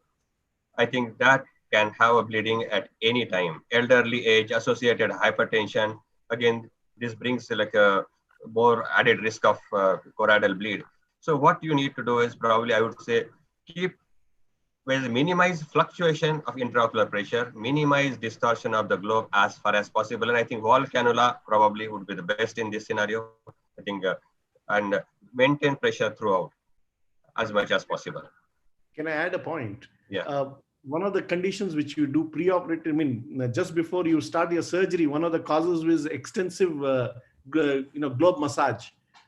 I think that can have a bleeding at any time. Elderly age, associated hypertension, again, this brings like a more added risk of choroidal bleed. So what you need to do is probably, I would say, minimize fluctuation of intraocular pressure, minimize distortion of the globe as far as possible. And I think wall cannula probably would be the best in this scenario, I think, and maintain pressure throughout as much as possible. Can I add a point? Yeah. One of the conditions which you do pre-operative, just before you start your surgery, one of the causes is extensive, globe massage,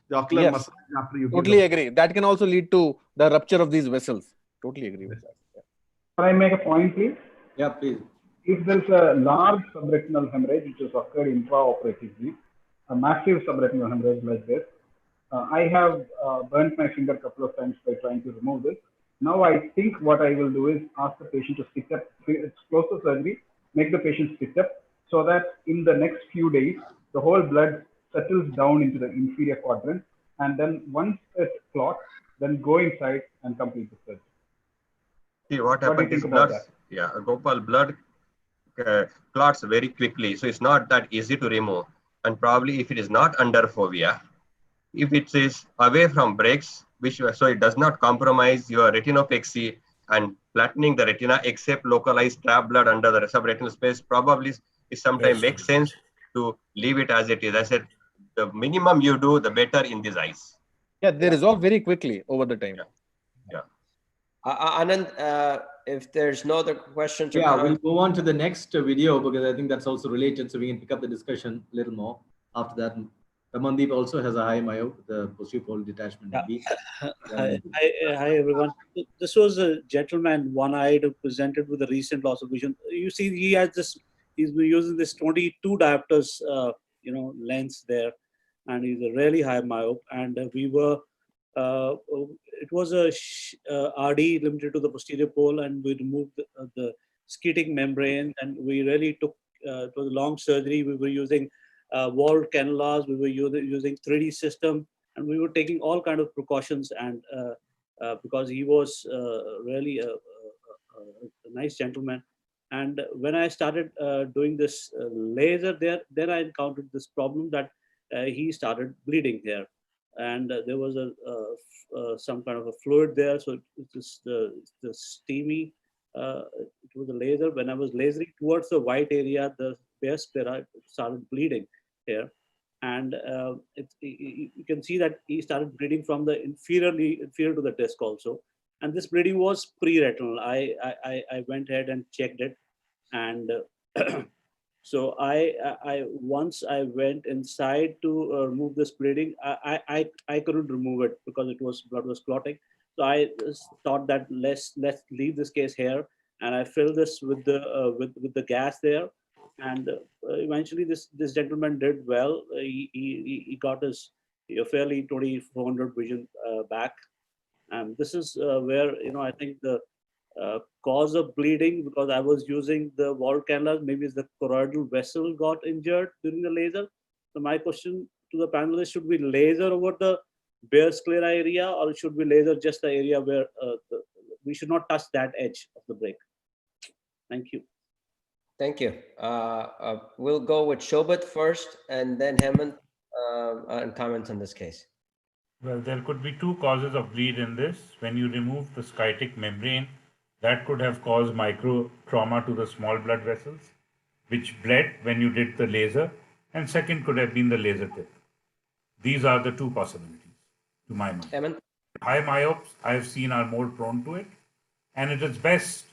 the ocular massage after you. Totally agree. That can also lead to the rupture of these vessels. Totally agree with that. Yeah. Can I make a point, please? Yeah, please. If there's a large subretinal hemorrhage which has occurred intraoperatively, a massive subretinal hemorrhage like this, I have burnt my finger a couple of times by trying to remove this. Now I think what I will do is ask the patient to sit up, close the surgery, make the patient sit up, so that in the next few days, the whole blood settles down into the inferior quadrant, and then once it clots, then go inside and complete the surgery. See what happens is blood, Gopal, blood clots very quickly. So it's not that easy to remove. And probably if it is not under fovea, if it is away from breaks, so it does not compromise your retinopexy and flattening the retina, except localized trap blood under the subretinal space, probably is sometimes makes sense to leave it as it is. I said, the minimum you do, the better in these eyes. Yeah, they resolve very quickly over the time. Yeah. Anand, if there's no other questions or Yeah, comments, we'll move on to the next video because I think that's also related, so we can pick up the discussion a little more after that. Ramandeep also has a high myope, the posterior pole detachment. Hi, everyone. This was a gentleman, one-eyed, who presented with a recent loss of vision. You see, he has this. He's been using this 22 diopters, lens there, and he's a really high myope. And we were. It was a RD limited to the posterior pole, and we removed the skeeting membrane, and we really took. It was a long surgery. We were using walled cannulas. We were using 3D system, and we were taking all kind of precautions. And because he was really a nice gentleman, and when I started doing this laser there, then I encountered this problem that he started bleeding here, and there was some kind of a fluid there. So it was the steamy. It was a laser. When I was lasering towards the white area, the bare sclera started bleeding here, and you can see that he started bleeding from the inferior to the disc also, and this bleeding was pre-retinal. I went ahead and checked it, and so I once I went inside to remove this bleeding, I couldn't remove it because blood was clotting. So I thought that let's leave this case here, and I filled this with the gas there, and eventually this gentleman did well. He got his fairly 2400 vision back, and this is where I think the cause of bleeding, because I was using the walled cannulas, maybe the choroidal vessel got injured during the laser. So my question to the panelists: should we laser over the bare sclera area, or should we laser just the area where we should not touch that edge of the break? Thank you. Thank you. We'll go with Shobit first, and then Hemant and comments on this case. Well, there could be two causes of bleed in this. When you remove the skytic membrane, that could have caused micro trauma to the small blood vessels, which bled when you did the laser, and second could have been the laser tip. These are the two possibilities, to my mind. Hemant? High myopes I have seen are more prone to it, and it is best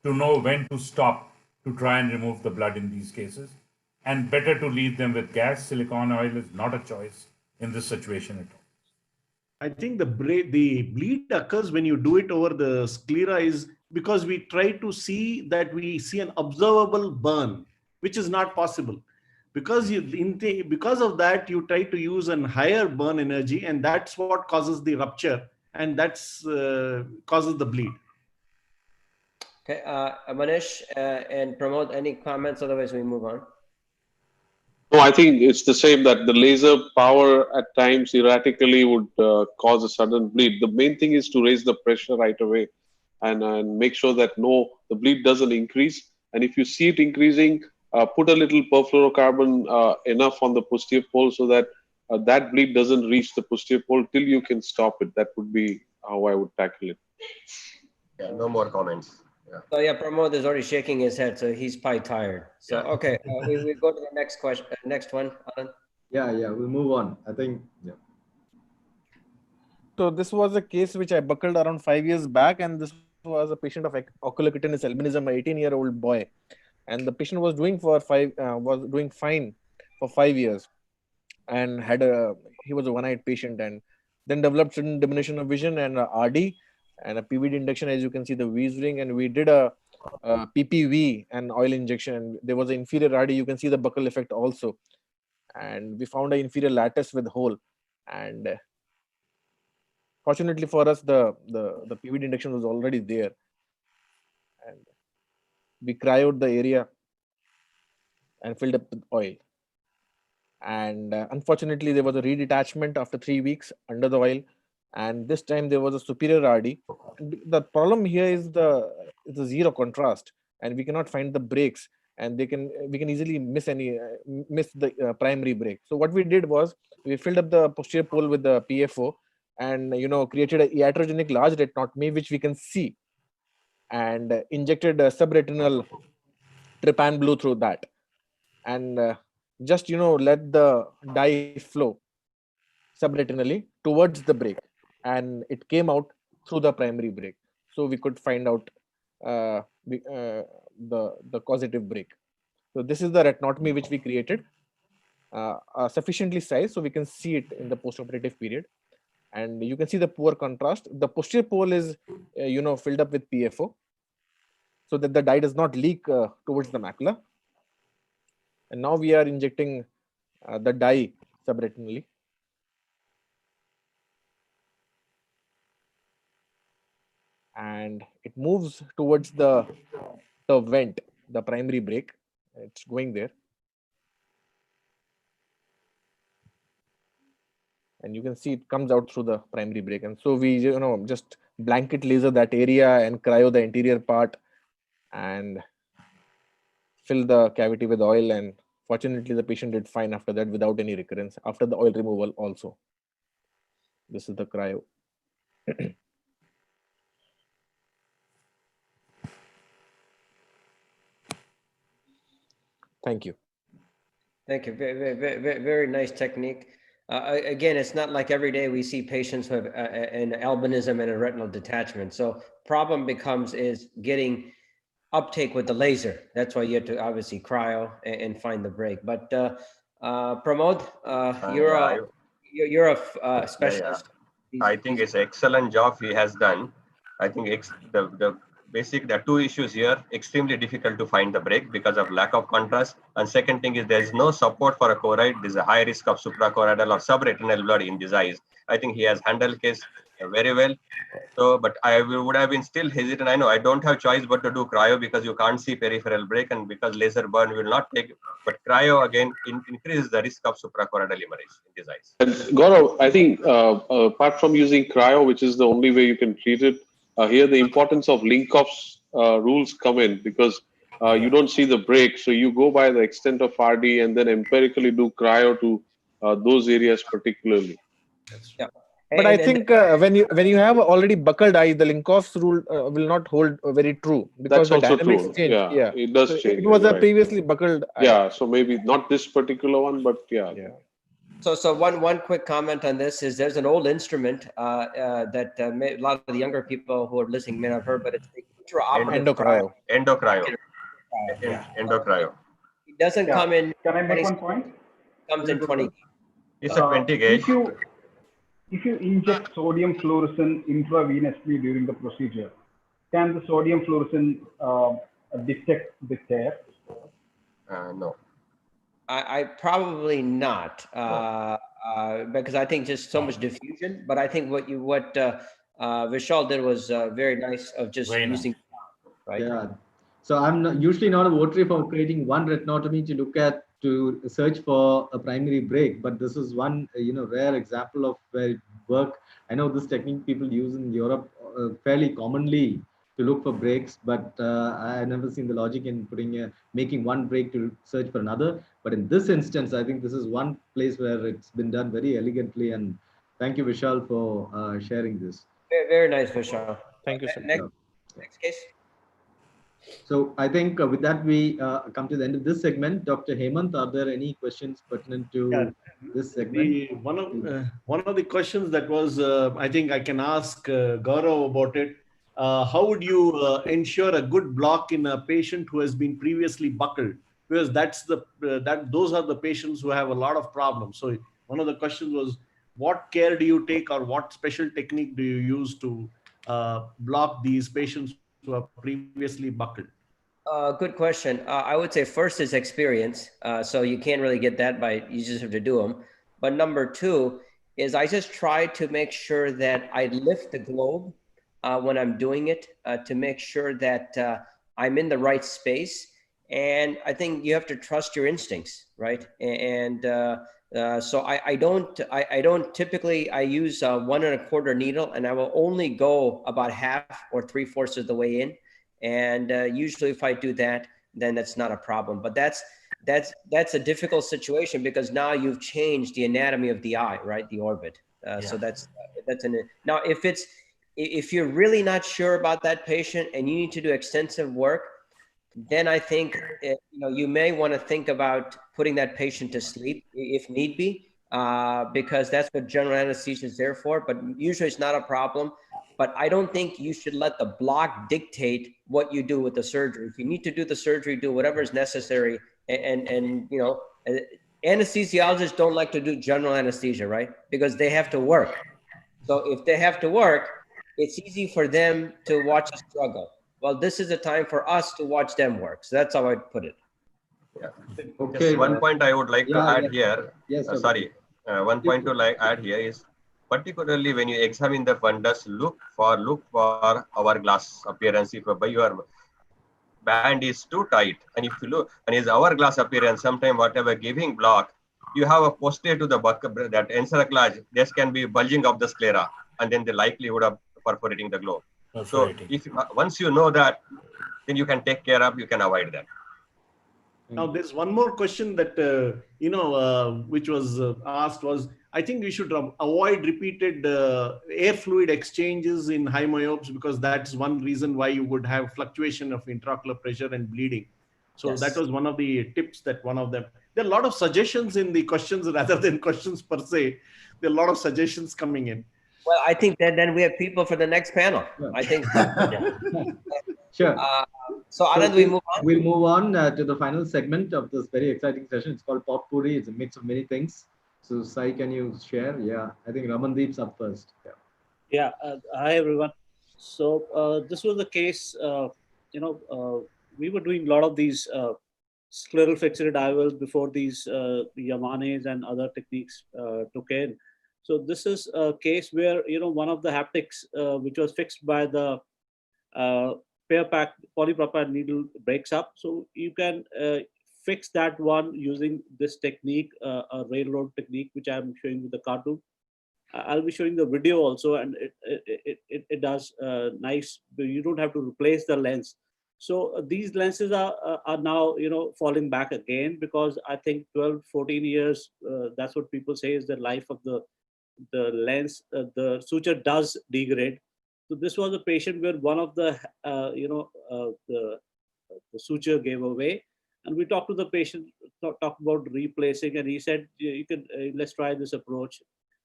to know when to stop to try and remove the blood in these cases, and better to leave them with gas. Silicone oil is not a choice in this situation at all. I think the bleed occurs when you do it over the sclera is because we try to see that we see an observable burn, which is not possible. Because of that, you try to use a higher burn energy, and that's what causes the rupture, and that's causes the bleed. Okay, Manish and Pramod, any comments? Otherwise, we move on. No, I think it's the same, that the laser power at times erratically would cause a sudden bleed. The main thing is to raise the pressure right away and make sure that the bleed doesn't increase. And if you see it increasing, put a little perfluorocarbon enough on the posterior pole so that that bleed doesn't reach the posterior pole till you can stop it. That would be how I would tackle it. Yeah, no more comments. Yeah. So yeah, Pramod is already shaking his head, so he's probably tired. So okay, we go to the next question. Next one, Anand. Yeah, we'll move on. I think. Yeah. So this was a case which I buckled around 5 years back, and this was a patient of ocular cutaneous albinism, an 18-year-old boy, and the patient was doing fine for 5 years, and he was a one-eyed patient, and then developed sudden diminution of vision and RD and a PVD induction, as you can see the V's ring, and we did a PPV and oil injection, and there was an inferior RD. You can see the buccal effect also, and we found an inferior lattice with hole, and fortunately for us, the PVD induction was already there, and we cryoed the area and filled up with oil. And unfortunately, there was a redetachment after 3 weeks under the oil, and this time there was a superior RD. And the problem here is the zero contrast, and we cannot find the breaks, and we can easily miss the primary break. So what we did was we filled up the posterior pole with the PFO, and created a iatrogenic large retinotomy, which we can see. and injected subretinal trypan blue through that, and just let the dye flow subretinally towards the break, and it came out through the primary break, so we could find out the causative break. So this is the retinotomy which we created, sufficiently sized so we can see it in the postoperative period. And you can see the poor contrast. The posterior pole is filled up with PFO so that the dye does not leak towards the macula. And now we are injecting the dye subretinally. And it moves towards the vent, the primary break. It's going there. And you can see it comes out through the primary break. And so we just blanket laser that area and cryo the interior part and fill the cavity with oil. And fortunately, the patient did fine after that without any recurrence after the oil removal also. This is the cryo. Thank you. Thank you. Very nice technique. Again, it's not like every day we see patients who have an albinism and a retinal detachment. So problem becomes is getting uptake with the laser. That's why you have to obviously cryo and find the break. But Pramod, you're a specialist. Yeah. I think it's excellent job he has done. I think the two issues here, extremely difficult to find the break because of lack of contrast. And second thing is there is no support for a choroid. There's a high risk of suprachoroidal or subretinal blood in these eyes. I think he has handled case very well. So, but I would have been still hesitant. I know I don't have choice but to do cryo because you can't see peripheral break and because laser burn will not take. But cryo again increases the risk of suprachoroidal hemorrhage in these eyes. And Gaurav, I think apart from using cryo, which is the only way you can treat it, here the importance of Linkoff's rules come in because you don't see the break. So you go by the extent of RD and then empirically do cryo to those areas particularly. Yeah. But I think when you have already buckled eye, the Linkoff's rule will not hold very true because That's the also dynamics true. change. Yeah, it does change. It was a right. previously buckled eye. Yeah, so maybe not this particular one, but yeah. So one quick comment on this is there's an old instrument that a lot of the younger people who are listening may not have heard, but it's the Endocryo. Endocryo. Yeah. Endocryo. It doesn't come in. Can I make one point? Comes in 20. It's a 20 gauge. If you inject sodium fluorescent intravenously during the procedure, can the sodium fluorescent detect the tear? No. I probably not because I think just so much diffusion. But I think what Vishal did was very nice of just using, right? Yeah. So I'm usually not a votary for creating one retinotomy to search for a primary break, but this is one rare example of where it work. I know this technique people use in Europe fairly commonly to look for breaks, but I never seen the logic in making one break to search for another. But in this instance, I think this is one place where it's been done very elegantly. And thank you, Vishal, for sharing this. Very nice, Vishal. Thank you, sir. Next case. So I think with that, we come to the end of this segment. Dr. Hemant, are there any questions pertinent to this segment? One of the questions that was, I think I can ask Gaurav about it. How would you ensure a good block in a patient who has been previously buckled? Because those are the patients who have a lot of problems. So one of the questions was, what care do you take, or what special technique do you use to block these patients who are previously buckled? Good question. I would say first is experience. So you can't really get that you just have to do them. But number two is I just try to make sure that I lift the globe when I'm doing it to make sure that I'm in the right space. And I think you have to trust your instincts, right? And so I don't typically, I use 1 1/4 needle, and I will only go about half or 3/4 of the way in. And usually if I do that, then that's not a problem. But that's a difficult situation because now you've changed the anatomy of the eye, right? The orbit. So that's now if you're really not sure about that patient and you need to do extensive work, then I think you may want to think about putting that patient to sleep if need be, because that's what general anesthesia is there for. But usually it's not a problem. But I don't think you should let the block dictate what you do with the surgery. If you need to do the surgery, do whatever is necessary. And anesthesiologists don't like to do general anesthesia, right? Because they have to work. So if they have to work, it's easy for them to watch us struggle. Well, this is a time for us to watch them work. So that's how I'd put it. Yeah. Okay. Just one point I would like to add here. Yes. One point to add here is, particularly when you examine the fundus, look for hourglass appearance. If your band is too tight, and if you look and his hourglass appearance, sometime whatever giving block, you have a posterior to the that encerclage, this can be bulging of the sclera, and then the likelihood of perforating the globe. So if once you know that, then you can take care of, you can avoid that. Now there's one more question that which was asked was, I think we should avoid repeated air fluid exchanges in high myopes, because that's one reason why you would have fluctuation of intraocular pressure and bleeding. So Yes. that was one of the tips, that one of them. There are a lot of suggestions in the questions rather than questions per se. There are a lot of suggestions coming in. Well, I think that then we have people for the next panel. Yeah. I think. Sure. So Anand, we move on. We'll move on to the final segment of this very exciting session. It's called Potpourri. It's a mix of many things. So Sai, can you share? Yeah, I think Ramandeep's up first. Yeah. Hi, everyone. So this was the case, we were doing a lot of these scleral fixated IOLs before these Yamanes and other techniques took in. So this is a case where, one of the haptics, which was fixed by the pair pack polypropylene needle, breaks up. So you can fix that one using this technique, a railroad technique, which I'm showing with the cartoon. I'll be showing the video also, and it does nice. You don't have to replace the lens. So these lenses are now falling back again, because I think 12, 14 years, that's what people say is the life of the lens. The suture does degrade. So this was a patient where one of the the suture gave away, and we talked to the patient, talked about replacing, and he said, you can let's try this approach.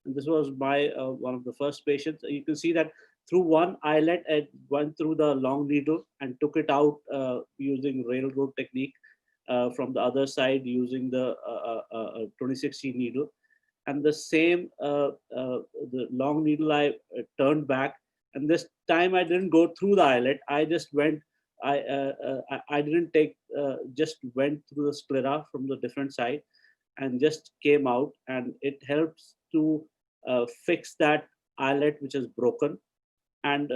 And this was my one of the first patients. You can see that through one eyelet, it went through the long needle and took it out using railroad technique. From the other side using the 2016 needle. And the same, the long needle I turned back. And this time I didn't go through the eyelet. I just went, I didn't take, just went through the sclera from the different side and just came out. And it helps to fix that eyelet which is broken. And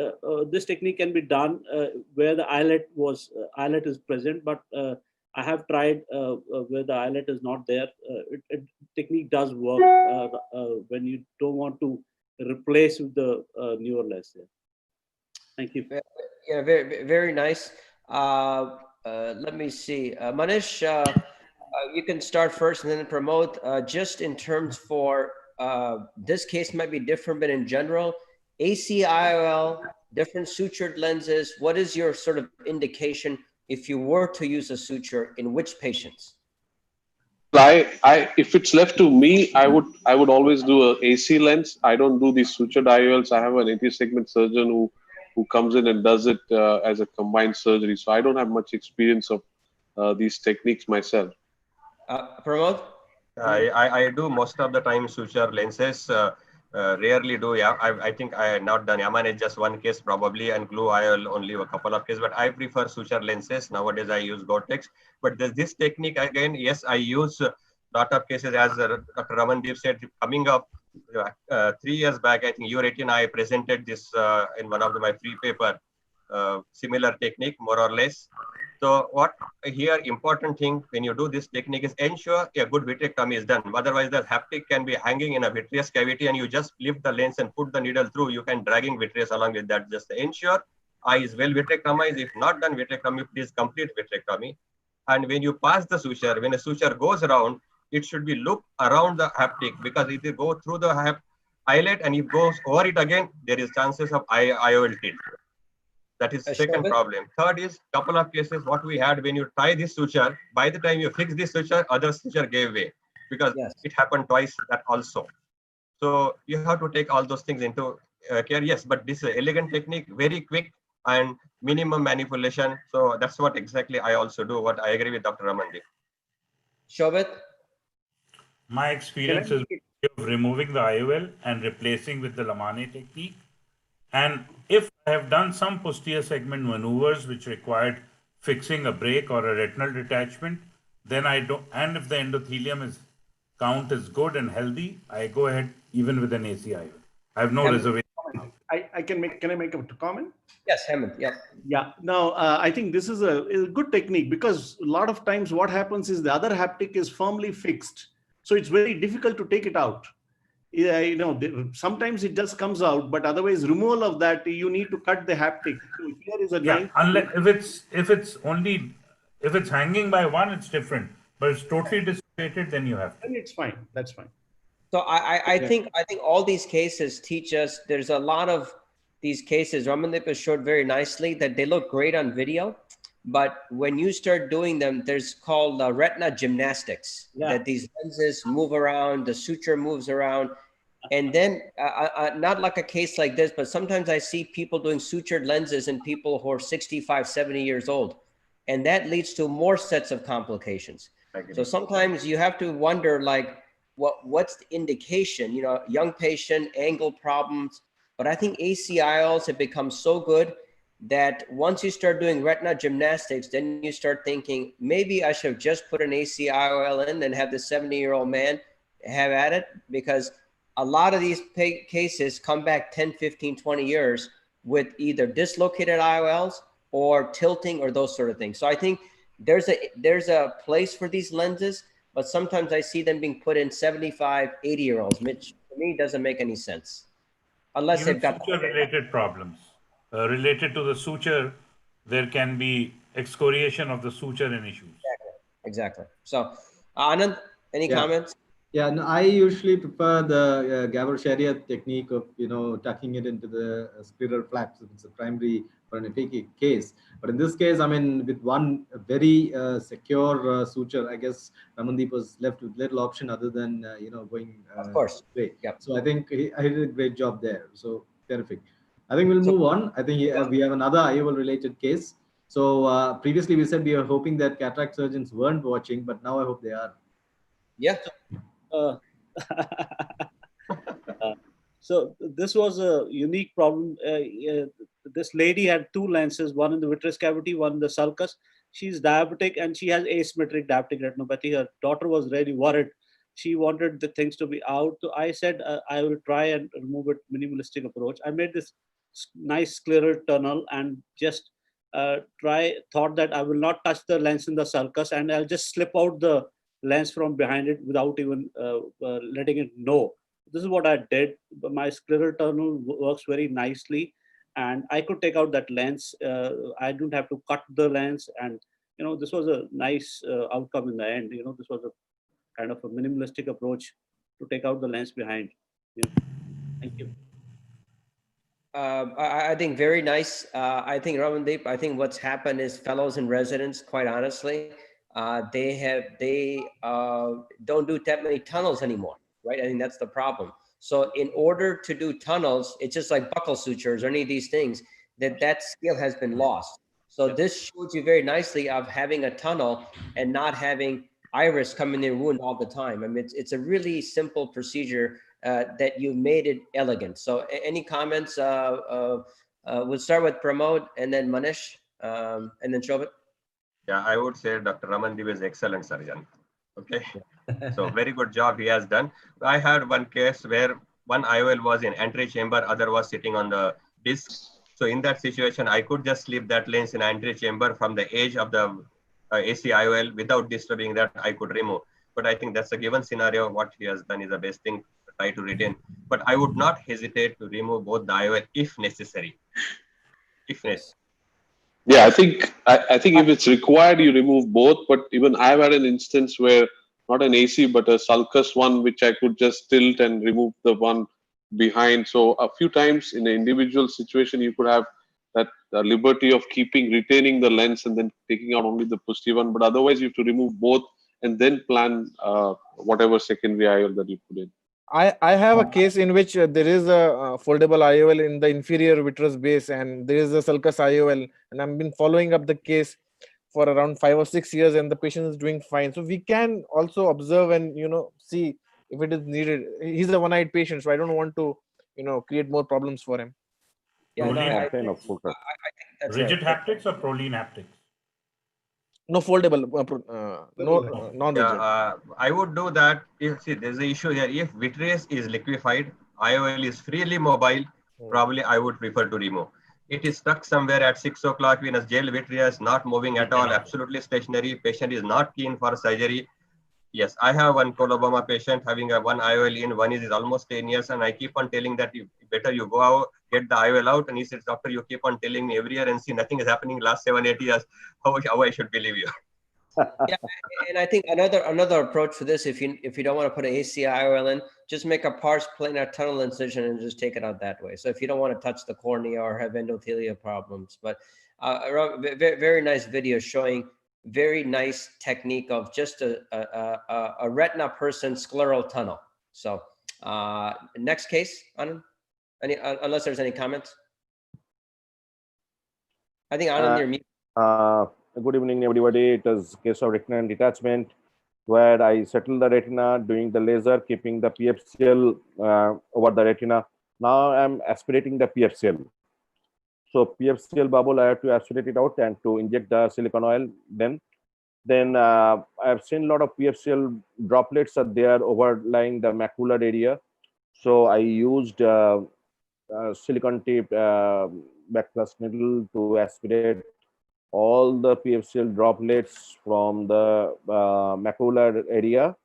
this technique can be done where the eyelet is present, but I have tried where the eyelet is not there. Technique does work when you don't want to replace with the newer lens there. Thank you. Yeah, very, very nice. Let me see. Manish, you can start first and then promote. Just in terms for this case might be different, but in general, ACIOL, different sutured lenses, what is your sort of indication if you were to use a suture in which patients? If it's left to me, I would always do a AC lens. I don't do these sutured IOLs. I have an anti-segment surgeon who comes in and does it as a combined surgery. So I don't have much experience of these techniques myself. Pramod? I do most of the time suture lenses. Rarely do. Yeah, I think I had not done Yamane, just one case probably, and glue IOL only a couple of cases. But I prefer suture lenses. Nowadays I use Gore-Tex. But this technique again, yes, I use a lot of cases, as Dr. Ramandeep said, coming up 3 years back. I think your 18 I presented this in one of my free paper. Similar technique, more or less. So what here important thing when you do this technique is ensure a good vitrectomy is done. Otherwise, the haptic can be hanging in a vitreous cavity, and you just lift the lens and put the needle through. You can dragging vitreous along with that. Just ensure eye is well vitrectomized. If not done vitrectomy, please complete vitrectomy. And when you pass the suture, when a suture goes around, it should be look around the haptic, because if you go through the eyelid and it goes over it again, there is chances of IOL tilt. That is second problem. Third is couple of cases what we had when you tie this suture, by the time you fix this suture, other suture gave way because it happened twice that also. So you have to take all those things into care. Yes, but this is an elegant technique, very quick and minimum manipulation. So that's what exactly I also do. What I agree with Dr. Ramandeep. Shobit? My experience is of removing the IOL and replacing with the Lamane technique. And if I have done some posterior segment maneuvers which required fixing a break or a retinal detachment, then I don't, and if the endothelium count is good and healthy, I go ahead even with an ACIOL. I have no reservation. Can I make a comment? Yes, Hemant. Yeah. Yeah. Now, I think this is a good technique because a lot of times what happens is the other haptic is firmly fixed. So it's very difficult to take it out. Sometimes it just comes out, but otherwise removal of that, you need to cut the haptic. So here is a nice. Unless if it's hanging by one, it's different. But it's totally dissociated, then you have to. Then it's fine. That's fine. So I think all these cases teach us there's a lot of these cases. Ramandeep showed very nicely that they look great on video, but when you start doing them, there's called retina gymnastics. That these lenses move around, the suture moves around, and then not like a case like this, but sometimes I see people doing sutured lenses in people who are 65, 70 years old, and that leads to more sets of complications. So sometimes you have to wonder, like, what's the indication? Young patient, angle problems. But I think ACIOLs have become so good that once you start doing retina gymnastics, then you start thinking, maybe I should have just put an ACIOL in and have the 70-year-old man have at it, because a lot of these cases come back 10, 15, 20 years with either dislocated IOLs or tilting or those sort of things. So I think there's a place for these lenses, but sometimes I see them being put in 75, 80-year-olds, which to me doesn't make any sense. Unless Even they've got suture-related problems. Related to the suture, there can be excoriation of the suture and issues. Exactly. So, Anand, any comments? Yeah, no, I usually prefer the Gabor-Shariat technique of tucking it into the scleral flaps if it's a primary for an epic case. But in this case, I mean, with one very secure suture, I guess Ramandeep was left with little option other than going of course. way. Yeah. So I think I did a great job there. So terrific. I think we'll move on. I think we have another IOL related case. So previously we said we were hoping that cataract surgeons weren't watching, but now I hope they are. Yeah. So this was a unique problem. This lady had two lenses, one in the vitreous cavity, one in the sulcus. She's diabetic and she has asymmetric diabetic retinopathy. Her daughter was really worried. She wanted the things to be out. So I said, I will try and remove it minimalistic approach. I made this nice scleral tunnel and just thought that I will not touch the lens in the sulcus and I'll just slip out the lens from behind it without even letting it know. This is what I did. My scleral tunnel works very nicely and I could take out that lens. I don't have to cut the lens, and this was a nice outcome in the end. This was a kind of a minimalistic approach to take out the lens behind. Thank you. I think very nice. I think Ramandeep, I think what's happened is fellows and residents, quite honestly, they don't do that many tunnels anymore, right? I think that's the problem. So in order to do tunnels, it's just like buccal sutures or any of these things, that skill has been lost. So this shows you very nicely of having a tunnel and not having iris come in there wound all the time. I mean, it's a really simple procedure that you made it elegant. So any comments? We'll start with Pramod and then Manish and then Shobit. Yeah, I would say Dr. Ramandeep is an excellent surgeon. Okay, so very good job he has done. I had one case where one IOL was in anterior chamber, other was sitting on the disc. So in that situation, I could just slip that lens in anterior chamber from the edge of the AC IOL without disturbing that. I could remove. But I think that's a given scenario. What he has done is the best thing to try to retain. But I would not hesitate to remove both the IOL if necessary. If necessary. Yeah, I think if it's required, you remove both. But even I've had an instance where not an AC but a sulcus one, which I could just tilt and remove the one behind. So a few times in an individual situation, you could have that liberty of retaining the lens and then taking out only the posterior one. But otherwise, you have to remove both and then plan whatever secondary IOL that you put in. I have a case in which there is a foldable IOL in the inferior vitreous base, and there is a sulcus IOL, and I've been following up the case for around 5 or 6 years, and the patient is doing fine. So we can also observe and see if it is needed. He's a one-eyed patient, so I don't want to create more problems for him. Yeah, no, I Prolene think that's Rigid right. haptics or Prolene haptics? No foldable, no non-rigid. I would do that if, see, there's an issue here. If vitreous is liquefied, IOL is freely mobile, probably I would prefer to remove. It is stuck somewhere at 6 o'clock in a gel vitreous, not moving at all, absolutely stationary. Patient is not keen for surgery. Yes, I have one coloboma patient having a one IOL in, one is almost 10 years, and I keep on telling that better you go out, get the IOL out, and he says, doctor, you keep on telling me every year and see nothing is happening last 7-8 years. How I should believe you? Yeah, and I think another approach for this, if you don't want to put an AC IOL in, just make a pars plana tunnel incision and just take it out that way. So if you don't want to touch the cornea or have endothelial problems, but very nice video showing very nice technique of just a retina person scleral tunnel. So next case, Anand, unless there's any comments. I think Anand, you're mute. Good evening, everybody. It is case of retinal detachment, where I settle the retina doing the laser, keeping the PFCL over the retina. Now I'm aspirating the PFCL. So PFCL bubble, I have to aspirate it out and to inject the silicone oil. Then I've seen a lot of PFCL droplets are there overlying the macular area. So I used silicone tape backplus needle to aspirate all the PFCL droplets from the macular area,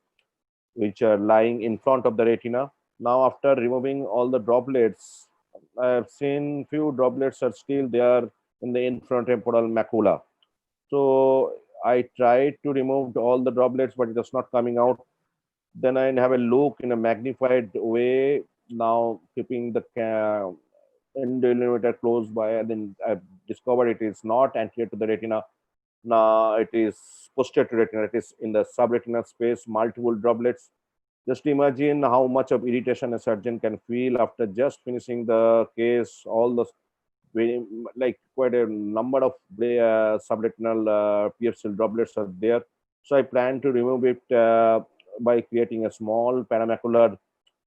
which are lying in front of the retina. Now, after removing all the droplets, I have seen few droplets are still there in the infratemporal macula. So I tried to remove all the droplets, but it was not coming out. Then I have a look in a magnified way. Now keeping the endolymphator close by, and then I discovered it is not anterior to the retina. Now it is posterior to retina. It is in the subretinal space, multiple droplets. Just imagine how much of irritation a surgeon can feel after just finishing the case. All the like quite a number of subretinal PFCL droplets are there. So I plan to remove it by creating a small paramacular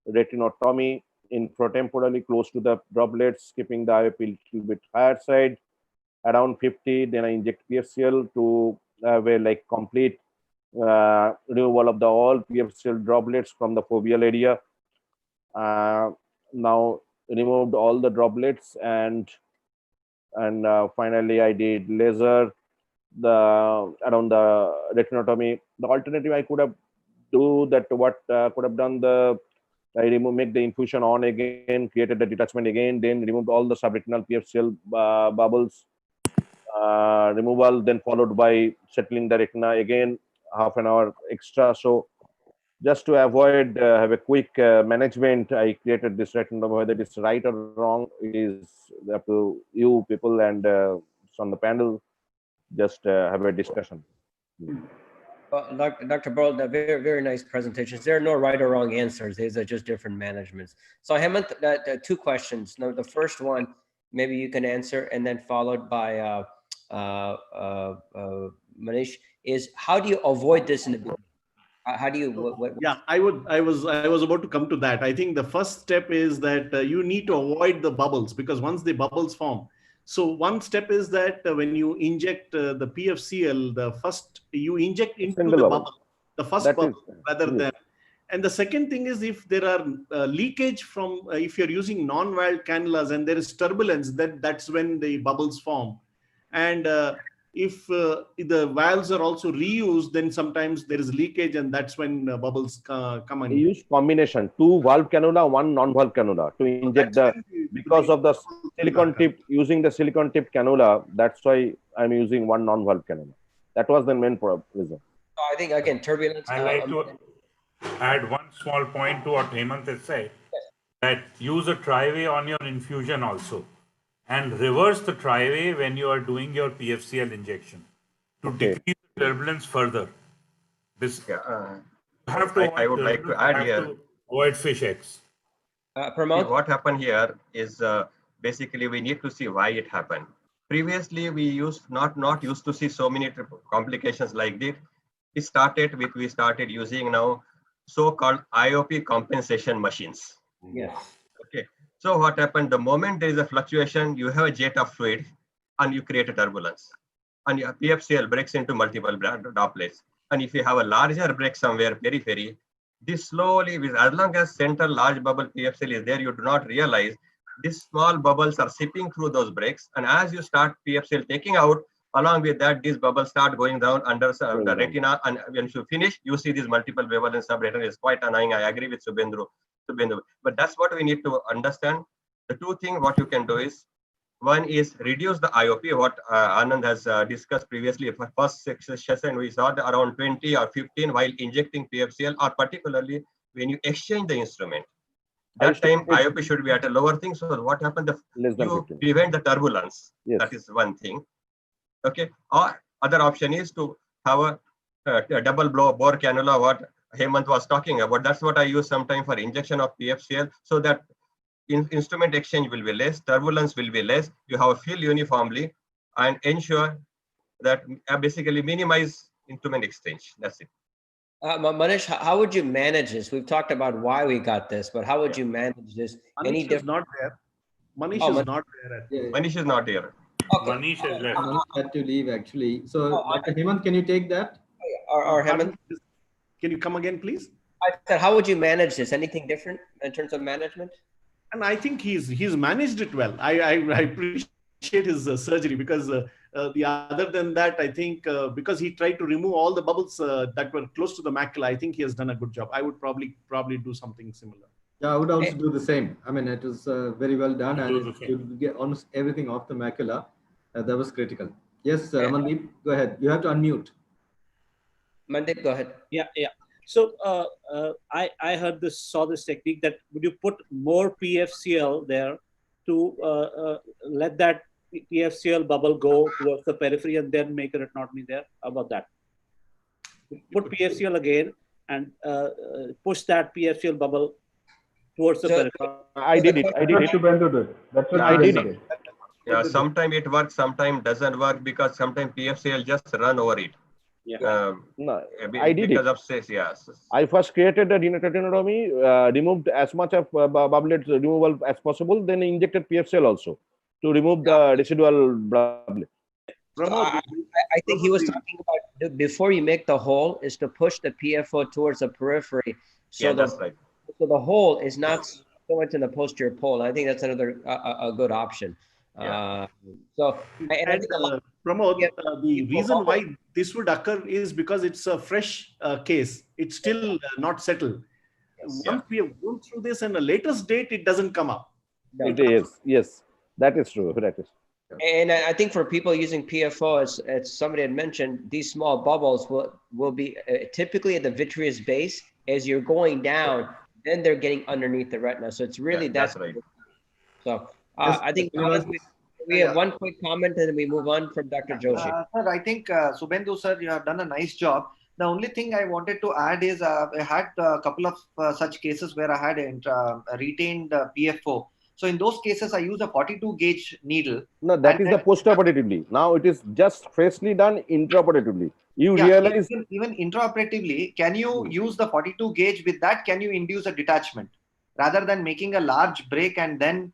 retinotomy infratemporally close to the droplets, keeping the IOP a little bit higher side, around 50. Then I inject PFCL to have a complete removal of the all PFCL droplets from the foveal area. Now removed all the droplets, and finally I did laser around the retinotomy. The alternative I could have could have done I make the infusion on again, created the detachment again, then removed all the subretinal PFCL bubbles removal, then followed by settling the retina again, half an hour extra. So just to avoid have a quick management, I created this retinotomy. Whether it's right or wrong, it is up to you people and on the panel. Just have a discussion. Dr. Burl, very, very nice presentations. There are no right or wrong answers. These are just different managements. So Hemant, two questions. Now, the first one, maybe you can answer, and then followed by Manish, is how do you avoid this in the beginning? How do you? Yeah, I was about to come to that. I think the first step is that you need to avoid the bubbles, because once the bubbles form. So one step is that when you inject the PFCL, you inject into the bubble, the first bubble, rather than. And the second thing is, if there are leakage from, if you're using non-valve cannulas and there is turbulence, that's when the bubbles form. And if the valves are also reused, then sometimes there is leakage, and that's when bubbles come in. We use combination, 2 valve cannula, 1 non-valve cannula to inject because of the silicone tip, using the silicone tip cannula. That's why I'm using 1 non-valve cannula. That was the main reason. I think, again, turbulence. I'd like to add one small point to what Hemant has said. that use a triway on your infusion also, and reverse the triway when you are doing your PFCL injection to decrease the turbulence further. This Yeah, you have to I would like to add here. Avoid fish eggs. See, what happened here is basically we need to see why it happened. Previously, we used not used to see so many complications like this. We started using now so-called IOP compensation machines. Yes. Okay. So what happened? The moment there is a fluctuation, you have a jet of fluid, and you create a turbulence, and your PFCL breaks into multiple droplets. And if you have a larger break somewhere periphery, this slowly, as long as central large bubble PFCL is there, you do not realize these small bubbles are sipping through those breaks. And as you start PFCL taking out, along with that, these bubbles start going down under the retina. And when you finish, you see these multiple bubbles in subretinal. It's quite annoying. I agree with Subhendu. But that's what we need to understand. The two things what you can do is, one is reduce the IOP, what Anand has discussed previously. For first session, we saw around 20 or 15 while injecting PFCL, or particularly when you exchange the instrument. That time IOP should be at a lower thing. So what happened? You prevent the turbulence. Yes. That is one thing. Okay. Or other option is to have a double bore cannula, what Hemant was talking about. That's what I use sometimes for injection of PFCL, so that instrument exchange will be less, turbulence will be less, you have a fill uniformly, and ensure that basically minimize instrument exchange. That's it. Manish, how would you manage this? We've talked about why we got this, but how would you manage this? Manish is not there. Manish is not there. Manish is not here. Okay. Manish has left. Manish had to leave actually. So Dr. Hemant, can you take that? Or Hemant? Can you come again, please? I said, how would you manage this? Anything different in terms of management? And I think he's managed it well. I appreciate his surgery, because the other than that, I think because he tried to remove all the bubbles that were close to the macula, I think he has done a good job. I would probably do something similar. Yeah, I would also do the same. I mean, it was very well done, and you get almost everything off the macula. That was critical. Yes, Ramandeep, go ahead. You have to unmute. Mandeep, go ahead. Yeah. So I heard saw this technique that would you put more PFCL there to let that PFCL bubble go towards the periphery and then make a retinotomy there? How about that? Put PFCL again and push that PFCL bubble towards the periphery. I did it. That's what I did it. Yeah, sometimes it works, sometimes doesn't work, because sometimes PFCL just run over it. Yeah. No, I did because it. of stress. Yes. I first created a retinotomy, removed as much of bublet removal as possible, then injected PFCL also to remove the residual bublet. I think he was talking about before you make the hole is to push the PFO towards the periphery. So that's right. So the hole is not so much in the posterior pole. I think that's another a good option. Yeah. Pramod, the reason why this would occur is because it's a fresh case. It's still not settled. Once we have gone through this and a later date, it doesn't come up. It is, yes, that is true. That is. And I think for people using PFO, as somebody had mentioned, these small bubbles will be typically at the vitreous base. As you're going down, then they're getting underneath the retina. So it's really that's right. So I think we have one quick comment and then we move on from Dr. Joshi. Sir, I think Subhendu sir, you have done a nice job. The only thing I wanted to add is I had a couple of such cases where I had a retained PFO. So in those cases, I use a 42 gauge needle. No, that is the postoperatively. Now it is just freshly done intraoperatively. You realize even intraoperatively, can you use the 42 gauge? With that, can you induce a detachment rather than making a large break and then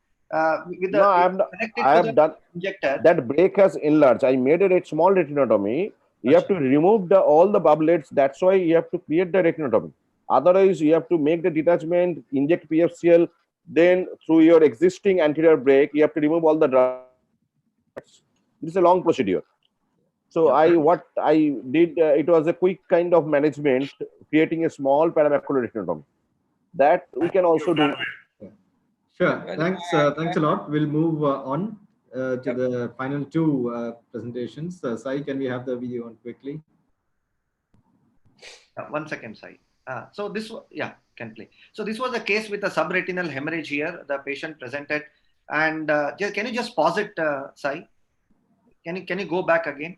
with the I have done injector? That break has enlarged. I made a small retinotomy. You have to remove all the bublets. That's why you have to create the retinotomy. Otherwise, you have to make the detachment, inject PFCL, then through your existing anterior break, you have to remove all the drugs. This is a long procedure. So what I did, it was a quick kind of management, creating a small paramacular retinotomy. That we can also do. Sure. Thanks. Thanks a lot. We'll move on to the final two presentations. Sai, can we have the video on quickly? 1 second, Sai. So this, can play. So this was a case with a subretinal hemorrhage here. The patient presented, and can you just pause it, Sai? Can you go back again?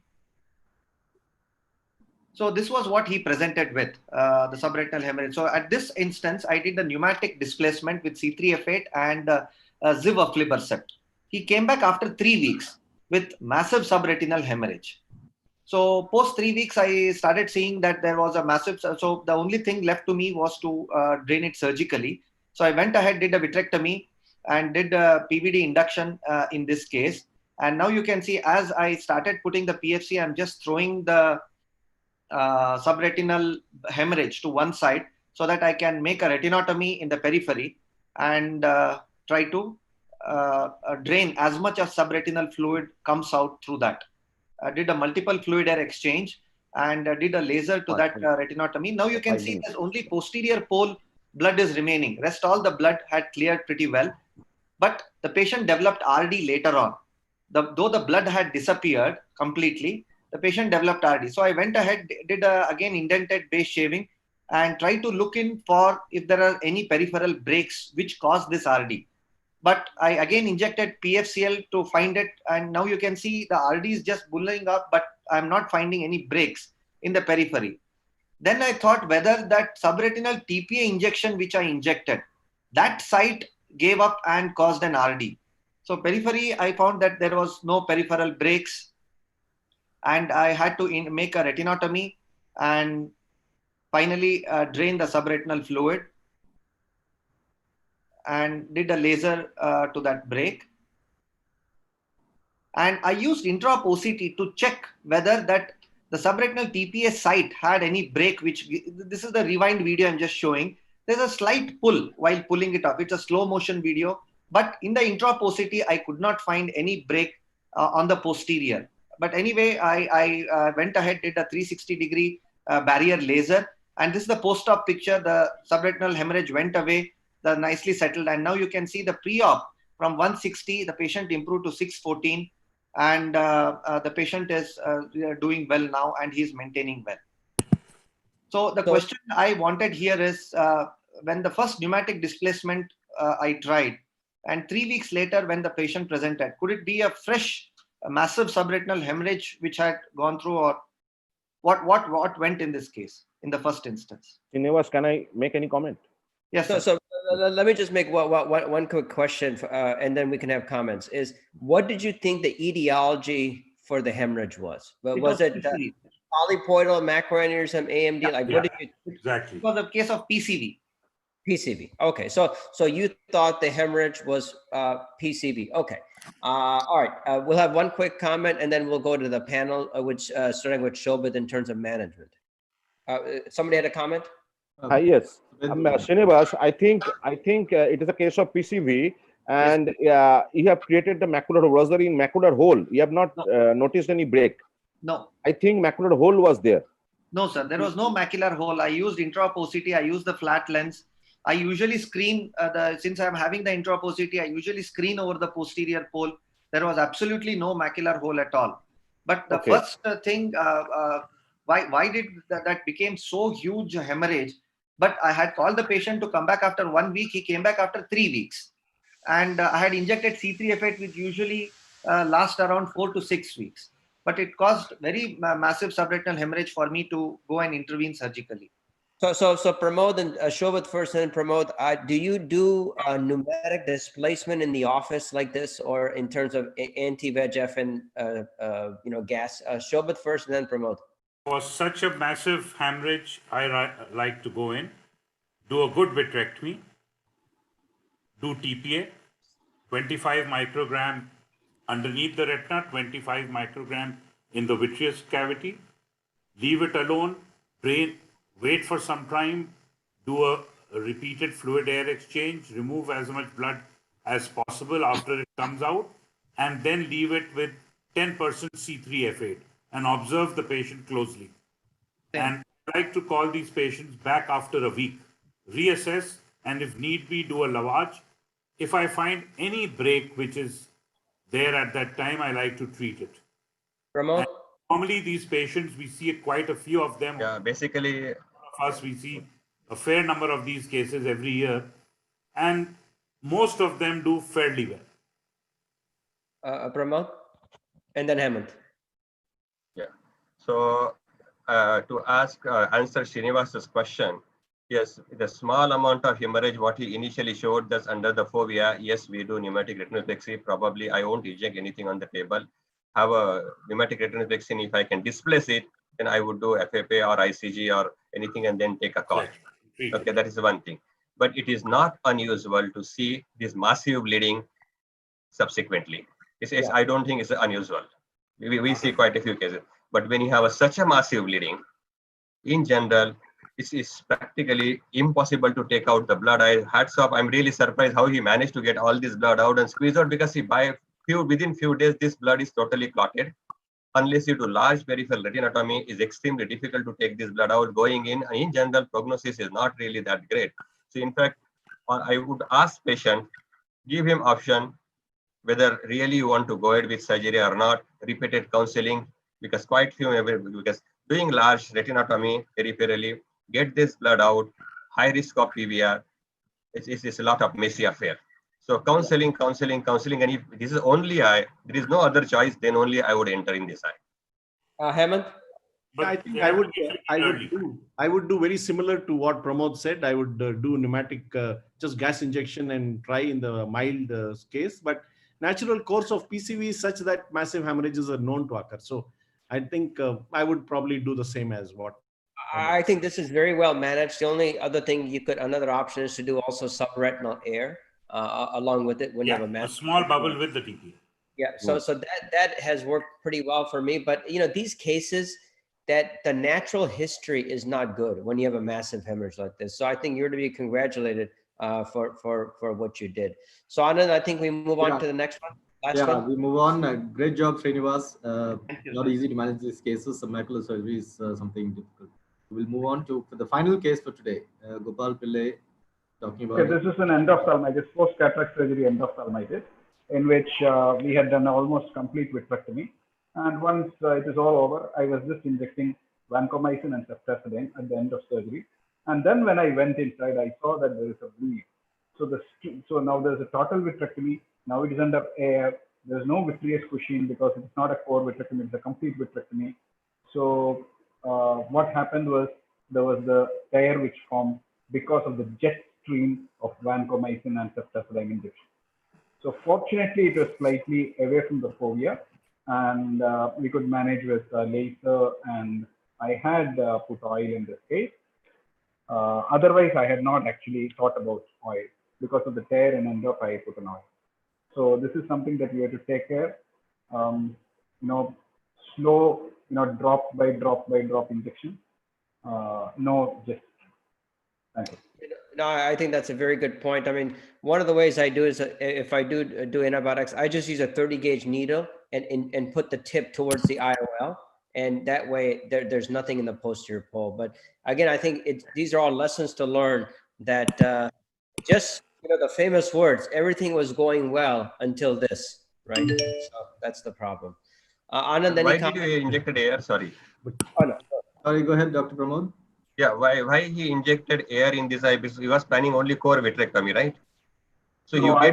So this was what he presented with, the subretinal hemorrhage. So at this instance, I did the pneumatic displacement with C3F8 and Ziv aflibercept. He came back after 3 weeks with massive subretinal hemorrhage. So post 3 weeks, I started seeing that there was a massive, so the only thing left to me was to drain it surgically. So I went ahead, did a vitrectomy and did a PVD induction in this case. And now you can see as I started putting the PFC, I'm just throwing the subretinal hemorrhage to one side so that I can make a retinotomy in the periphery and try to drain as much of subretinal fluid comes out through that. Did a multiple fluid air exchange and did a laser to that retinotomy. Now you can see there's only posterior pole blood is remaining. Rest all the blood had cleared pretty well. But the patient developed RD later on. Though the blood had disappeared completely, the patient developed RD. So I went ahead, did again indented base shaving and tried to look in for if there are any peripheral breaks which cause this RD. But I again injected PFCL to find it. And now you can see the RD is just bullying up, but I'm not finding any breaks in the periphery. Then I thought whether that subretinal TPA injection which I injected, that site gave up and caused an RD. So periphery, I found that there was no peripheral breaks. And I had to make a retinotomy and finally drain the subretinal fluid and did a laser to that break. And I used intraop OCT to check whether that the subretinal TPA site had any break, which this is the rewind video I'm just showing. There's a slight pull while pulling it up. It's a slow motion video, but in the intraop OCT, I could not find any break on the posterior. But anyway, I went ahead, did a 360-degree barrier laser. And this is the post-op picture. The subretinal hemorrhage went away, the nicely settled. And now you can see the pre-op from 160, the patient improved to 614. And the patient is doing well now and he's maintaining well. So the question I wanted here is, when the first pneumatic displacement I tried, and 3 weeks later when the patient presented, could it be a fresh massive subretinal hemorrhage which had gone through, or what went in this case in the first instance? Srinivas, can I make any comment? Yes. So let me just make one quick question, and then we can have comments. Is what did you think the etiology for the hemorrhage was? Was it polypoidal macroaneurysm, AMD? Like, what did you exactly? It was a case of PCV. PCV. Okay, so you thought the hemorrhage was PCV. Okay. All right. We'll have one quick comment, and then we'll go to the panel, which starting with Shobit in terms of management. Somebody had a comment? Yes, Srinivas, I think it is a case of PCV, and you have created the macular rosary in macular hole. You have not noticed any break. No. I think macular hole was there. No, sir. There was no macular hole. I used intraop OCT. I used the flat lens. I usually screen, since I'm having the intraop OCT, I usually screen over the posterior pole. There was absolutely no macular hole at all. But the first thing, why did that became so huge hemorrhage? But I had called the patient to come back after 1 week. He came back after 3 weeks. And I had injected C3F8, which usually lasts around 4 to 6 weeks. But it caused very massive subretinal hemorrhage for me to go and intervene surgically. So Pramod and Shobit first, and then Pramod, do you do pneumatic displacement in the office like this, or in terms of anti-VEGF and gas? Shobit first, and then Pramod. For such a massive hemorrhage, I like to go in, do a good vitrectomy, do TPA, 25 microgram underneath the retina, 25 microgram in the vitreous cavity, leave it alone, drain, wait for some time, do a repeated fluid air exchange, remove as much blood as possible after it comes out, and then leave it with 10% C3F8 and observe the patient closely. And I like to call these patients back after a week, reassess, and if need be, do a lavage. If I find any break which is there at that time, I like to treat it. Pramod? Normally, these patients, we see quite a few of them. Yeah, basically, First, we see a fair number of these cases every year, and most of them do fairly well. Pramod, and then Hemant. Yeah. So to answer Srinivas's question, yes, the small amount of hemorrhage what he initially showed that's under the fovea, yes, we do pneumatic retinopexy. Probably I won't inject anything on the table. Have a pneumatic retinopexy, and if I can displace it, then I would do FFA or ICG or anything and then take a call. Okay, that is one thing. But it is not unusual to see this massive bleeding subsequently. I don't think it's unusual. We see quite a few cases. But when you have such a massive bleeding, in general, it's practically impossible to take out the blood. Hats off, I'm really surprised how he managed to get all this blood out and squeeze out, because within few days, this blood is totally clotted. Unless you do large peripheral retinotomy, it's extremely difficult to take this blood out going in. And in general, prognosis is not really that great. So in fact, I would ask patient, give him option, whether really you want to go ahead with surgery or not, repeated counseling, because quite few, because doing large retinotomy peripherally, get this blood out, high risk of PVR, it's a lot of messy affair. So counseling, and if this is only eye, there is no other choice, then only I would enter in this eye. Hemant? I think I would do very similar to what Pramod said. I would do pneumatic, just gas injection and try in the mild case. But natural course of PCV is such that massive hemorrhages are known to occur. So I think I would probably do the same as what. I think this is very well managed. The only other thing another option is to do also subretinal air along with it when you have a small bubble with the TPA. Yeah, so that has worked pretty well for me. But these cases, that the natural history is not good when you have a massive hemorrhage like this. So I think you're to be congratulated for what you did. So Anand, I think we move on to the next one. Last one. We move on. Great job, Srinivas. Not easy to manage these cases. Some macular surgery is something difficult. We'll move on to the final case for today. Gopal Pillai talking about. Okay, this is an endophthalmitis, post-cataract surgery endophthalmitis, in which we had done almost complete vitrectomy. And once it is all over, I was just injecting vancomycin and ceftazidime at the end of surgery. And then when I went inside, I saw that there is a bleed. So now there's a total vitrectomy. Now it is under air. There's no vitreous cushion because it's not a core vitrectomy, it's a complete vitrectomy. So what happened was there was the tear which formed because of the jet stream of vancomycin and ceftazidime injection. So fortunately, it was slightly away from the fovea, and we could manage with laser, and I had put oil in this case. Otherwise, I had not actually thought about oil. Because of the tear and endop, I put an oil. So this is something that we have to take care. Slow, drop by drop injection. No, just thank you. No, I think that's a very good point. I mean, one of the ways I do is if I do antibiotics, I just use a 30 gauge needle and put the tip towards the IOL. And that way there's nothing in the posterior pole. But again, I think these are all lessons to learn that just, the famous words, everything was going well until this, right? So that's the problem. Anand, why did you inject air? Sorry. Oh, no. Sorry, go ahead, Dr. Pramod. Yeah, why he injected air in this eye? Because he was planning only core vitrectomy, right? So no, you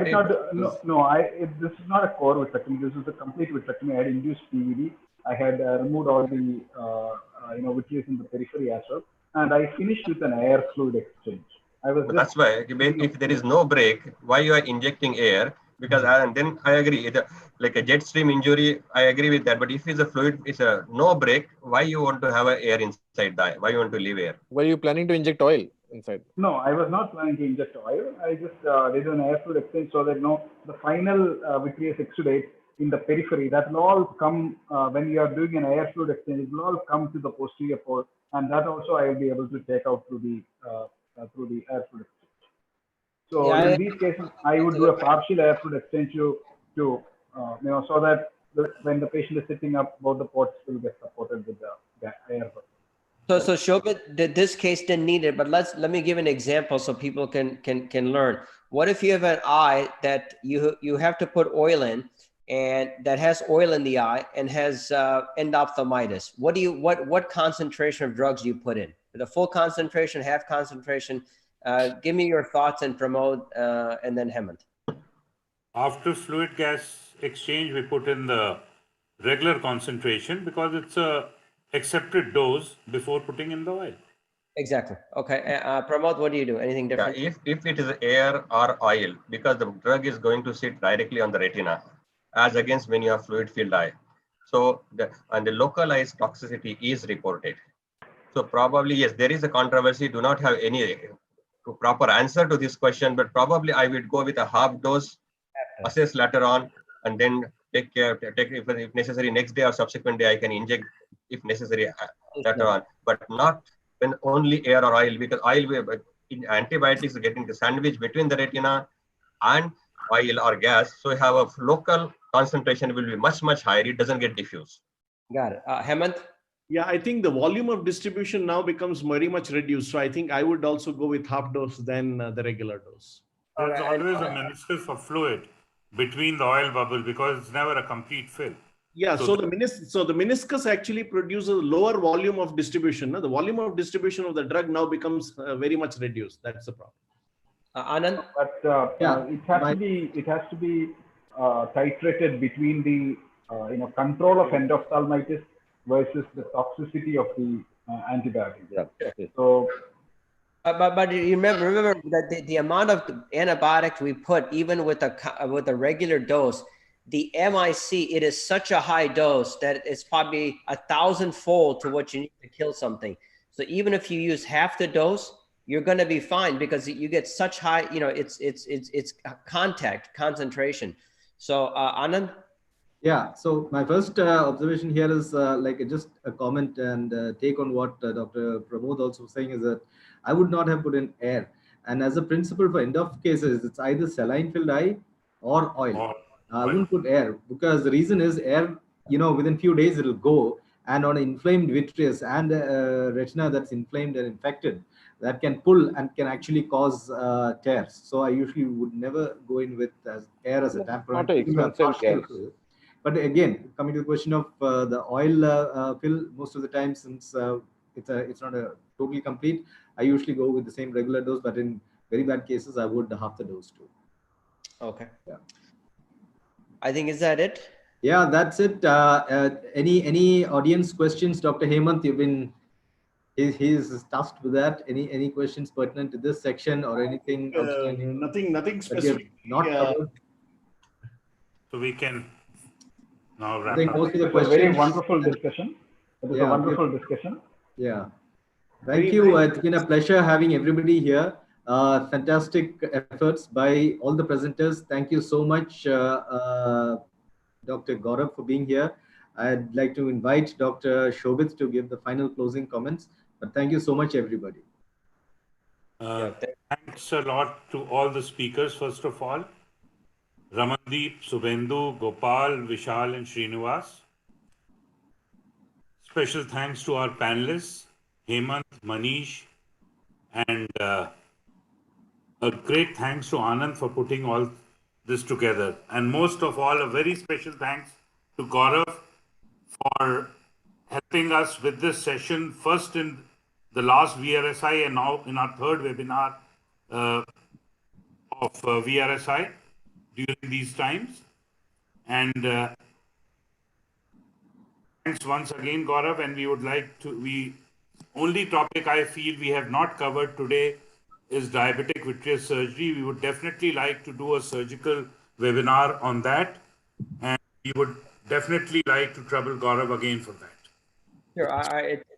this is not a core vitrectomy. This is a complete vitrectomy. I had induced PVD. I had removed all the vitreous in the periphery as well, and I finished with an air fluid exchange. That's why if there is no break, why you are injecting air? Because then I agree, like a jet stream injury, I agree with that. But if it's a fluid, it's a no break, why you want to have air inside the eye? Why you want to leave air? Were you planning to inject oil inside? No, I was not planning to inject oil. I just did an air fluid exchange so that the final vitreous exudate in the periphery, that will all come when you are doing an air fluid exchange, it will all come to the posterior pole, and that also I will be able to take out through the air fluid exchange. So in these cases, I would do a partial air fluid exchange to so that when the patient is sitting up, both the ports will get supported with the air. So Shobhit, this case didn't need it, but let me give an example so people can learn. What if you have an eye that you have to put oil in, and that has oil in the eye and has endophthalmitis? What concentration of drugs do you put in? the full concentration, half concentration. Give me your thoughts, and Pramod, and then Hemant. After fluid gas exchange, we put in the regular concentration because it's a accepted dose before putting in the oil. Exactly. Okay. Pramod, what do you do? Anything different? Yeah, if it is air or oil, because the drug is going to sit directly on the retina, as against when you have fluid filled eye. So the localized toxicity is reported. So probably, yes, there is a controversy. Do not have any proper answer to this question, but probably I would go with a half dose, assess later on, and then take if necessary next day or subsequent day I can inject if necessary later on, but not when only air or oil, because oil in antibiotics is getting the sandwich between the retina and oil or gas. So you have a local concentration will be much higher. It doesn't get diffused. Got it. Hemant? Yeah, I think the volume of distribution now becomes very much reduced. So I think I would also go with half dose than the regular dose. There's always a meniscus of fluid between the oil bubble because it's never a complete fill. Yeah, so the meniscus actually produces lower volume of distribution. The volume of distribution of the drug now becomes very much reduced. That's the problem. Anand? But it has to be titrated between the control of endophthalmitis versus the toxicity of the antibiotics. Yeah. So, but you remember that the amount of antibiotics we put, even with a regular dose, the MIC, it is such a high dose that it's probably 1,000-fold to what you need to kill something. So even if you use half the dose, you're going to be fine because you get such high, it's concentration. So Anand? Yeah, so my first observation here is just a comment and take on what Dr. Pramod also was saying is that I would not have put in air. And as a principle for end of cases, it's either saline filled eye or oil. I wouldn't put air because the reason is air, within few days it'll go, and on inflamed vitreous and retina that's inflamed and infected, that can pull and can actually cause tears. So I usually would never go in with air as a damper. Not an expensive gas. But again, coming to the question of the oil fill, most of the time, since it's not a totally complete, I usually go with the same regular dose. But in very bad cases, I would half the dose too. Okay. Yeah. I think, is that it? Yeah, that's it. Any audience questions, Dr. Hemant? He's tasked with that. Any questions pertinent to this section or anything outstanding? Nothing specific. Not covered. So we can now wrap up. It was a very wonderful discussion. It was a wonderful discussion. Yeah. Thank you. It's been a pleasure having everybody here. Fantastic efforts by all the presenters. Thank you so much, Dr. Gaurav, for being here. I'd like to invite Dr. Shobit to give the final closing comments. But thank you so much, everybody. Thanks a lot to all the speakers, first of all. Ramandeep, Subhendu, Gopal, Vishal, and Srinivas. Special thanks to our panelists, Hemant, Manish, and a great thanks to Anand for putting all this together. And most of all, a very special thanks to Gaurav for helping us with this session, first in the last VRSI and now in our third webinar of VRSI during these times. And thanks once again, Gaurav, and we would like to, only topic I feel we have not covered today is diabetic vitreous surgery. We would definitely like to do a surgical webinar on that, and we would definitely like to trouble Gaurav again for that. Sure,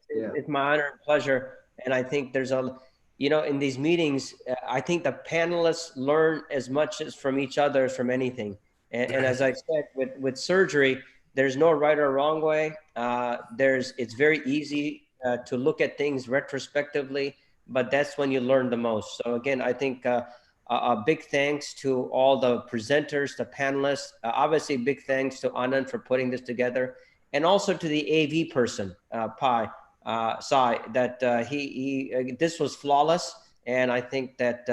it's my honor and pleasure. And I think there's in these meetings, I think the panelists learn as much as from each other as from anything. And as I said, with surgery, there's no right or wrong way. It's very easy to look at things retrospectively, but that's when you learn the most. So again, I think a big thanks to all the presenters, the panelists, obviously big thanks to Anand for putting this together, and also to the AV person, Sai, that this was flawless. And I think that,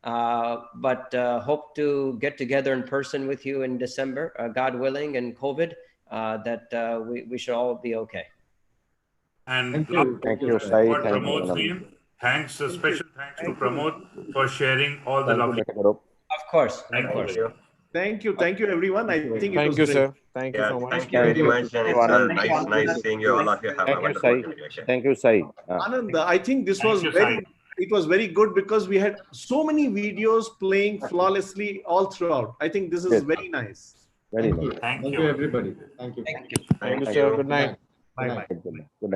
hope to get together in person with you in December, God willing, and COVID, that we should all be okay. And Thank you. Thank you, sir. Sai. what Thank you, Pramod's Anand. been. Thanks, a special thanks to Thank you. Pramod for sharing all the Thank you, lovely. Dr. Gaurav. Of course. Thank Of course. you. Thank you, everyone. I think it Thank was you, great. sir. Thank you Yeah, so much. thank you very Thank you. much, and Thank you, it's Anand. nice seeing you all of you. Have a Thank you, wonderful Sai. continuation. Thank you, Sai. Anand, I think this Thank was you, very, Sai. it was very good because we had so many videos playing flawlessly all throughout. I think this is Yes. very nice. Very Thank you. nice. Thank Thank you. you, everybody. Thank you. Thank you. Thank you, Thank sir. you. Good night. Bye bye. Good night.